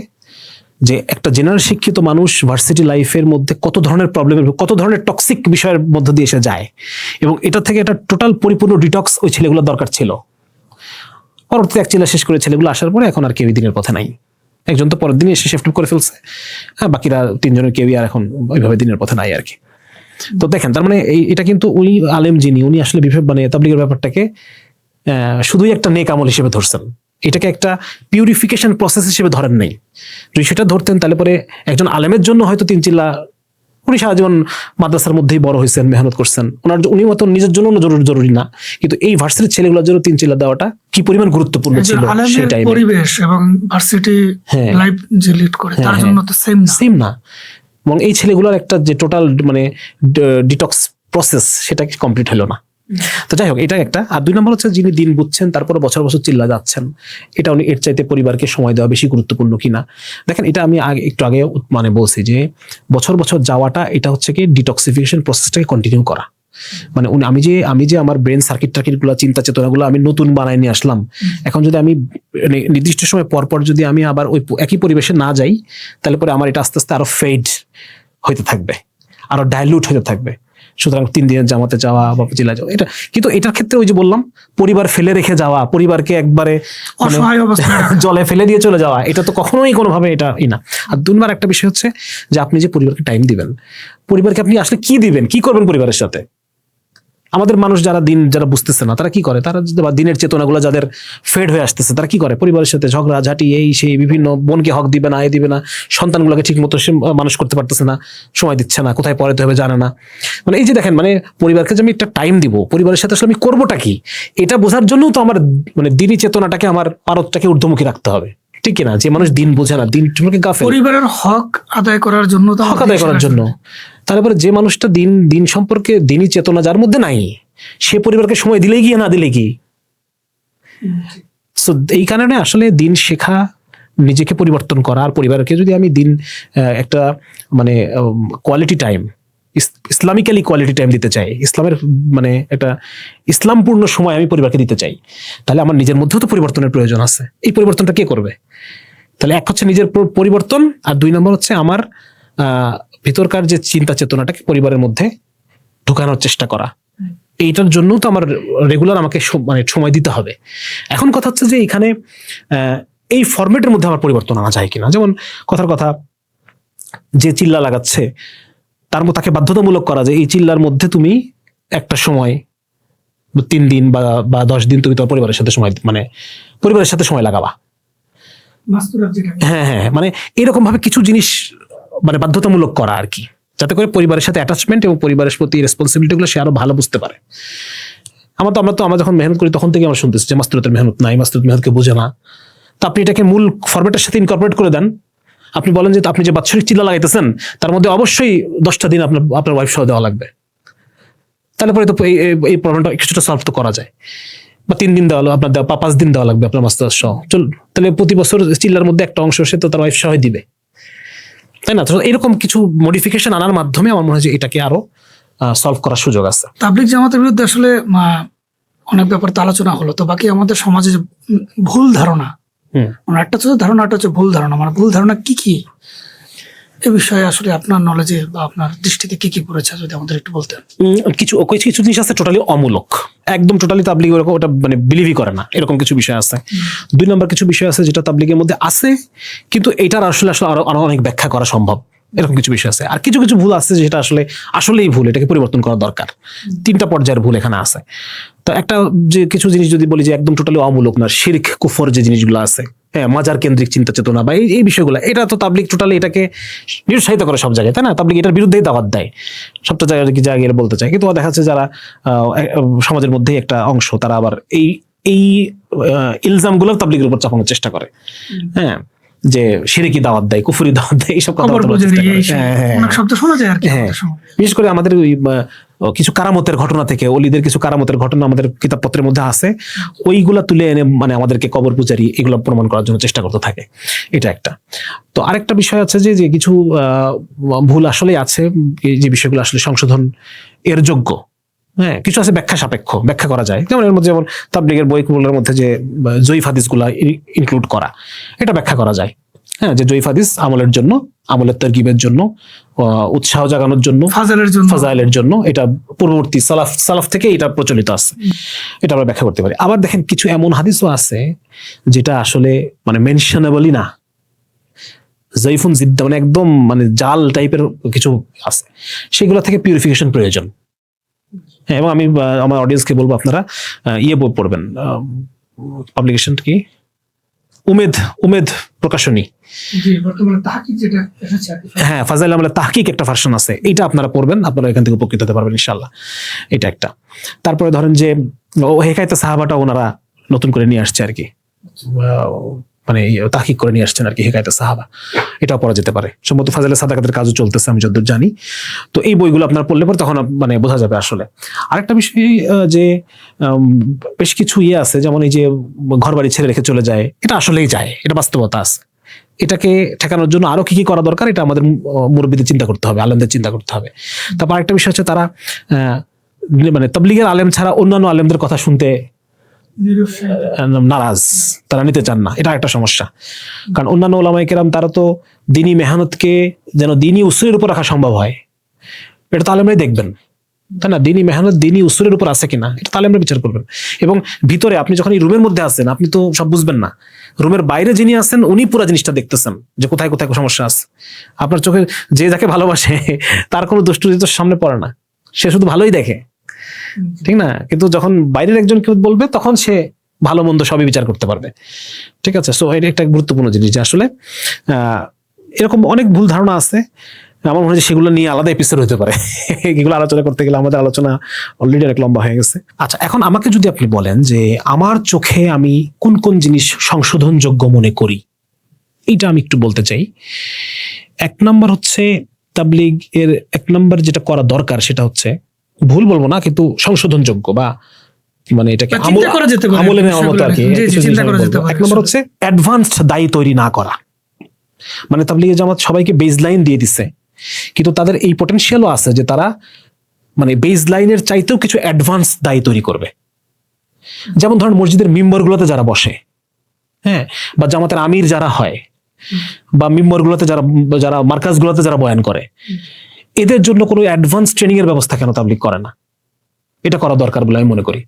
যে একটা জেনারেল শিক্ষিত মানুষ ভার্সিটি লাইফের মধ্যে কত ধরনের প্রবলেমের, কত ধরনের টক্সিক বিষয়ের মধ্যে দিয়ে এসে যায়, এবং এটা থেকে একটা টোটাল পরিপূর্ণ ডিটক্স ওই ছেলেগুলোর দরকার ছিল। পরবর্তীতে এক চিল্লা শেষ করে ছেলেগুলো আসার পরে এখন আর কেউই দিনের পথে নাই। একজন তো পরের দিনই এসে শিফট করে ফেলছে, হ্যাঁ, বাকিরা 3 জনের কেউই আর এখন ওইভাবে দিনের পথে নাই আর কি। তো দেখেন, তার মানে এটা কিন্তু উনি আলেম যিনি, উনি আসলে মানে তাবলীগের ব্যাপারটাকে শুধুই একটা নেক আমল হিসেবে ধরছেন, এটাকে একটা পিউরিফিকেশন প্রসেস হিসেবে ধরেন নাই। যদি সেটা ধরতেন তাহলে পরে একজন আলেমের জন্য হয়তো 3 চিল্লা, উনি সারা জীবন মাদ্রাসার মধ্যেই বড় হয়েছেন, মেহনত করছেন, উনি মতো নিজের জন্য জরুরি না, কিন্তু এই ভার্সিটির ছেলেগুলোর জন্য 3 চিল্লা দেওয়াটা কি পরিমাণ গুরুত্বপূর্ণ ছিল সেই টাইমে। পরিবেশ এবং ভার্সিটি লাইফ যে লিড করে তার জন্য তো সেম না। এবং এই ছেলেগুলোর একটা যে টোটাল মানে ডিটক্স প্রসেস সেটা কমপ্লিট হলো না। তো যাই হোক, এটা একটা। আর 2 নম্বর হচ্ছে যিনি দিন বুঝছেন তারপরে বছর বছর চিল্লা যাচ্ছেন, এটা উনি এর চাইতে পরিবারকে সময় দেওয়া বেশি গুরুত্বপূর্ণ কিনা। দেখেন, এটা আমি একটু আগে মানে বলছি যে বছর বছর যাওয়াটা এটা হচ্ছে কি ডিটক্সিফিকেশন প্রসেসটাকে কন্টিনিউ করা। মানে আমি যে আমার ব্রেন সার্কিট গুলো, চিন্তা চেতনাগুলো আমি নতুন বানায় নিয়ে আসলাম, এখন যদি আমি নির্দিষ্ট সময় পর যদি আমি আবার ওই একই পরিবেশে না যাই, তাহলে পরে আমার এটা আস্তে আস্তে আরো ফেড হইতে থাকবে, আরো ডাইলুট হইতে থাকবে। সুতরাং 3 দিনের জামাতে যাওয়া বা চিল্লা যাওয়া, এটা কিন্তু এটার ক্ষেত্রে ওই যে বললাম, পরিবার ফেলে রেখে যাওয়া, পরিবারকে একবারে জলে ফেলে দিয়ে চলে যাওয়া, এটা তো কখনোই কোনোভাবে এটা না। আর 2 নম্বর একটা বিষয় হচ্ছে যে আপনি যে পরিবারকে টাইম দিবেন, পরিবারকে আপনি আসলে কি দিবেন, কি করবেন পরিবারের সাথে, আমাদের মানুষ যারা বুঝতেছে না তারা কি করে, তারা বা দিনের চেতনাগুলো যাদের ফেড হয়ে আসতেছে তারা কি করে, পরিবারের সাথে ঝগড়া ঝাঁটি এই সেই বিভিন্ন, বোনকে হক দিবে না, দিবে না, সন্তানগুলোকে ঠিক মতো সে মানুষ করতে পারতেছে না, সময় দিচ্ছে না, কোথায় পড়াতে হবে জানে না। মানে এই যে দেখেন, মানে পরিবারকে যে আমি একটা টাইম দিব, পরিবারের সাথে আসলে আমি করবোটা কি, এটা বোঝার জন্য তো আমার মানে দিনই চেতনাটাকে, আমার পারদটাকে ঊর্ধ্বমুখী রাখতে হবে, ঠিক কিনা? যে মানুষ দিন বোঝে না, দিন সম্পর্কে গাফেল, পরিবারের হক আদায় করার জন্য তো হক আদায় করার জন্য। তারপরে যে মানুষটা দিন সম্পর্কে দিনই চেতনা যার মধ্যে নাই, সে পরিবারকে সময় দিলেই কি না দিলে কি। সো এই কারণে আসলে দিন শেখা, নিজেকে পরিবর্তন করা, আর পরিবারকে যদি আমি দিন একটা মানে quality time, Islamically quality time দিতে চাই, ইসলামের মানে একটা ইসলামপূর্ণ সময় আমি পরিবারকে দিতে চাই, তাহলে আমার নিজের মধ্যেও তো পরিবর্তনের প্রয়োজন আছে। এই পরিবর্তনটা কে করবে? তাহলে এক হচ্ছে নিজের পরিবর্তন, আর 2 নম্বর হচ্ছে আমার ভিতরকার যে চিন্তা চেতনাটাকে পরিবারের মধ্যে ঢুকানোর চেষ্টা করা। এইটার জন্য তো আমার রেগুলার আমাকে মানে সময় দিতে হবে। এখন কথা হচ্ছে যে এখানে এই ফরম্যাটের মধ্যে আমার পরিবর্তন আনা যায় কিনা। যেমন কথার কথা, যে চিল্লা লাগাচ্ছে তাকে বাধ্যতামূলক করা যায় এই চিল্লার মধ্যে তুমি একটা সময় 3 দিন বা 10 দিন তুমি তোমার পরিবারের সাথে সময়, মানে পরিবারের সাথে সময় লাগাবা। হ্যাঁ, মানে এরকম ভাবে কিছু জিনিস মানে বাধ্যতামূলক করা আর কি, যাতে করে পরিবারের সাথে অ্যাটাচমেন্ট এবং পরিবারের প্রতি রেসপন্সিবিলিটি গুলো সে আরো ভালো বুঝতে পারে। আমরা যখন মেহনত করি তখন থেকে আমরা শুনতেছি যে মাস্তুরাতের মেহনত নাই, মাস্তুরাত মেহনতকে বোঝে না। তো আপনি এটাকে মূল ফরম্যাটের সাথে ইনকর্পোরেট করে দেন। আপনি বলেন যে আপনি যে বাৎসরিক চিল্লা লাগাইতেছেন তার মধ্যে অবশ্যই 10টা দিন আপনার ওয়াইফ সহ দেওয়া লাগবে। তাহলে পরে তো এই প্রবলেমটা কিছুটা সলভ তো করা যায়। বা 3 দিন দেওয়া হলো আপনার, 5 দিন দেওয়া লাগবে আপনার মাস্তুরাত সহ। তাহলে প্রতি বছর চিল্লার মধ্যে একটা অংশ সে তো তার ওয়াইফ সহ দিবে, তাই না? তো এরকম কিছু মডিফিকেশন আনার মাধ্যমে আমার মনে হয় যে এটাকে আরো সলভ করার সুযোগ আছে। তাবলিগ জামাতের বিরুদ্ধে আসলে অনেক ব্যাপার তো আলোচনা হলো, তো বাকি আমাদের সমাজে যে ভুল ধারণা, মানে একটা হচ্ছে ধারণা, একটা হচ্ছে ভুল ধারণা, মানে ভুল ধারণা কি কি এ বিষয়ে আসলে আপনার নলেজে বা আপনার দৃষ্টিতে কি কি পড়েছে যদি আমাদের একটু বলতেন। কিছু জিনিস আছে টোটালি অমূলক, একদম টোটালি তাবলিগ ওটা মানে বিলিভই করে না, এরকম কিছু বিষয় আছে। 2 নম্বর কিছু বিষয় আছে যেটা তাবলিগের মধ্যে আছে, কিন্তু এটার আসলে আরো অনেক ব্যাখ্যা করা সম্ভব, এরকম কিছু বিষয় আছে। আর কিছু ভুল আছে যেটা আসলেই ভুল, এটাকে পরিবর্তন করা দরকার। 3টা পর্যায়ের ভুল এখানে আছে। তো একটা যে কিছু জিনিস যদি বলি যে একদম টোটালি অমূলক না, শিরক কুফর যে জিনিসগুলো আছে, হ্যাঁ, মাজার কেন্দ্রিক চিন্তা চেতনা বা এই বিষয়গুলো, এটা তো তাবলিগ টোটালি এটাকে নিরুৎসাহিত করে সব জায়গায়, তাই না? তাবলিগ এটার বিরুদ্ধেই দাওয়াত দেয় সবটা জায়গায় বলতে চায়, কিন্তু দেখা যাচ্ছে যারা সমাজের মধ্যেই একটা অংশ, তারা আবার এই ইলজামগুলো তাবলিগের উপর চাপানোর চেষ্টা করে। হ্যাঁ, যে শিরকি দাওয়াত দেয়, কুফরি দাওয়াত দেয়, এইসব কথা শব্দ শোনা যায় আর কি। হ্যাঁ, বিশেষ করে আমাদের ওই কিছু কারামতের ঘটনা থেকে, অলিদের কিছু কারামতের ঘটনা আমাদের কিতাবপত্রের মধ্যে আছে, ওইগুলা তুলে এনে মানে আমাদেরকে কবর পূজারি এগুলো প্রমাণ করার জন্য চেষ্টা করতে থাকে। এটা একটা। তো আরেকটা বিষয় আছে যে কিছু ভুল আসলে আছে, যে বিষয়গুলো আসলে সংশোধন এর যোগ্য। হ্যাঁ, কিছু আছে ব্যাখ্যা সাপেক্ষ, ব্যাখ্যা করা যায়। যেমন এর মধ্যে যেমন তাবলিগের বইগুলোর মধ্যে যে জয়ীফ হাদিসগুলা ইনক্লুড করা, এটা ব্যাখ্যা করা যায়। হ্যাঁ, যে জয়ীফ হাদিস আমলের জন্য, আমলের তারগিবের জন্য, উৎসাহ জাগানোর জন্য, ফাজাইলের জন্য, এটা পূর্ববর্তী সালাফ থেকে এটা প্রচলিত আছে, এটা আমরা ব্যাখ্যা করতে পারি। আবার দেখেন কিছু এমন হাদিসও আছে যেটা আসলে মানে মেনশনেবলই না, জয়ীফুন জিদ্দা, মানে একদম মানে জাল টাইপের কিছু আছে, সেগুলো থেকে পিউরিফিকেশন প্রয়োজন। হ্যাঁ, এবং আমি আমার অডিয়েন্সকে বলবো আপনারা পড়বেন, পাবলিকেশন কি উমেদ প্রকাশনী, হ্যাঁ, ফাজাইল আমলের তাহকিক একটা ভার্সন আছে, এটা আপনারা পড়বেন, আপনারা এখান থেকে উপকৃত হতে পারবেন ইনশাআল্লাহ। এটা একটা। তারপরে ধরেন যে হেকায়েতে সাহাবাটা ওনারা নতুন করে নিয়ে আসছে আর কি, মানে তাহকিক করে নিয়ে আসছেন আর কি, হেকায়েতে সাহাবা, এটাও পড়া যেতে পারে। সম্ভবত ফাজাইলে সাদাকাতের কাজও চলতেছে আমি যতদূর জানি। তো এই বইগুলো আপনারা পড়লে পরে তখন মানে বোঝা যাবে আসলে। আরেকটা বিষয় যে বেশ কিছু আছে, যেমন এই যে ঘর বাড়ি ছেড়ে রেখে চলে যায়, এটা আসলেই যায়, এটা বাস্তবতা আছে। এটাকে ঠেকানোর জন্য আরো কি করা দরকার, এটা আমাদের মুরব্বিদের চিন্তা করতে হবে, আলেমদের চিন্তা করতে হবে। তারপর আরেকটা বিষয় হচ্ছে তারা মানে তাবলিগের আলেম ছাড়া অন্যান্য আলেমদের কথা শুনতে নারাজ, তারা নিতে চান না, এটা একটা সমস্যা। কারণ অন্যান্য ওলামায়ে কেরাম তারা তো দিনী মেহনতকে যেন দিনী উসুলের উপর রাখা সম্ভব হয়, এটা তো আলেমরাই দেখবেন, তাই না? দিনী মেহনত দিনী উসুলের উপর আছে কিনা, এটা তো আলেমরা বিচার করবেন। এবং ভিতরে আপনি যখন এই রুমের মধ্যে আছেন, আপনি তো সব বুঝবেন না, রুমের বাইরে যিনি আছেন উনি পুরো জিনিসটা দেখতেছেন যে কোথায় কোথায় সমস্যা আছে। আপনার চোখে যে যাকে ভালোবাসে তার কোনো দুষ্টুরি তো সামনে পড়ে না, সে শুধু ভালোই দেখে, ঠিক না? কিন্তু যখন বাইরের একজন কেউ বলবে তখন সে ভালো মন্দ সবই বিচার করতে পারবে। ঠিক আছে, সো এটা একটা গুরুত্বপূর্ণ জিনিস যে আসলে এরকম অনেক ভুল ধারণা আছে। আমার মনে হয় যে সেগুলো নিয়ে আলাদা এপিসোড হতে পারে। এগুলো আলোচনা করতে গেলে আমাদের আলোচনা অলরেডি অনেক লম্বা হয়ে গেছে। আচ্ছা, এখন আমাকে যদি আপনি বলেন যে আমার চোখে আমি কোন কোন জিনিস সংশোধনযোগ্য মনে করি, এইটা আমি একটু বলতে চাই। এক নম্বর হচ্ছে তাবলিগ এর এক নম্বর যেটা করা দরকার সেটা হচ্ছে, ভুল বলবো না কিন্তু সংশোধনযোগ্য বা মানে এটাকে বা চিন্তা করা যেতে পারে আমলে নেওয়ার মতো আর কি। জি, জি, চিন্তা করা যেতে পারে। এক নম্বর হচ্ছে অ্যাডভান্সড দায়ী তৈরি না করা। মানে তাবলিগে জামাত সবাইকে বেসলাইন দিয়ে দিচ্ছে, কিন্তু তাদের এই পটেনশিয়ালও আছে যে তারা মানে বেসলাইনের চাইতেও কিছু অ্যাডভান্স দায়ী তৈরি করবে। যেমন ধরেন মসজিদের মিম্বরগুলোতে যারা বসে, হ্যাঁ, বা জামাতের আমির যারা হয়, বা মিম্বরগুলোতে যারা যারা মার্কাজগুলোতে যারা বয়ান করে, এদের জন্য কোনো অ্যাডভান্স ট্রেনিং এর ব্যবস্থা কেন তাবলিগ করে না? এটা করা দরকার বলে আমি মনে করি।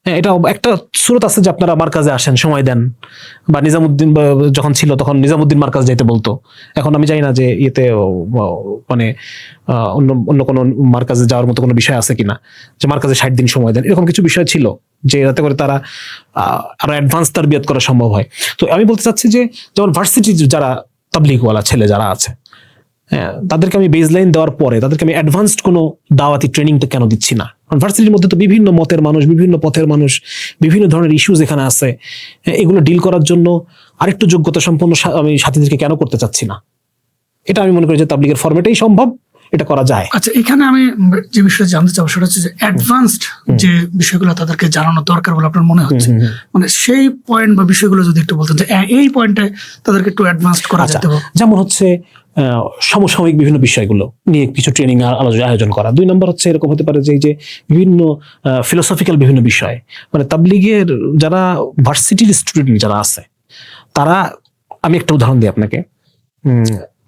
হ্যাঁ, এটা একটা সুরত আছে যে আপনারা মার্কাজে আসেন, সময় দেন, বা নিজামুদ্দিন যখন ছিল তখন নিজামুদ্দিন মার্কাজ যাইতে বলতো। এখন আমি জানি না যে ইয়েতে মানে অন্য অন্য কোনো মার্কাজে যাওয়ার মতো কোনো বিষয় আছে কিনা, যে মার্কাজে 60 দিন সময় দেন, এরকম কিছু বিষয় ছিল যে যাতে করে তারা আরো অ্যাডভান্স তারবিয়ত করা সম্ভব হয়। তো আমি বলতে চাচ্ছি যে যেমন ভার্সিটি যারা তাবলিগওয়ালা ছেলে যারা আছে, হ্যাঁ, তাদেরকে আমি বেসলাইন দেওয়ার পরে তাদেরকে আমি অ্যাডভান্সড কোনো দাওয়াতি ট্রেনিংটা কেন দিচ্ছি না? কারণ ভার্সিটির মধ্যে তো বিভিন্ন মতের মানুষ, বিভিন্ন পথের মানুষ, বিভিন্ন ধরনের ইস্যুজ এখানে আছে। এগুলো ডিল করার জন্য আরেকটু যোগ্যতা সম্পন্ন আমি সাথীদেরকে কেন করতে চাচ্ছি না? এটা আমি মনে করি যে তাবলিগের ফরম্যাটেই সম্ভব, এটা করা যায়। আচ্ছা, এখানে আমি যে বিষয়ে জানতে চাবো সেটা হচ্ছে যে অ্যাডভান্সড যে বিষয়গুলো তাদেরকে জানানো দরকার বলে আপনার মনে হচ্ছে, মানে সেই পয়েন্ট বা বিষয়গুলো যদি একটু বলতেন যে এই পয়েন্টে তাদেরকে একটু অ্যাডভান্সড করা যেতে পারে। যেমন হচ্ছে সমসাময়িক বিভিন্ন বিষয়গুলো নিয়ে কিছু ট্রেনিং আয়োজন করা। 2 নম্বর হচ্ছে এরকম হতে পারে যে এই যে বিভিন্ন ফিলোসফিক্যাল বিভিন্ন বিষয়, মানে তাবলিগের যারা ভার্সিটির স্টুডেন্ট যারা আছে তারা, আমি একটা উদাহরণ দিই আপনাকে।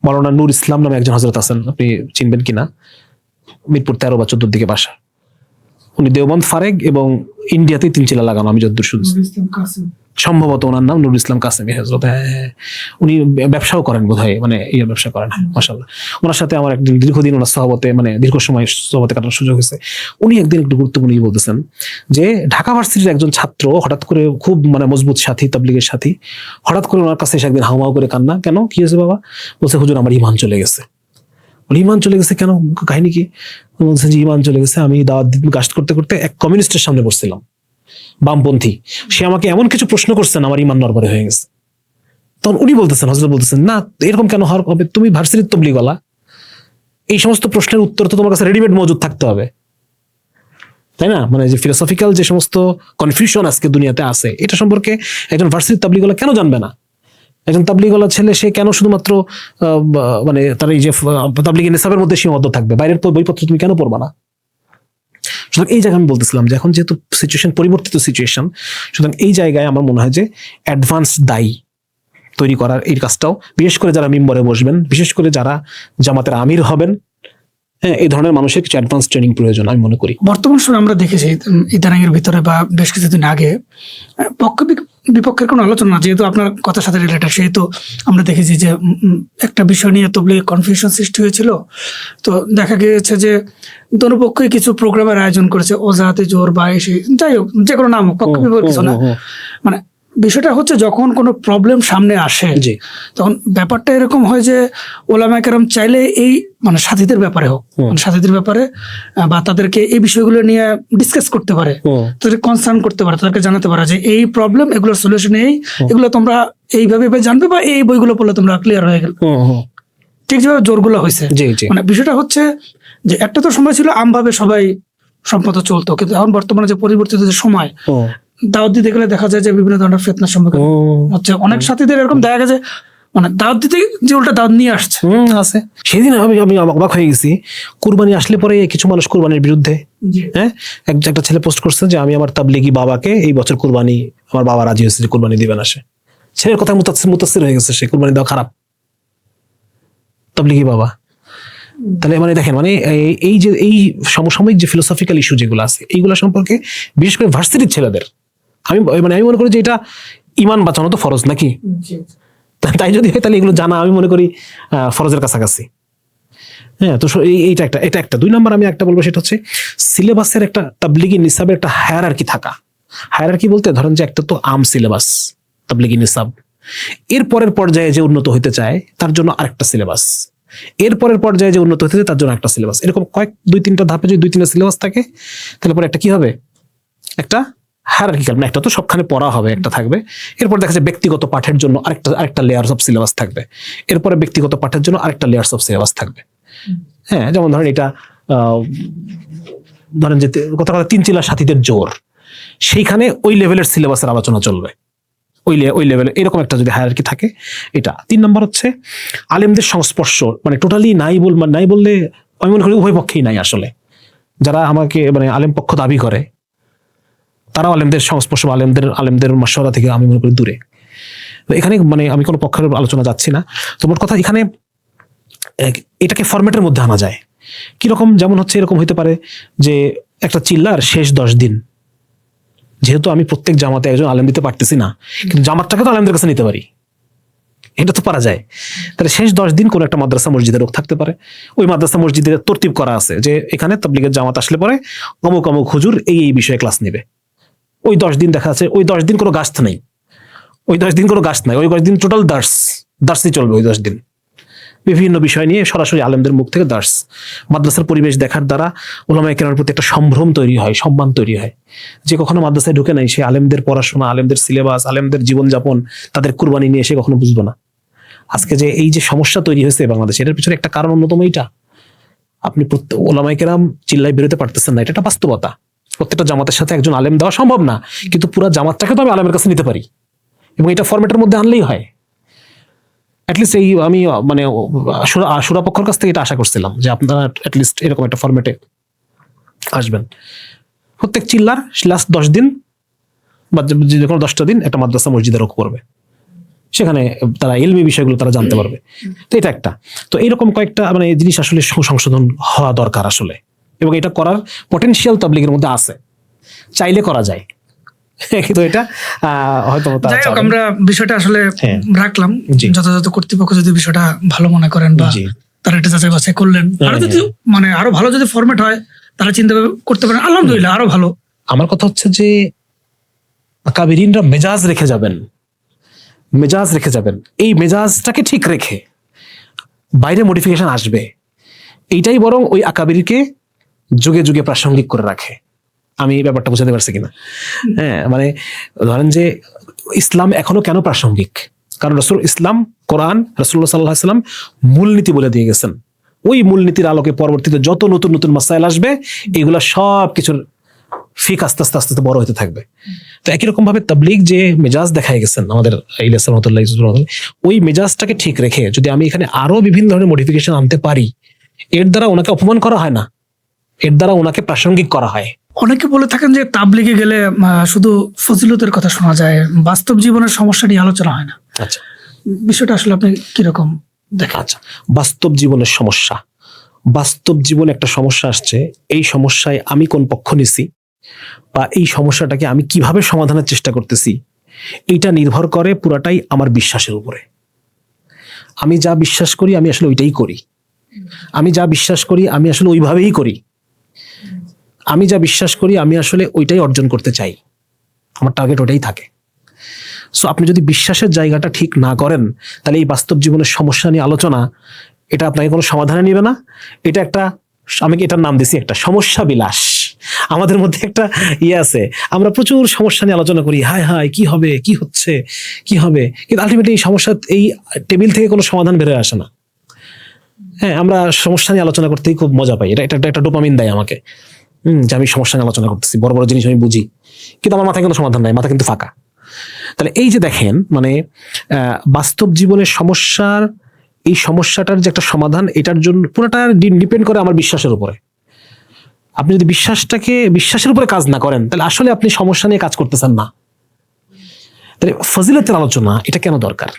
মাওলানা নূর ইসলাম নামে একজন হযরত আছেন, আপনি চিনবেন কিনা, মিরপুর 13 বা 14 দিকে বাসা। উনি দেওবন্দ ফারেক এবং ইন্ডিয়াতে 3 চিলা লাগানো, আমি যতদূর শুনছি। সম্ভবত ওনার নাম নুরুল ইসলাম কাসেমি হযরত। হ্যাঁ, উনি ব্যবসাও করেন বোধহয়, মানে ইয়ের ব্যবসা করেন। মাশাআল্লাহ, ওনার সাথে আমার একদিন দীর্ঘদিন ওনার সহবতে, মানে দীর্ঘ সময় সহবতে কাটানোর সুযোগ হয়েছে। উনি একদিন একটু গুরুত্বপূর্ণ বলতেছেন যে ঢাকা ভার্সিটির একজন ছাত্র হঠাৎ করে, খুব মানে মজবুত সাথী, তাবলিগের সাথী, হঠাৎ করে ওনার কাছে এসে একদিন হাউমাউ করে কান্না। কেন, কি হয়েছে বাবা? বলছে হুজুর আমার ঈমান চলে গেছে। ঈমান চলে গেছে কেন, কাহিনী কি? বলছেন যে ঈমান চলে গেছে, আমি দাওয়াত গাস্ট করতে করতে এক কমিউনিস্টের সামনে বসছিলাম, বামপন্থী। সে আমাকে এমন কিছু প্রশ্ন করছেন আমার ঈমান নড়বড়ে হয়ে গেছে। তখন উনি বলতেছেন, হযরত বলতেছেন, না এরকম কেন হবে? তুমি ভার্সিটির তাবলীগওয়ালা, এই সমস্ত প্রশ্নের উত্তর তো তোমার কাছে রেডিমেড মজুদ থাকতে হবে, তাই না? মানে যে ফিলোসফিক্যাল যে সমস্ত কনফিউশন আজকে দুনিয়াতে আছে, এটা সম্পর্কে একজন ভার্সিটির তাবলীগওয়ালা কেন জানবে না? একজন তাবলীগওয়ালা ছেলে সে কেন শুধুমাত্র মানে তার এই যে তাবলীগের নিসাবের মধ্যে সীমাবদ্ধ থাকবে? বাইরের বইপত্র তুমি কেন পড়বা না? সুতরাং এই জায়গায় আমি বলতেছিলাম যে এখন যেহেতু সিচুয়েশন পরিবর্তিত সিচুয়েশন, সুতরাং এই জায়গায় আমার মনে হয় যে অ্যাডভান্স দায়ী তৈরি করার এই কাজটাও, বিশেষ করে যারা মিম্বরে বসবেন, বিশেষ করে যারা জামাতের আমির হবেন, হ্যাঁ, এই ধরনের মানুষের কিছু অ্যাডভান্স ট্রেনিং প্রয়োজন আমি মনে করি। বর্তমান সময়ে আমরা দেখেছি ইদানিংয়ের ভিতরে বা বেশ কিছুদিন আগে পক্ষ বিপক্ষের কোনো আলোচনা না, যেহেতু আপনার কথার সাথে রিলেটেড, সেহেতু আমরা দেখেছি যে একটা বিষয় নিয়ে তবলিগে কনফিউশন সৃষ্টি হয়েছিল। তো দেখা গিয়েছে যে দোনো পক্ষই কিছু প্রোগ্রামের আয়োজন করেছে, ওজাহাতে জোর বা এসে যাই হোক, যে কোনো নাম হোক, পক্ষ বিপক্ষ কিছু না। মানে বিষয়টা হচ্ছে যখন কোনো প্রবলেম সামনে আসে তখন ব্যাপারটা এরকম হয় যে ওলামায়ে কেরাম চাইলে এই মানে সাথীদের ব্যাপারে হোক, মানে সাথীদের ব্যাপারে বা তাদেরকে এই বিষয়গুলো নিয়ে ডিসকাস করতে পারে, তাদেরকে কনসার্ন করতে পারে, তাদেরকে জানাতে পারে যে এই প্রবলেম, এগুলোর সলিউশন এই, এগুলো তোমরা এইভাবে জানবে বা এই বইগুলো পড়লে তোমরা ক্লিয়ার হয়ে গেল। ঠিক যেভাবে জোরগুলো হয়েছে, মানে বিষয়টা হচ্ছে যে একটা তো সময় ছিল আমভাবে সবাই সম্পদ চলতো, কিন্তু এখন বর্তমানে যে পরিবর্তিত যে সময়, দাওয়াত দিতে গেলে দেখা যায় যে বিভিন্ন ধরনের ফিতনার সম্মুখীন হচ্ছে। অনেক সাথীদের এরকম দেখা গেছে মানে দাওয়াত দিতে যে উল্টা দাওয়াত নিয়ে আসছে আছে। সেদিন আমি অবাক হয়ে গেছি, কুরবানি আসলে পরে কিছু মানুষ কুরবানির বিরুদ্ধে, হ্যাঁ, একটা ছেলে পোস্ট করছে যে আমি আমার তাবলিগি বাবাকে এই বছর কুরবানি, আমার বাবা রাজি হয়েছে যে কুরবানি দিবেন আসে। ছেলের কথা মুতাসসির হয়ে গেছে, সে কুরবানি দেওয়া খারাপ, তাবলিগি বাবা। তাহলে মানে দেখেন, মানে এই যে এই সমসাময়িক যে ফিলোসফিক্যাল ইস্যু যেগুলো আছে, এইগুলো সম্পর্কে বিশেষ করে ভার্সিটির ছেলেদের আমি মনে করি যে এটা ঈমান বাঁচানো তো ফরজ নাকি, তাই যদি হয় তাহলে এগুলো জানা আমি মনে করি ফরজের কাছাকাছি। হ্যাঁ, তো এটা একটা 2 নাম্বার আমি একটা বলবো, সেটা হচ্ছে সিলেবাসের একটা তাবলিগি নিসাবের একটা হায়ারার্কি থাকা। হায়ারার্কি বলতে ধরেন যে একটা তো সিলেবাস তাবলিগি নিসাব, এর পরের পর্যায়ে যে উন্নত হতে চায় তার জন্য আরেকটা সিলেবাস, এর পরের পর্যায়ে যে উন্নত হতে চায় তার জন্য একটা সিলেবাস, এরকম 2-3টা ধাপে যদি 2-3টা সিলেবাস থাকে তাহলে পরে একটা কি হবে, একটা হায়ারার্কিক্যাল, মানে একটা তো সবখানে পড়া হবে, একটা থাকবে। এরপর দেখা যাচ্ছে ব্যক্তিগত পাঠের জন্য আরেকটা লেয়ার্স অফ সিলেবাস থাকবে, এরপরে ব্যক্তিগত পাঠের জন্য আরেকটা লেয়ার্স অফ সিলেবাস থাকবে। হ্যাঁ, যেমন ধরেন এটা ধরেন যে কথা 3 চিলার সাথীদের জোর, সেইখানে ওই লেভেলের সিলেবাসের আলোচনা চলবে, ওই লেভেলে এরকম একটা যদি হায়ারার্কি থাকে। এটা 3 নম্বর হচ্ছে আলেমদের সংস্পর্শ, মানে টোটালি নাই বললে আমি মনে করি উভয় পক্ষেই নাই আসলে। যারা আমাকে মানে আলেম পক্ষ দাবি করে তারাও আলেমদের সংস্পর্শ, আলেমদের মাশওয়ারা থেকে আমি মনে করি দূরে। এখানে মানে আমি কোনো পক্ষের আলোচনা যাচ্ছি না। তো মোট কথা এখানে এটাকে ফরম্যাটের মধ্যে আনা যায় কিরকম, যেমন হচ্ছে এরকম হইতে পারে যে একটা চিল্লার শেষ 10 দিন, যেহেতু আমি প্রত্যেক জামাতে একজন আলেম দিতে পারতেছি না, কিন্তু জামাতটাকে তো আলেমদের কাছে নিতে পারি, এটা তো পারা যায়। তাহলে শেষ 10 দিন কোন একটা মাদ্রাসা মসজিদের লোক থাকতে পারে, ওই মাদ্রাসা মসজিদের তরতিব করা আছে যে এখানে তাবলিগের জামাত আসলে পরে অমুক অমুক হুজুর এই বিষয়ে ক্লাস নেবে। ওই 10 দিন দেখা যাচ্ছে ওই 10 দিন কোনো গাছ নেই, ওই 10 দিন কোনো গাছ নাই, ওই 10 দিন টোটাল দার্সই চলবে। ওই 10 দিন বিভিন্ন বিষয় নিয়ে সরাসরি আলেমদের মুখ থেকে দার্স। মাদ্রাসার পরিবেশ দেখার দ্বারা উলামায়ে কেরামের প্রতি একটা সম্ভ্রম তৈরি হয়, সম্মান তৈরি হয়। যে কখনো মাদ্রাসায় ঢুকে নাই সে আলেমদের পড়াশোনা, আলেমদের সিলেবাস, আলেমদের জীবনযাপন, তাদের কুরবানি নিয়ে সে কখনো বুঝবো না। আজকে যে এই যে সমস্যা তৈরি হয়েছে বাংলাদেশে, এটার পিছনে একটা কারণ অন্যতম এইটা, আপনি উলামায়ে কেরাম চিল্লায় বেরোতে পারতেছেন না, এটা একটা বাস্তবতা। প্রত্যেকটা জামাতের সাথে একজন আলেম দেওয়া সম্ভব না, কিন্তু পুরো জামাতটাকে তো আমি আলেমের কাছে নিতে পারি, এবং এটা ফরম্যাটের মধ্যে আনলেই হয়। অ্যাটলিস্ট এই আমি মানে শুরা পক্ষের কাছ থেকে এটা আশা করছিলাম যে আপনারা অ্যাটলিস্ট এরকম একটা ফরম্যাটে আসবেন। প্রত্যেক চিল্লার লাস্ট 10 দিন বা যে কোনো 10টা দিন একটা মাদ্রাসা মসজিদের রোগ করবে, সেখানে তারা ইলমি বিষয়গুলো তারা জানতে পারবে। তো এটা একটা, তো এইরকম কয়েকটা মানে জিনিস আসলে সংশোধন হওয়া দরকার আসলে, এবং এটা করার পটেনশিয়াল তাবলিগের মধ্যে আছে, চাইলে করা যায়। কিন্তু এটা হয়তো যাই হোক, আমরা বিষয়টা আসলে হ্যাঁ। রাখলাম, জি। যথাযথ কর্তৃপক্ষ যদি বিষয়টা ভালো মনে করেন বা জি। তারা এটা যাচাই বাছাই করলেন, আরো যদি মানে আরো ভালো যদি ফরম্যাট হয় তারা চিন্তা করতে পারেন, আলহামদুলিল্লাহ আরো ভালো। আমার কথা হচ্ছে যে আকাবিরিনরা মেজাজ রেখে যাবেন, এই মেজাজটাকে ঠিক রেখে বাইরে মডিফিকেশন আসবে, এইটাই বরং ওই আকাবিরকে যুগে যুগে প্রাসঙ্গিক করে রাখে। আমি এই ব্যাপারটা বোঝাতে পারছি কিনা? হ্যাঁ, মানে ধরেন যে ইসলাম এখনো কেন প্রাসঙ্গিক, কারণ ইসলাম কোরআন রাসূলুল্লাহ সাল্লাল্লাহু আলাইহি ওয়াসাল্লাম মূলনীতি বলে দিয়ে গেছেন। ওই মূলনীতির আলোকে পরবর্তীতে যত নতুন নতুন মাসাইল আসবে, এগুলা সব কিছুর ফিক আস্তে আস্তে আস্তে বড় হতে থাকবে। তো একই রকম ভাবে তাবলিগ যে মেজাজ দেখায় গেছেন আমাদের ইলিয়াস রহমাতুল্লাহ, ওই মেজাজটাকে ঠিক রেখে যদি আমি এখানে আরো বিভিন্ন ধরনের মডিফিকেশন আনতে পারি, এর দ্বারা ওনাকে অপমান করা হয় না, এর দ্বারা ওনাকে প্রাসঙ্গিক করা হয়। অনেকে বলে থাকেন যে তাবলিগে গেলে শুধু ফজিলতের কথা শোনা যায়, বাস্তব জীবনের সমস্যা নিয়ে আলোচনা হয় না। আচ্ছা, বিষয়টা আসলে আপনি কিরকম দেখেন? আচ্ছা, বাস্তব জীবনের সমস্যা, বাস্তব জীবনে একটা সমস্যা আসছে, এই সমস্যায় আমি কোন পক্ষ নিছি বা এই সমস্যাটাকে আমি কিভাবে সমাধানের চেষ্টা করতেছি, এইটা নির্ভর করে পুরাটাই আমার বিশ্বাসের উপরে। আমি যা বিশ্বাস করি আমি আসলে ওইটাই করি, আমি যা বিশ্বাস করি আমি আসলে ওইভাবেই করি, আমি যা বিশ্বাস করি আমি আসলে ওইটাই অর্জন করতে চাই, আমার টার্গেট ওটাই থাকে। সো আপনি যদি বিশ্বাসের জায়গাটা ঠিক না করেন, তাহলে এই বাস্তব জীবনের সমস্যা নিয়ে আলোচনা, এটা আপনাকে কোনো সমাধানে নিবে না। এটা একটা, আমি এটার নাম দিছি একটা সমস্যা বিলাস। আমাদের মধ্যে একটা আছে, আমরা প্রচুর সমস্যা নিয়ে আলোচনা করি, হায় হায় কি হবে, কি হচ্ছে, কি হবে, কিন্তু আলটিমেটলি এই সমস্যা এই টেবিল থেকে কোনো সমাধান বেরোয় আসে না। হ্যাঁ, আমরা সমস্যা নিয়ে আলোচনা করতেই খুব মজা পাই, এটা একটা ডোপামিন দেয় আমাকে, যে আমি সমস্যা নিয়ে আলোচনা করতেছি, বড় বড় জিনিস আমি বুঝি, কিন্তু আমার মাথায় কোনো সমাধান নাই, মাথা কিন্তু ফাঁকা। তাহলে এই যে দেখেন, মানে বাস্তব জীবনের সমস্যার এই সমস্যাটার যে একটা সমাধান, এটার জন্য পুরোটা ডিপেন্ড করে আমার বিশ্বাসের উপরে। আপনি যদি বিশ্বাসের উপরে কাজ না করেন, তাহলে আসলে আপনি সমস্যা নিয়ে কাজ করতেছেন না। তাহলে ফজিলতের আলোচনা এটা কেন দরকার?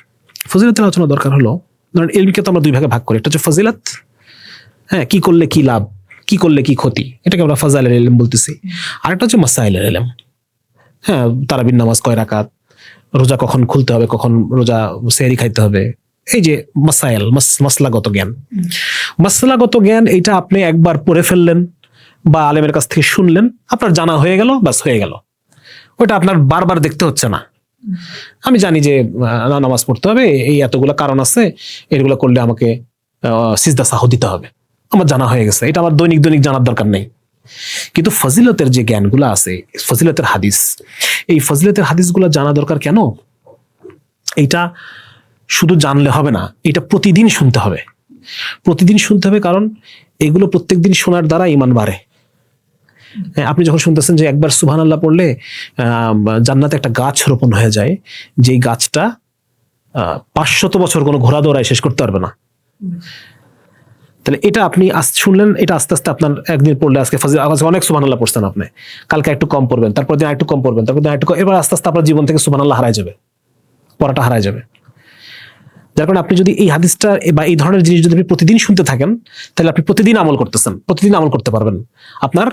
ফজিলতের আলোচনা দরকার হলো, ধরেন ইলমকে তো আমরা 2 ভাগে ভাগ করি, একটা হচ্ছে ফজিলত, হ্যাঁ, কি করলে কি লাভ, কি করলে কি ক্ষতি, এটাকে আমরা ফাজাইলের ইলম বলতেছি। আরেকটা হচ্ছে মাসাইলের ইলম, হ্যাঁ, তারাবির নামাজ কয় রাকাত, রোজা কখন খুলতে হবে, কখন রোজা সেহরি খাইতে হবে, এই যে মাসলাগত জ্ঞান, মাসলাগত জ্ঞান এইটা আপনি একবার পড়ে ফেললেন বা আলেমের কাছ থেকে শুনলেন, আপনার জানা হয়ে গেল, বাস হয়ে গেল। ওইটা আপনার বারবার দেখতে হচ্ছে না। আমি জানি যে নামাজ পড়তে হবে, এই এতগুলো কারণ আছে, এগুলো করলে আমাকে সিজদা সাহু দিতে হবে, আমার জানা হয়ে গেছে, এটা আমার দৈনিক জানার দরকার নেই। কিন্তু ফজিলতের যে জ্ঞানগুলো আছে, ফজিলতের হাদিস, এই ফজিলতের হাদিসগুলো জানা দরকার কেন? এইটা শুধু জানলে হবে না, এটা প্রতিদিন শুনতে হবে। প্রতিদিন শুনতে হবে, কারণ এগুলো প্রত্যেকদিন শোনার দ্বারা ঈমান বাড়ে। আপনি যখন শুনতেছেন যে একবার সুবহানাল্লাহ পড়লে জান্নাতে একটা গাছ রোপণ হয়ে যায়, যেই গাছটা 500 বছর কোনো ঘোড়া দৌড়ায় শেষ করতে পারবে না, তাহলে এটা আপনি শুনলেন, এটা আস্তে আস্তে আপনার একদিন পড়লে, আজকে অনেক সুবহানাল্লাহ পড়ছেন আপনি, কালকে একটু কম পড়বেন, তারপর দিন একটু কম পড়বেন, তারপর দিন একটু, এবার আস্তে আস্তে আপনার জীবন থেকে সুবহানাল্লাহ হারায় যাবে, পড়াটা হারায় যাবে। যার কারণে আপনি যদি এই হাদিসটা বা এই ধরনের জিনিস যদি আপনি প্রতিদিন শুনতে থাকেন, তাহলে আপনি প্রতিদিন আমল করতেছেন, প্রতিদিন আমল করতে পারবেন, আপনার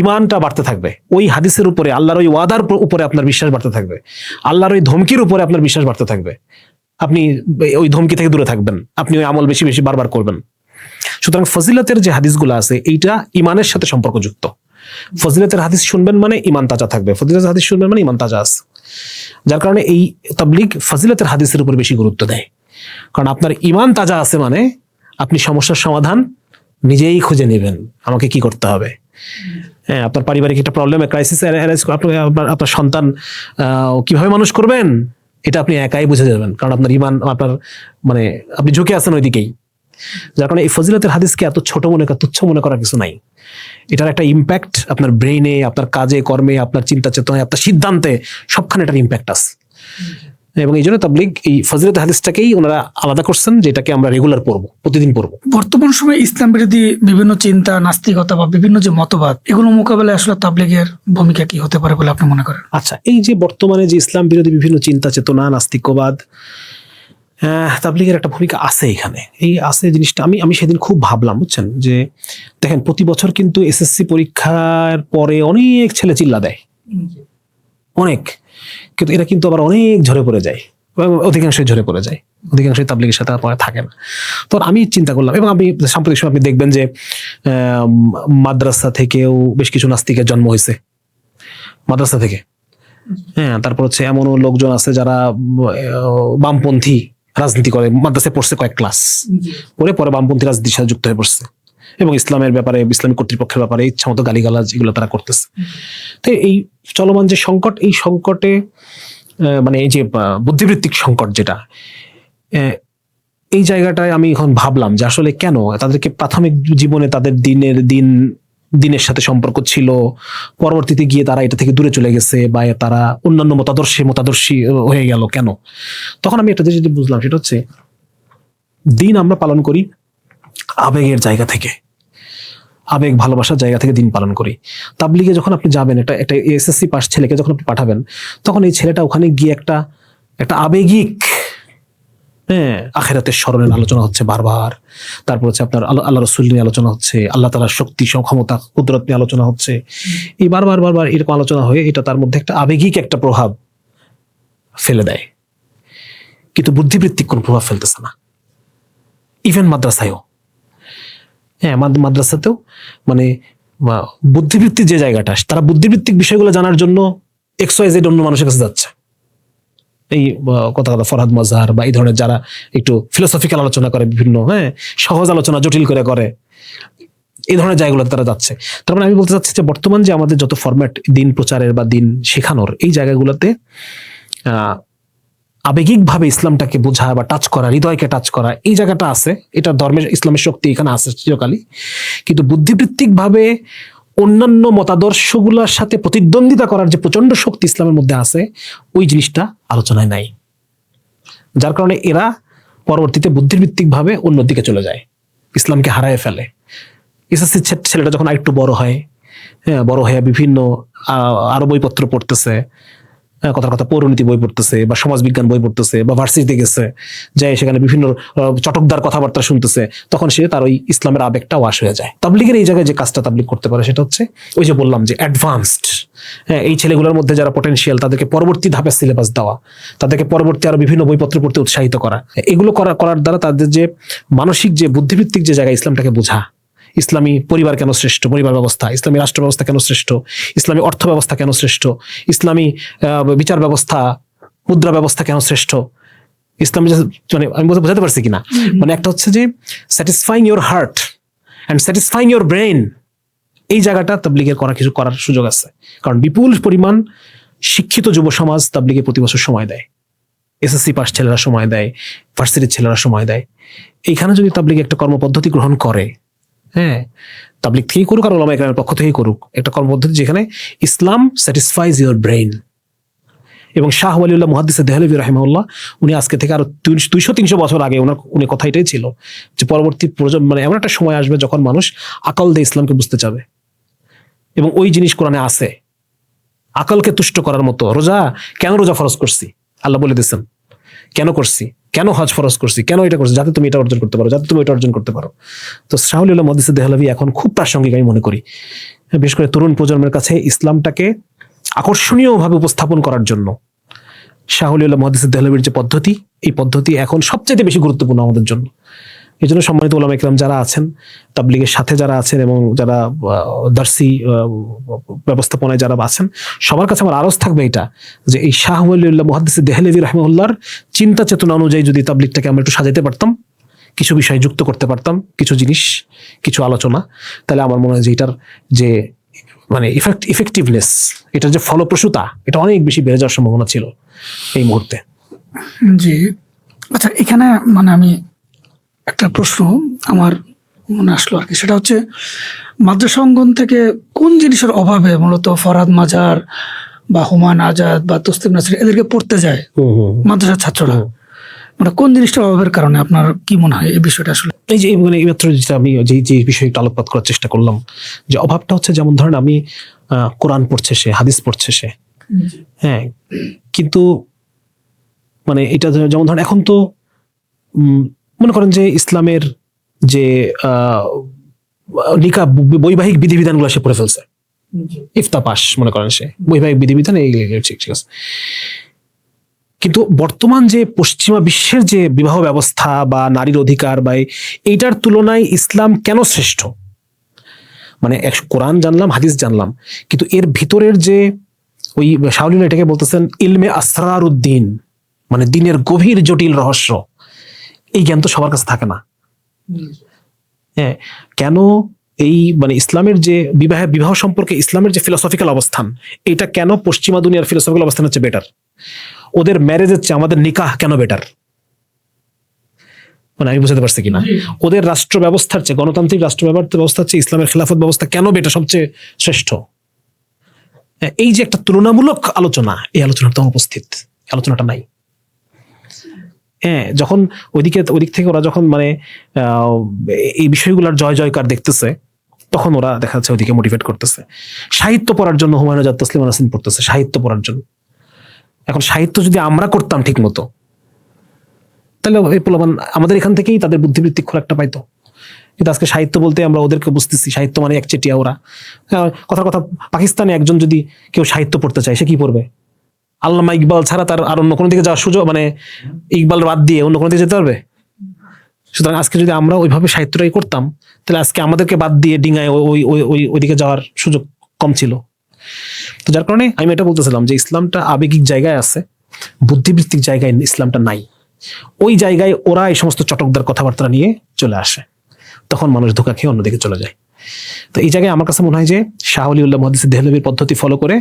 ইমানটা বাড়তে থাকবে, ওই হাদিসের উপরে, আল্লাহর ওই ওয়াদার উপরে আপনার বিশ্বাস বাড়তে থাকবে, আল্লাহর ওই ধমকির উপরে আপনার বিশ্বাস বাড়তে থাকবে, আপনি ওই ধমকি থেকে দূরে থাকবেন, আপনি ওই আমল বেশি বেশি বারবার করবেন। সুতরাং ফজিলতের যে হাদিসগুলো আছে, এইটা ইমানের সাথে সম্পর্কযুক্ত। ফজিলতের হাদিস শুনবেন মানে ইমান তাজা থাকবে, ফজিলতের হাদিস শুনবেন মানে ইমান তাজা আছে। যার কারণে এই তাবলীগ ফজিলতের হাদিসের উপর বেশি গুরুত্ব দেয়, কারণ আপনার ইমান তাজা আছে মানে আপনি সমস্যার সমাধান নিজেই খুঁজে নেবেন, আমাকে কি করতে হবে। হ্যাঁ, আপনার পারিবারিক একটা প্রবলেমে ক্রাইসিস, আপনার সন্তান কিভাবে মানুষ করবেন, এটা আপনি একাই বুঝে যাবেন, কারণ আপনার ইমান, আপনার মানে আপনি ঝুঁকে আছেন ওইদিকেই। যার কারণে এই ফজিলতের হাদিসকে এত ছোট মনে করা, তুচ্ছ মনে করার কিছু নাই। এটার একটা ইম্প্যাক্ট আপনার ব্রেইনে, আপনার কাজে কর্মে, আপনার চিন্তা চেতনায়, আপনার সিদ্ধান্তে, সবখানে এটার ইম্প্যাক্ট আছে। এবং এই জন্য তাবলীগ এই ফজিলতের হাদিসটাকেই ওনারা আলাদা করছেন, যেটাকে আমরা রেগুলার পড়বো, প্রতিদিন পড়বো। বর্তমান সময়ে ইসলাম বিরোধী বিভিন্ন চিন্তা, নাস্তিকতা বা বিভিন্ন যে মতবাদ, এগুলো মোকাবেলায় আসলে তাবলীগের ভূমিকা কি হতে পারে বলে আপনি মনে করেন? আচ্ছা, এই যে বর্তমানে যে ইসলাম বিরোধী বিভিন্ন চিন্তা চেতনা, নাস্তিকবাদ, তাবলীগের একটা ভূমিকা আছে এখানে। এই আছে জিনিসটা আমি সেদিন খুব ভাবলাম, বুঝছেন, যে দেখেন প্রতি বছর কিন্তু এসএসসি পরীক্ষার পরে অনেক ছেলে চিল্লা দেয়, অনেক, কিন্তু এরা কিন্তু আবার অনেক ঝরে পড়ে যায়, অধিকাংশই ঝরে পড়ে যায়, অধিকাংশই তাবলীগের সাথে থাকে না। তো আমি চিন্তা করলাম, এবং আমি সাম্প্রতিক সময় আপনি দেখবেন যে মাদ্রাসা থেকেও বেশ কিছু নাস্তিকের জন্ম হয়েছে, মাদ্রাসা থেকে। হ্যাঁ, তারপর হচ্ছে এমনও লোকজন আছে যারা বামপন্থী রাজনীতি করে, মাদ্রাসায় পড়ছে কয়েক ক্লাস পরে বামপন্থী রাজনীতির সাথে যুক্ত হয়ে পড়ছে, এবং ইসলামের ব্যাপারে, ইসলামী কর্তৃপক্ষের ব্যাপারে ইচ্ছা মতো গালিগালাজ এগুলো তারা করতেছে। তো এই চলমান যে সংকট, এই সংকটে মানে এই যে বুদ্ধিবৃত্তিক সংকট যেটা, এই জায়গাটায় আমি এখন ভাবলাম যে আসলে কেন তাদেরকে প্রাথমিক জীবনে তাদের দিনের সাথে সম্পর্ক ছিল, পরবর্তীতে গিয়ে তারা এটা থেকে দূরে চলে গেছে, বা তারা অন্যান্য মতাদর্শী হয়ে গেল কেন? তখন আমি একটা জিনিস বুঝলাম, সেটা হচ্ছে দিন আমরা পালন করি আবেগের জায়গা থেকে, আবেগ ভালোবাসার জায়গা থেকে দিন পালন করি। তাবলীগে যখন আপনি যাবেন, একটা এসএসসি পাস ছেলেকে যখন আপনি পাঠাবেন, তখন এই ছেলেটা ওখানে গিয়ে একটা আবেগিক, আখিরাতের স্মরণের আলোচনা হচ্ছে বারবার, তারপর হচ্ছে আপনার আল্লাহ রাসূল নিয়ে আলোচনা হচ্ছে, আল্লাহ তাআলার শক্তি, ক্ষমতা, কুদরত নিয়ে আলোচনা হচ্ছে, এই বারবার এরকম আলোচনা হয়ে এটা তার মধ্যে একটা আবেগিক একটা প্রভাব ফেলে দেয়, কিন্তু বুদ্ধিবৃত্তিক কোন প্রভাব ফেলতেছে না। ইভেন মাদ্রাসায়ও, মাদ্রাসাতেও মানে বুদ্ধিবৃত্তির যে জায়গাটা, তারা বুদ্ধিবৃত্তিক বিষয়গুলো জানার জন্য XYZ অন্য মানুষের কাছে যাচ্ছে। এই কথা ফরহাদ মজহার বা এই ধরনের যারা একটু ফিলোসফিক্যাল আলোচনা করে, বিভিন্ন সহজ আলোচনা জটিল করে, এই ধরনের জায়গাগুলোতে তারা যাচ্ছে। তার মানে আমি বলতে চাচ্ছি যে বর্তমান যে আমাদের যত ফরম্যাট দিন প্রচারের বা দিন শেখানোর, এই জায়গাগুলোতে আবেগিকভাবে ইসলামটাকে বোঝা বা টাচ করা, হৃদয়কে টাচ করা, এই জায়গাটা আছে, এটা ধর্মের, ইসলামের শক্তি এখানে আছে চিরকালই। কিন্তু বুদ্ধিবৃত্তিক ভাবে অন্যান্য মতাদর্শগুলোর সাথে প্রতিদ্বন্দ্বিতা করার যে প্রচন্ড শক্তি ইসলামের মধ্যে আছে, ওই জিনিসটা আলোচনায় নাই। যার কারণে এরা পরবর্তীতে বুদ্ধিবৃত্তিক ভাবে অন্যদিকে চলে যায়, ইসলামকে হারায় ফেলে। এসএসসি ছেলেটা যখন আরেকটু বড় হয়, বড় হয়ে বিভিন্ন আরো বইপত্র পড়তেছে, কথার কথা পৌরনীতি বই পড়তেছে বা সমাজবিজ্ঞান বই পড়তেছে বা ভার্সিটিতে গেছে, যাই সেখানে বিভিন্ন চটকদার কথাবার্তা শুনতেছে, তখন সে তার ওই ইসলামের আবেগটা ওয়াশ হয়ে যায়। তাবলিগের এই জায়গায় যে কাজটা তাবলিগ করতে পারে সেটা হচ্ছে ওই যে বললাম যে অ্যাডভান্সড, হ্যাঁ, এই ছেলেগুলোর মধ্যে যারা পটেনশিয়াল তাদেরকে পরবর্তী ধাপের সিলেবাস দেওয়া, তাদেরকে পরবর্তী আরো বিভিন্ন বইপত্র পড়তে উৎসাহিত করা, এগুলো করার দ্বারা তাদের যে মানসিক যে বুদ্ধিভিত্তিক যে জায়গায় ইসলামটাকে বোঝা, ইসলামী পরিবার কেন শ্রেষ্ঠ, পরিবার ব্যবস্থা, ইসলামী রাষ্ট্র ব্যবস্থা কেন শ্রেষ্ঠ, ইসলামী অর্থ ব্যবস্থা কেন শ্রেষ্ঠ, ইসলামী বিচার ব্যবস্থা, মুদ্রা ব্যবস্থা কেন শ্রেষ্ঠ, ইসলামী মানে আমি বোঝাতে পারছি কিনা, মানে একটা হচ্ছে যে satisfying your heart and satisfying your brain, এই জায়গাটা তাবলিগের কিছু করার সুযোগ আছে। কারণ বিপুল পরিমাণ শিক্ষিত যুব সমাজ তাবলিগে প্রতি বছর সময় দেয়, এসএসসি পাস ছেলেরা সময় দেয়, ভার্সিটির ছেলেরা সময় দেয়। এইখানে যদি তাবলিগ একটা কর্মপদ্ধতি গ্রহণ করে, হ্যাঁ, তাবলিগ থেকেই করুক আর ওলামা ইকরামের পক্ষ থেকেই করুক, একটা কর্মপদ্ধতি যেখানে ইসলাম স্যাটিসফাইজ ইউর ব্রেইন। এবং শাহ ওয়ালিউল্লাহ মুহাদ্দিস দেহলভী রাহিমাহুল্লাহ, উনি আজকে থেকে আরো 200-300 বছর আগে উনি কথা এটাই ছিল যে পরবর্তী প্রজন্ম মানে এমন একটা সময় আসবে যখন মানুষ আকল দিয়ে ইসলামকে বুঝতে চাবে, এবং ওই জিনিস কোরআনে আছে। আকলকে তুষ্ট করার মতো কেন রোজা ফরজ করছি, আল্লাহ বলে দিয়েছেন কেন করছি, কেন হজ ফরজ করছি, কেন এটা করছি, যাতে তুমি এটা অর্জন করতে পারো, যাতে তুমি এটা অর্জন করতে পারো। তো শাহ ওয়ালিউল্লাহ মুহাদ্দিস দেহলভী এখন খুব প্রাসঙ্গিক আমি মনে করি, বিশেষ করে তরুণ প্রজন্মের কাছে ইসলামটাকে আকর্ষণীয়ভাবে উপস্থাপন করার জন্য শাহ ওয়ালিউল্লাহ মুহাদ্দিস দেহলভীর যে পদ্ধতি, এই পদ্ধতি এখন সবচেয়ে বেশি গুরুত্বপূর্ণ আমাদের জন্য। এই জন্য সম্মানিত উলামা ইকরাম যারা আছেন, তাবলিগের সাথে যারা আছেন এবং যারা দার্সি ব্যবস্থাপনায় যারা আছেন, সবার কাছে আমার আরজ থাকবে এটা যে এই শাহ ওয়ালিউল্লাহ মুহাদ্দিস দেহলভী রাহিমাহুল্লাহর চিন্তা চেতনা অনুযায়ী যদি তাবলিগটাকে আমরা একটু সাজাতে পারতাম, কিছু বিষয় যুক্ত করতে পারতাম, কিছু জিনিস, কিছু আলোচনা, তাহলে আমার মনে হয় যে এটার যে মানে ইফেক্টিভনেস, এটার যে ফলপ্রসূতা, এটা অনেক বেশি বেড়ে যাওয়ার সম্ভাবনা ছিল এই মুহূর্তে। জি, আচ্ছা, এখানে মানে আমি একটা প্রশ্ন আমার মনে আসলো আর কি, সেটা হচ্ছে মাদ্রাসা অঙ্গন থেকে কোন জিনিসের অভাবে মূলত ফরহাদ মাজার বা হুমায়ুন আজাদ বা তসলিম নাসরিন এদেরকে পড়তে যায় মাদ্রাসার ছাত্ররা, মানে কোন জিনিসটার অভাবের কারণে আপনার কি মনে হয় এই বিষয়টা? আসলে এই যে মানে এইমাত্র যেটা আমি যে বিষয়ে একটু আলোকপাত করার চেষ্টা করলাম, যে অভাবটা হচ্ছে যেমন ধরেন আমি কোরআন পড়ছে সে, হাদিস পড়ছে সে, হ্যাঁ, কিন্তু মানে এটা যেমন ধরেন এখন তো মনে করেন যে ইসলামের যে নিকাহ বৈবাহিক বিধিবিধানগুলো সে পড়ে ফেলছে, ইফতা পাস মনে করেন সে, বৈবাহিক বিধিবিধান ঠিক আছে। কিন্তু বর্তমান যে পশ্চিমা বিশ্বের যে বিবাহ ব্যবস্থা বা নারীর অধিকার বা এইটার তুলনায় ইসলাম কেন শ্রেষ্ঠ, মানে কোরআন জানলাম, হাদিস জানলাম, কিন্তু এর ভিতরের যে ওই শাওলিন এটাকে বলতেছেন ইলমে আসরারুদ্দিন, মানে দিনের গভীর জটিল রহস্য, এই জ্ঞান তো সবার কাছে থাকে না। হ্যাঁ, কেন এই মানে ইসলামের যে বিবাহ সম্পর্কে ইসলামের যে ফিলোসফিক্যাল অবস্থান, এটা কেন পশ্চিমা দুনিয়ার ফিলোসফিক্যাল অবস্থান হচ্ছে বেটার, ওদের ম্যারেজের চেয়ে আমাদের নিকাহ কেন বেটার, মানে আমি বুঝতে পারছি কিনা, ওদের রাষ্ট্র ব্যবস্থার চেয়ে, গণতান্ত্রিক রাষ্ট্র ব্যবস্থার চেয়ে ইসলামের খেলাফত ব্যবস্থা কেন বেটার, সবচেয়ে শ্রেষ্ঠ। এই যে একটা তুলনামূলক আলোচনা, এই আলোচনাটা অনুপস্থিত, আলোচনাটা নাই। হ্যাঁ, যখন ওদিক থেকে ওরা যখন মানে এই বিষয়গুলোর জয় জয়কার দেখতেছে, তখন ওরা দেখা যাচ্ছে ওদিকে মোটিভেট করতেছে। সাহিত্য পড়ার জন্য হুমায়ুন আজাদ, তসলিমা নাসরিন পড়তেছে সাহিত্য পড়ার জন্য। এখন সাহিত্য যদি আমরা করতাম ঠিক মতো, তাহলে এই পোলাপান আমাদের এখান থেকেই তাদের বুদ্ধিবৃত্তিক খোরাকটা পাইতো। কিন্তু আজকে সাহিত্য বলতে আমরা ওদেরকে বুঝতেছি সাহিত্য মানে একচেটিয়া ওরা। কথা পাকিস্তানে একজন যদি কেউ সাহিত্য পড়তে চায়, সে কি পড়বে? আল্লামা ইকবাল ছাড়া তার আর অন্য কোনো দিকে যাওয়ার সুযোগ, মানে ইকবাল বাদ দিয়ে অন্য কোনো দিকে যেতে পারবে? সুতরাং আজকে যদি আমরা ওইভাবে সাহিত্যটাই করতাম, তাহলে আজকে আমাদেরকে বাদ দিয়ে ডিঙায় ওইদিকে যাওয়ার সুযোগ কম ছিল। তো যার কারণে আমি এটা বলতেছিলাম যে ইসলামটা আবেগিক জায়গায় আছে, বুদ্ধিবৃত্তিক জায়গায় ইসলামটা নাই। ওই জায়গায় ওরা এই সমস্ত চটকদার কথাবার্তা নিয়ে চলে আসে, তখন মানুষ ধোঁকা খেয়ে অন্যদিকে চলে যায়। তো এই জায়গায় আমার কাছে মনে হয় যে শাহ ওয়ালিউল্লাহ মুহাদ্দিস দেহলভীর পদ্ধতি ফলো করে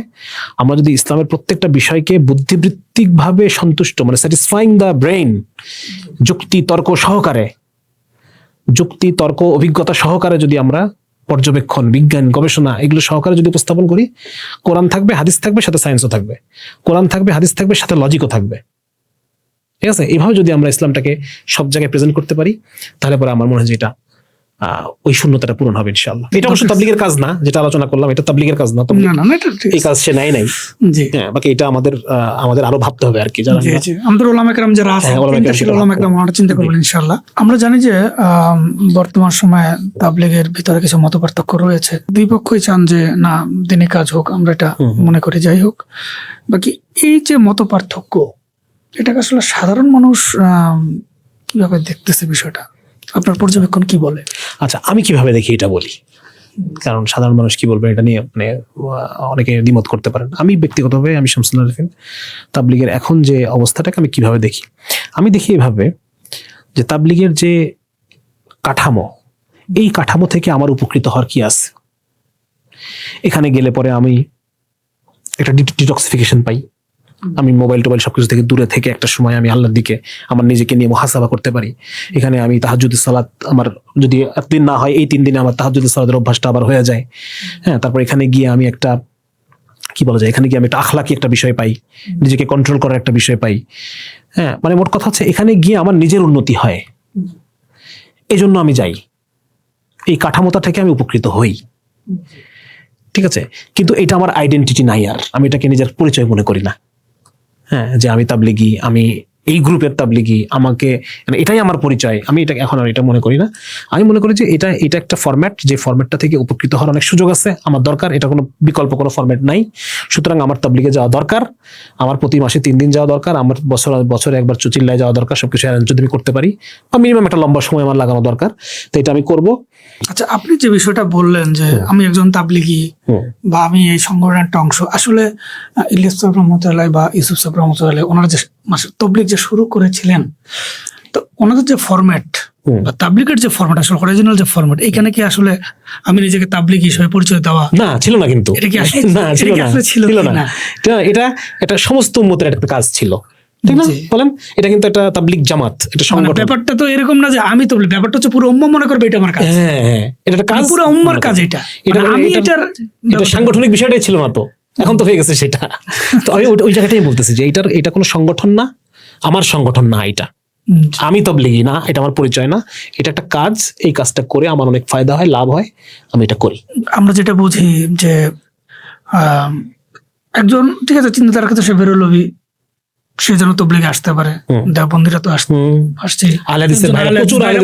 আমরা যদি ইসলামের প্রত্যেকটা বিষয়কে বুদ্ধিবৃত্তিক ভাবে সন্তুষ্ট, মানে স্যাটিসফাইং দ্য ব্রেইন, যুক্তি তর্ক অভিজ্ঞতা সহকারে যদি আমরা পর্যবেক্ষণ, বিজ্ঞান, গবেষণা এগুলো সহকারে যদি উপস্থাপন করি, কোরআন থাকবে, হাদিস থাকবে, সাথে সায়েন্সও থাকবে, কোরআন থাকবে, হাদিস থাকবে, সাথে লজিকও থাকবে, ঠিক আছে? এইভাবে যদি আমরা ইসলামটাকে সব জায়গায় প্রেজেন্ট করতে পারি, তাহলে পরে আমার মনে হয় যে এটা ওই শূন্যতাটা পূরণ হবে ইনশাআল্লাহ। এটা অবশ্য তাবলীগের কাজ না, যেটা আলোচনা করলাম, এটা তাবলীগের কাজ না, না না না, এটা ঠিক এই কাজ সে নাই। জি হ্যাঁ, বাকি এটা আমাদের আরো ভাবতে হবে আর কি, যারা জি জি। আমাদের ওলামা কেরাম যারা আছেন, হ্যাঁ, ওলামা কেরাম ওলামা কেরাম ওনারা চিন্তা করবেন ইনশাআল্লাহ। আমরা জানি যে বর্তমান সময়ে তাবলীগের ভিতরে কিছু মতপার্থক্য রয়েছে, দুই পক্ষই চান যে না দিনে কাজ হোক, আমরা এটা মনে করি। যাই হোক, বাকি এই যে মতপার্থক্য, এটাকে আসলে সাধারণ মানুষ কিভাবে দেখতেছে বিষয়টা, আপনার পর্যবেক্ষণ কি বলে? আচ্ছা, আমি কিভাবে দেখি এটা বলি, কারণ সাধারণ মানুষ কি বলবে এটা নিয়ে মানে অনেকে দ্বিমত করতে পারেন। আমি ব্যক্তিগতভাবে আমি শামসুল আরিফিন তাবলীগের এখন যে অবস্থাটাকে আমি কিভাবে দেখি, আমি দেখি এভাবে যে তাবলীগের যে কাঠামো, এই কাঠামো থেকে আমার উপকৃত হওয়ার কি আছে। এখানে গেলে পরে আমি একটা ডিটক্সিফিকেশন পাই, আমি মোবাইল টোবাইল সবকিছু থেকে দূরে থেকে একটা সময় আমি আল্লাহর দিকে আমার নিজেকে নিয়ে মুহাসাবা করতে পারি। এখানে আমি তাহাজ্জুদের সালাত, আমার যদি একদিন না হয় এই 3 দিনে আমার তাহাজ্জুদের সালাতের অভ্যাসটা আবার হয়ে যায়। হ্যাঁ, তারপর এখানে গিয়ে আমি একটা কি বলা যায়, এখানে গিয়ে আমি একটা আখলাকি একটা বিষয় পাই, নিজেকে কন্ট্রোল করার একটা বিষয় পাই। হ্যাঁ, মানে মোট কথা হচ্ছে এখানে গিয়ে আমার নিজের উন্নতি হয়, এই জন্য আমি যাই, এই কাঠামোটা থেকে আমি উপকৃত হই। ঠিক আছে, কিন্তু এটা আমার আইডেন্টিটি নাই, আর আমি এটাকে নিজের পরিচয় মনে করি না। হ্যাঁ, যে আমি তাবলীগী, আমি এই গ্রুপের তাবলীগী, আমাকে মানে এটাই আমার পরিচয়, আমি এটা এখন আর এটা মনে করি না। আমি মনে করি যে এটা একটা ফরম্যাট, যে ফরম্যাটটা থেকে উপকৃত হওয়ার অনেক সুযোগ আছে, আমার দরকার, এটা কোনো বিকল্প কোনো ফরম্যাট নাই। সুতরাং আমার তাবলীগে যাওয়া দরকার, আমার প্রতি মাসে 3 দিন যাওয়া দরকার, আমার বছরে একবার চিল্লায় যাওয়া দরকার, সবকিছু অ্যারেঞ্জ যদি আমি করতে পারি, বা মিনিমাম একটা লম্বা সময় আমার লাগানো দরকার, তো এটা আমি করব। আচ্ছা, আপনি যে বিষয়টা বললেন যে আমি একজন তাবলীগী বা আমি এই সংগঠনের একটা অংশ, আসলে ইলিয়াস সাহেব রহমতুল্লাহ বা ইউসুফ সাহেব রহমতুল্লাহ ওনারা যে তাবলীগ যে শুরু করেছিলেন, তো ওনাদের যে ফরম্যাট বা তাবলীগের যে ফরম্যাট, আসলে অরিজিনাল যে ফরম্যাট, এখানে কি আসলে আমি নিজেকে তাবলীগী হিসেবে পরিচয় দেওয়া না ছিল না, কিন্তু এটা কি আসলে না ছিল না, ছিল না, এটা সমস্ত উম্মতের একটা কাজ ছিল, ঠিক না? বলেন, এটা কিন্তু একটা তাবলীগ জামাত, এটা সংগঠন। ব্যাপারটা তো এরকম না যে আমি তাবলীগ, ব্যাপারটা হচ্ছে পুরো উম্মাহ মনে করবে এটা আমার কাজ। হ্যাঁ, এটা একটা কাজ, পুরো উম্মাহর কাজ এটা। আমি এটা সাংগঠনিক বিষয়টাই ছিল না, তো এখন তো হয়ে গেছে সেটা। তো আমি ওই জায়গাটাই বলতেছি যে এটা কোনো সংগঠন না, আমার সংগঠন না, এটা আমি তাবলীগী না, এটা আমার পরিচয় না, এটা একটা কাজ। এই কাজটা করে আমার অনেক ফায়দা হয়, লাভ হয়, আমি এটা করি। আমরা যেটা বুঝি যে একজন, ঠিক আছে, চিন্তাধারার ক্ষেত্রে সে বেরোলবি, সে যেন তবলিগে আসতে পারে। দেওবন্দিরা তো আসছে,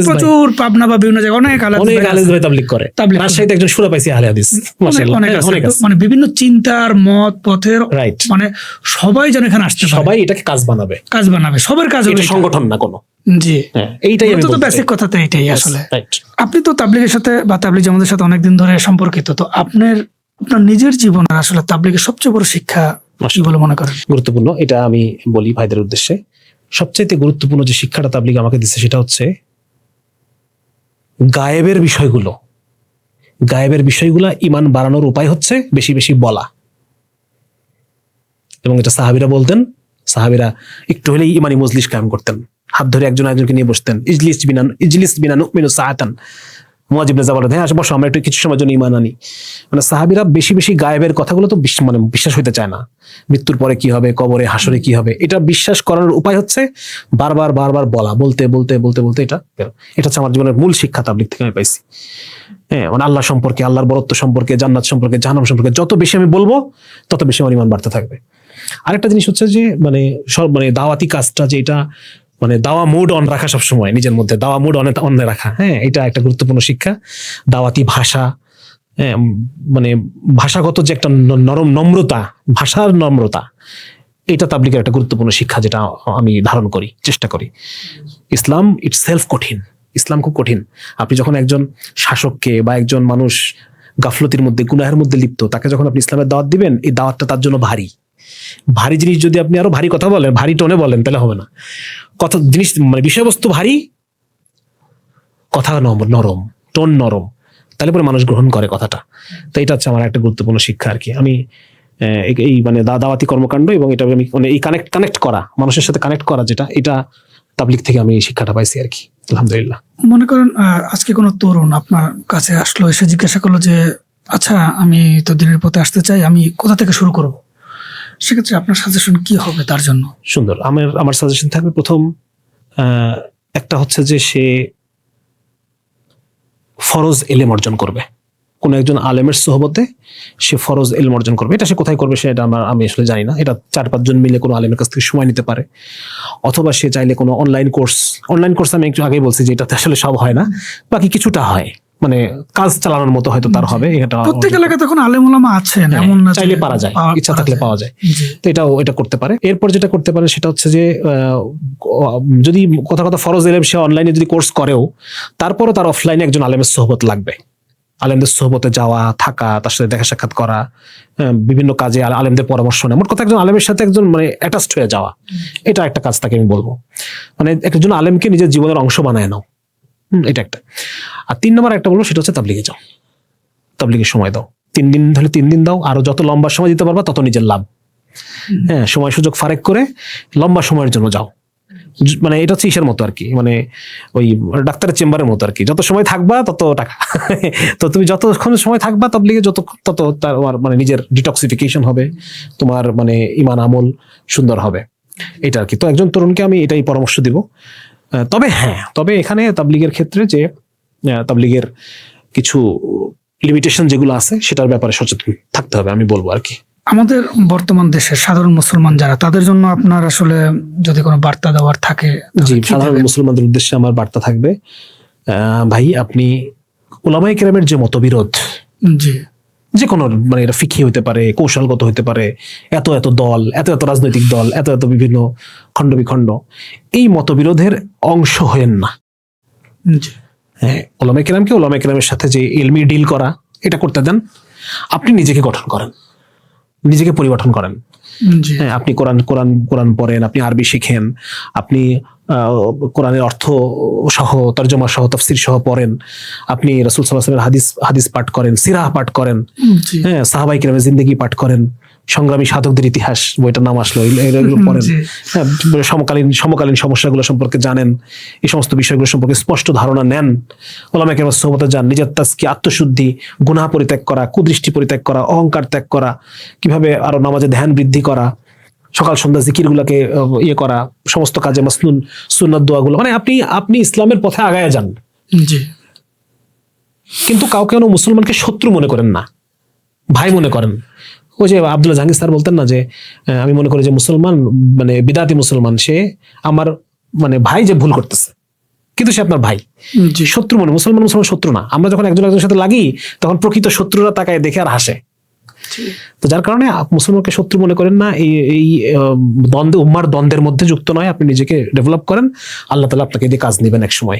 প্রচুর পাবনা বা বিভিন্ন জায়গায় অনেক আহলে হাদিস তাবলীগ করে। রাজশাহীতে একজন সুরা পাইছি আহলে হাদিস, মাশাআল্লাহ, অনেক আছে। মানে বিভিন্ন চিন্তার মত পথের, মানে সবাই যেন এখানে আসতে পারে, সবাই এটাকে কাজ বানাবে, সবার কাজ হবে, সংগঠন না কোনো। জি, এইটাই আমি বলতে চাই। বেসিক কথা তো এইটাই আসলে। আপনি তো তাবলীগের সাথে বা তাবলীগ জামাতের সাথে অনেকদিন ধরে সম্পর্কিত, তো আপনার নিজের জীবনের আসলে তাবলীগের সবচেয়ে বড় শিক্ষা কি বলে মনে করেন? গুরুত্বপূর্ণ, এটা আমি বলি ভাইদের উদ্দেশ্যে, সবচাইতে গুরুত্বপূর্ণ যে শিক্ষাটা তাবলীগ আমাকে দিচ্ছে সেটা হচ্ছে গায়েবের বিষয়গুলা ঈমান বাড়ানোর উপায় হচ্ছে বেশি বেশি বলা। এবং এটা সাহাবীরা বলতেন, সাহাবীরা একটু হলেই ঈমানি মজলিস কায়েম করতেন, হাত ধরে একজন একজনকে নিয়ে বসতেন, ইজলিস বিনা নুমিনু সাআতান। মুআয ইবনে জাবাল, হ্যাঁ বসো, আমরা একটু কিছু সময়ের জন্য ঈমান আনি। মানে সাহাবীরা বেশি বেশি গায়েবের কথাগুলো তো মানে বিশ্বাস হইতে চায় না, মৃত্যুর পরে কি হবে, কবরে হাসরে কি হবে, এটা বিশ্বাস করার উপায় হচ্ছে বারবার বলা, বলতে এটা হচ্ছে আমার জীবনের মূল শিক্ষা তাবলীগ থেকে আমি পাইছি। হ্যাঁ, মানে আল্লাহ সম্পর্কে, আল্লাহর বরত্ব সম্পর্কে, জান্নাত সম্পর্কে, জাহান্নাম সম্পর্কে যত বেশি আমি বলবো তত বেশি আমার ঈমান বাড়তে থাকবে। আরেকটা জিনিস হচ্ছে যে মানে দাওয়াতি কাজটা, যে এটা মানে দাওয়া মুড অন রাখা, সবসময় নিজের মধ্যে দাওয়া মুড অন রাখা। হ্যাঁ, এটা একটা গুরুত্বপূর্ণ শিক্ষা। দাওয়াতি ভাষা, হ্যাঁ, মানে ভাষাগত যে একটা নম্রতা, ভাষার নম্রতা, এটা তাবলীগের একটা গুরুত্বপূর্ণ শিক্ষা, যেটা আমি ধারণ করি, চেষ্টা করি। ইসলাম ইটসেলফ কঠিন, ইসলাম খুব কঠিন। আপনি যখন একজন শাসককে বা একজন মানুষ গাফলতির মধ্যে, গুনাহের মধ্যে লিপ্ত, তাকে যখন আপনি ইসলামের দাওয়াত দিবেন, এই দাওয়াতটা তার জন্য ভারী জিনিস। যদি আপনি আরো ভারী কথা বলেন, ভারী টোনে বলেন, তাহলে হবে না। কথা জিনিস মানে বিষয়বস্তু ভারী, কথা নরম, টোন নরম, তাহলে পরে মানুষ গ্রহণ করে কথাটা। তো এটা হচ্ছে আমার একটা গুরুত্বপূর্ণ শিক্ষা আর কি। আমি এই মানে দাওয়াতি কর্মকাণ্ড এবং এটা আমি মানে এই কানেক্ট করা, মানুষের সাথে কানেক্ট করা, যেটা এটা তাবলীগ থেকে আমি এই শিক্ষাটা পাইছি আর কি, আলহামদুলিল্লাহ। মনে করেন আজকে কোনো তরুণ আপনার কাছে আসলো, এসে জিজ্ঞাসা করলো যে আচ্ছা, আমি তো দিনের পথে আসতে চাই, আমি কোথা থেকে শুরু করবো? সেক্ষেত্রে আপনার সাজেশন কি হবে তার জন্য? সুন্দর, আমার সাজেশন থাকবে, প্রথম একটা হচ্ছে যে সে ফরজ এলেম অর্জন করবে। কোনো একজন আলেমের সোহবতে সে ফরজ এলম অর্জন করবে। এটা সে কোথায় করবে সেটা আমি আসলে জানি না। এটা 4-5 জন মিলে কোনো আলেমের কাছ থেকে সময় নিতে পারে, অথবা সে চাইলে কোনো অনলাইন কোর্স আমি একটু আগেই বলছি যে এটাতে আসলে সব হয় না, বাকি কিছুটা হয়, মানে কাজ চালানোর মতো হয়তো তার হবে। এটা প্রত্যেক এলাকায় তখন আলেম ওলামা আছেন, এমন না যে চাইলে পারা যায়, ইচ্ছা থাকলে পাওয়া যায়। জি। তো এটা করতে পারে। এরপর যেটা করতে পারে সেটা হচ্ছে যে যদি কথা ফরজ এলেম সে অনলাইনে যদি কোর্স করেও, তারপরও তার অফলাইনে একজন আলেমের সোহবত লাগবে। আলেমদের সোহবতে যাওয়া, থাকা, তার সাথে দেখা সাক্ষাৎ করা, বিভিন্ন কাজে আলেমদের পরামর্শ নেওয়া, মোট কথা একজন আলেমের সাথে একজন মানে অ্যাটাচড হয়ে যাওয়া, এটা একটা কাজ তাকে আমি বলবো। মানে একজন আলেমকে নিজের জীবনের অংশ বানায় নাও, এটা একটা। আর 3 নম্বর একটা বলবো সেটা হচ্ছে তাবলিগে যাও, তাবলিগে সময় দাও। 3 দিন হলে 3 দিন দাও, আরো যত লম্বা সময় দিতে পারবা তত নিজের লাভ। হ্যাঁ, সময় সুযোগ ফারেক করে লম্বা সময়ের জন্য যাও। মানে এটা হচ্ছে ইসের মতো আর কি, মানে ওই ডাক্তারের চেম্বারের মতো আর কি, যত সময় থাকবা তত টাকা। তো তুমি যতক্ষণ সময় থাকবা তাবলিগে তত তোমার মানে নিজের ডিটক্সিফিকেশন হবে, তোমার মানে ইমান আমল সুন্দর হবে, এটা আর কি। তো একজন তরুণকে আমি এটাই পরামর্শ দিব। তবে এখানে তাবলিগের ক্ষেত্রে যে তাবলিগের কিছু লিমিটেশন যেগুলো আছে সেটার ব্যাপারে সচেতন থাকতে হবে, আমি বলবো আর কি। আমাদের বর্তমান দেশের সাধারণ মুসলমান যারা, তাদের জন্য আপনার আসলে যদি কোনো বার্তা দেওয়ার থাকে? জি, সাধারণ মুসলমানদের উদ্দেশ্যে আমার বার্তা থাকবে, ভাই আপনি উলামায়ে কেরামের যে মতবিরোধ, জি, যে কোনো মানে এটা ফিকি হতে পারে, কৌশলগত হতে পারে, এত দল, এত রাজনৈতিক দল, এত বিভিন্ন খণ্ড বিখণ্ড, এই মতবিরোধের অংশ হয়েন না। জি, হ্যাঁ, উলামায়ে কেরামের সাথে যে ইলমি ডিল করা, এটা করতে দেন। আপনি নিজেকে গঠন করেন, নিজেকে পরিবর্তন করেন। জি, হ্যাঁ, আপনি কোরআন পড়েন, আপনি আরবি শিখেন, আপনি কোরআনের অর্থ সহ, তরজমা সহ, তাফসীর সহ পড়েন, আপনি রাসূল সাল্লাল্লাহু আলাইহি ওয়াসাল্লামের হাদিস পাঠ করেন, সিরাহ পাঠ করেন, জি, হ্যাঁ, সাহাবায়ে কেরামের জিন্দেগি পাঠ করেন, সংগ্রামী সাধকদের ইতিহাস বইটার নাম আসলো, এগুলো পড়েন। জি। হ্যাঁ, সমকালীন সমস্যাগুলো সম্পর্কে জানেন, এই সমস্ত বিষয়গুলো সম্পর্কে স্পষ্ট ধারণা নেন। উলামায়ে কেরামের সোহবতে যান, নিজের তাজকিয়া, আত্মশুদ্ধি, গুনাহ পরিত্যাগ করা, কুদৃষ্টি পরিত্যাগ করা, অহংকার ত্যাগ করা, কিভাবে আরো নামাজে ধ্যান বৃদ্ধি করা, সকাল সন্ধ্যা জিকিরগুলোকে করা, সমস্ত কাজে মাসনুন সুন্নাত দোয়াগুলো, মানে আপনি ইসলামের পথে আগায় যান। জি, কিন্তু কাউকে মুসলমানকে শত্রু মনে করেন না, ভাই মনে করেন। ওই যে আব্দুল্লাহ জাহাঙ্গীর স্যার বলতেন না যে আমি মনে করি যে মুসলমান মানে বিদাতি মুসলমান, সে আমার মানে ভাই যে ভুল করতেছে, কিন্তু সে আপনার ভাই। জি, শত্রু মনে মুসলমান শত্রু না। আমরা যখন একজনের সাথে লাগি তখন প্রকৃত শত্রুরা তাকায় দেখে আর হাসে। তো যার কারণে মুসলমানকে শত্রু মনে করেন না, এই দ্বন্দ্বের মধ্যে যুক্ত নয়, আপনি নিজেকে ডেভেলপ করেন, আল্লাহ তাআলা আপনাকে দিয়ে কাজ নেবেন এক সময়,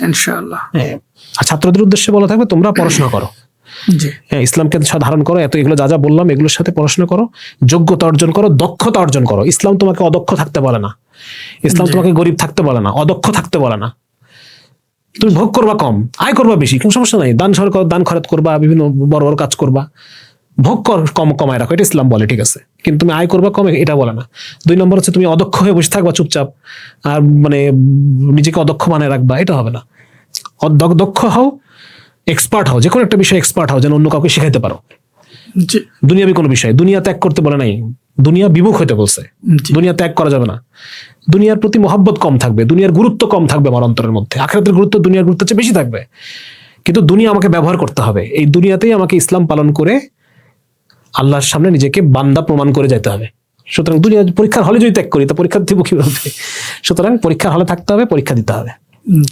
ইনশাআল্লাহ। হ্যাঁ। আর ছাত্রদের উদ্দেশ্যে বলা থাকবে, তোমরা পড়াশোনা করো, জি, হ্যাঁ, ইসলামকে ধারণ করো, এগুলো যা বললাম এগুলোর সাথে পড়াশোনা করো, যোগ্যতা অর্জন করো, দক্ষতা অর্জন করো। ইসলাম তোমাকে অদক্ষ থাকতে বলে না, ইসলাম তোমাকে গরিব থাকতে বলে না, অদক্ষ থাকতে বলে না। তুমি ভোগ করবা কম, আয় করবা বেশি, কোনো সমস্যা নাই, দান খরচ করবা, বিভিন্ন বড় বড় কাজ করবা, ভোগ কমায় রাখো, এটা ইসলাম বলে, ঠিক আছে। কিন্তু তুমি আয় করবা কম, এটা বলে না। 2 নম্বর হচ্ছে তুমি অদক্ষ হয়ে বসে থাকবা চুপচাপ, আর মানে নিজেকে অদক্ষ বানায় রাখবা, এটা হবে না। দক্ষ হও, এক্সপার্ট হও, যে কোনো একটা বিষয়ে এক্সপার্ট হও, যেন অন্য কাউকে শেখাইতে পারো। জি, দুনিয়াবি কোনো বিষয়, দুনিয়া ত্যাগ করতে বলে নাই, দুনিয়া বিমুখ হইতে বলছে। জি, দুনিয়া ত্যাগ করা যাবে না, দুনিয়ার প্রতি মহব্বত কম থাকবে, দুনিয়ার গুরুত্ব কম থাকবে আমার অন্তরের মধ্যে, আখিরাতের গুরুত্ব দুনিয়ার গুরুত্ব চেয়ে বেশি থাকবে। কিন্তু দুনিয়া আমাকে ব্যবহার করতে হবে, এই দুনিয়াতেই আমাকে ইসলাম পালন করে আল্লাহর সামনে নিজেকে বান্দা প্রমাণ করে যেতে হবে। সুতরাং দুনিয়া পরীক্ষার হলে যদি ত্যাগ করি তা পরীক্ষা দিব কিভাবে? সুতরাং পরীক্ষার হলে থাকতে হবে, পরীক্ষা দিতে হবে।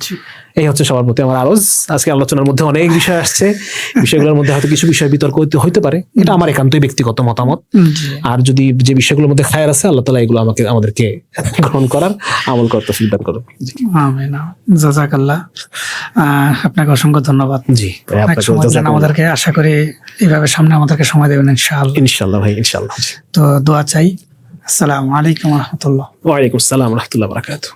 জি, এই হচ্ছে সবার প্রতি আমার আরজ। আজকে আলোচনার মধ্যে অনেক বিষয় আসছে, বিষয়গুলোর মধ্যে হয়তো কিছু বিষয় বিতর্ক হইতে পারে, এটা আমার একান্তই ব্যক্তিগত মতামত। জি। আর যদি যে বিষয়গুলোর মধ্যে খায়ের আছে, আল্লাহ তাআলা এগুলো আমাদেরকে গ্রহণ করার, আমল করতে সুবিধা করুন। আমিন। জাযাকাল্লাহ। আপনাকে অসংখ্য ধন্যবাদ। জি, অনেক সময় দেন আমাদেরকে, আশা করি এইভাবে সামনে আমাদেরকে সময় দেবেন ইনশাআল্লাহ। ইনশাআল্লাহ ভাই, ইনশাআল্লাহ। তো দোয়া চাই। আসসালামু আলাইকুম ওয়া রাহমাতুল্লাহ। ওয়া আলাইকুম আসসালাম ওয়া রাহমাতুল্লাহি ওয়া বারাকাতুহু।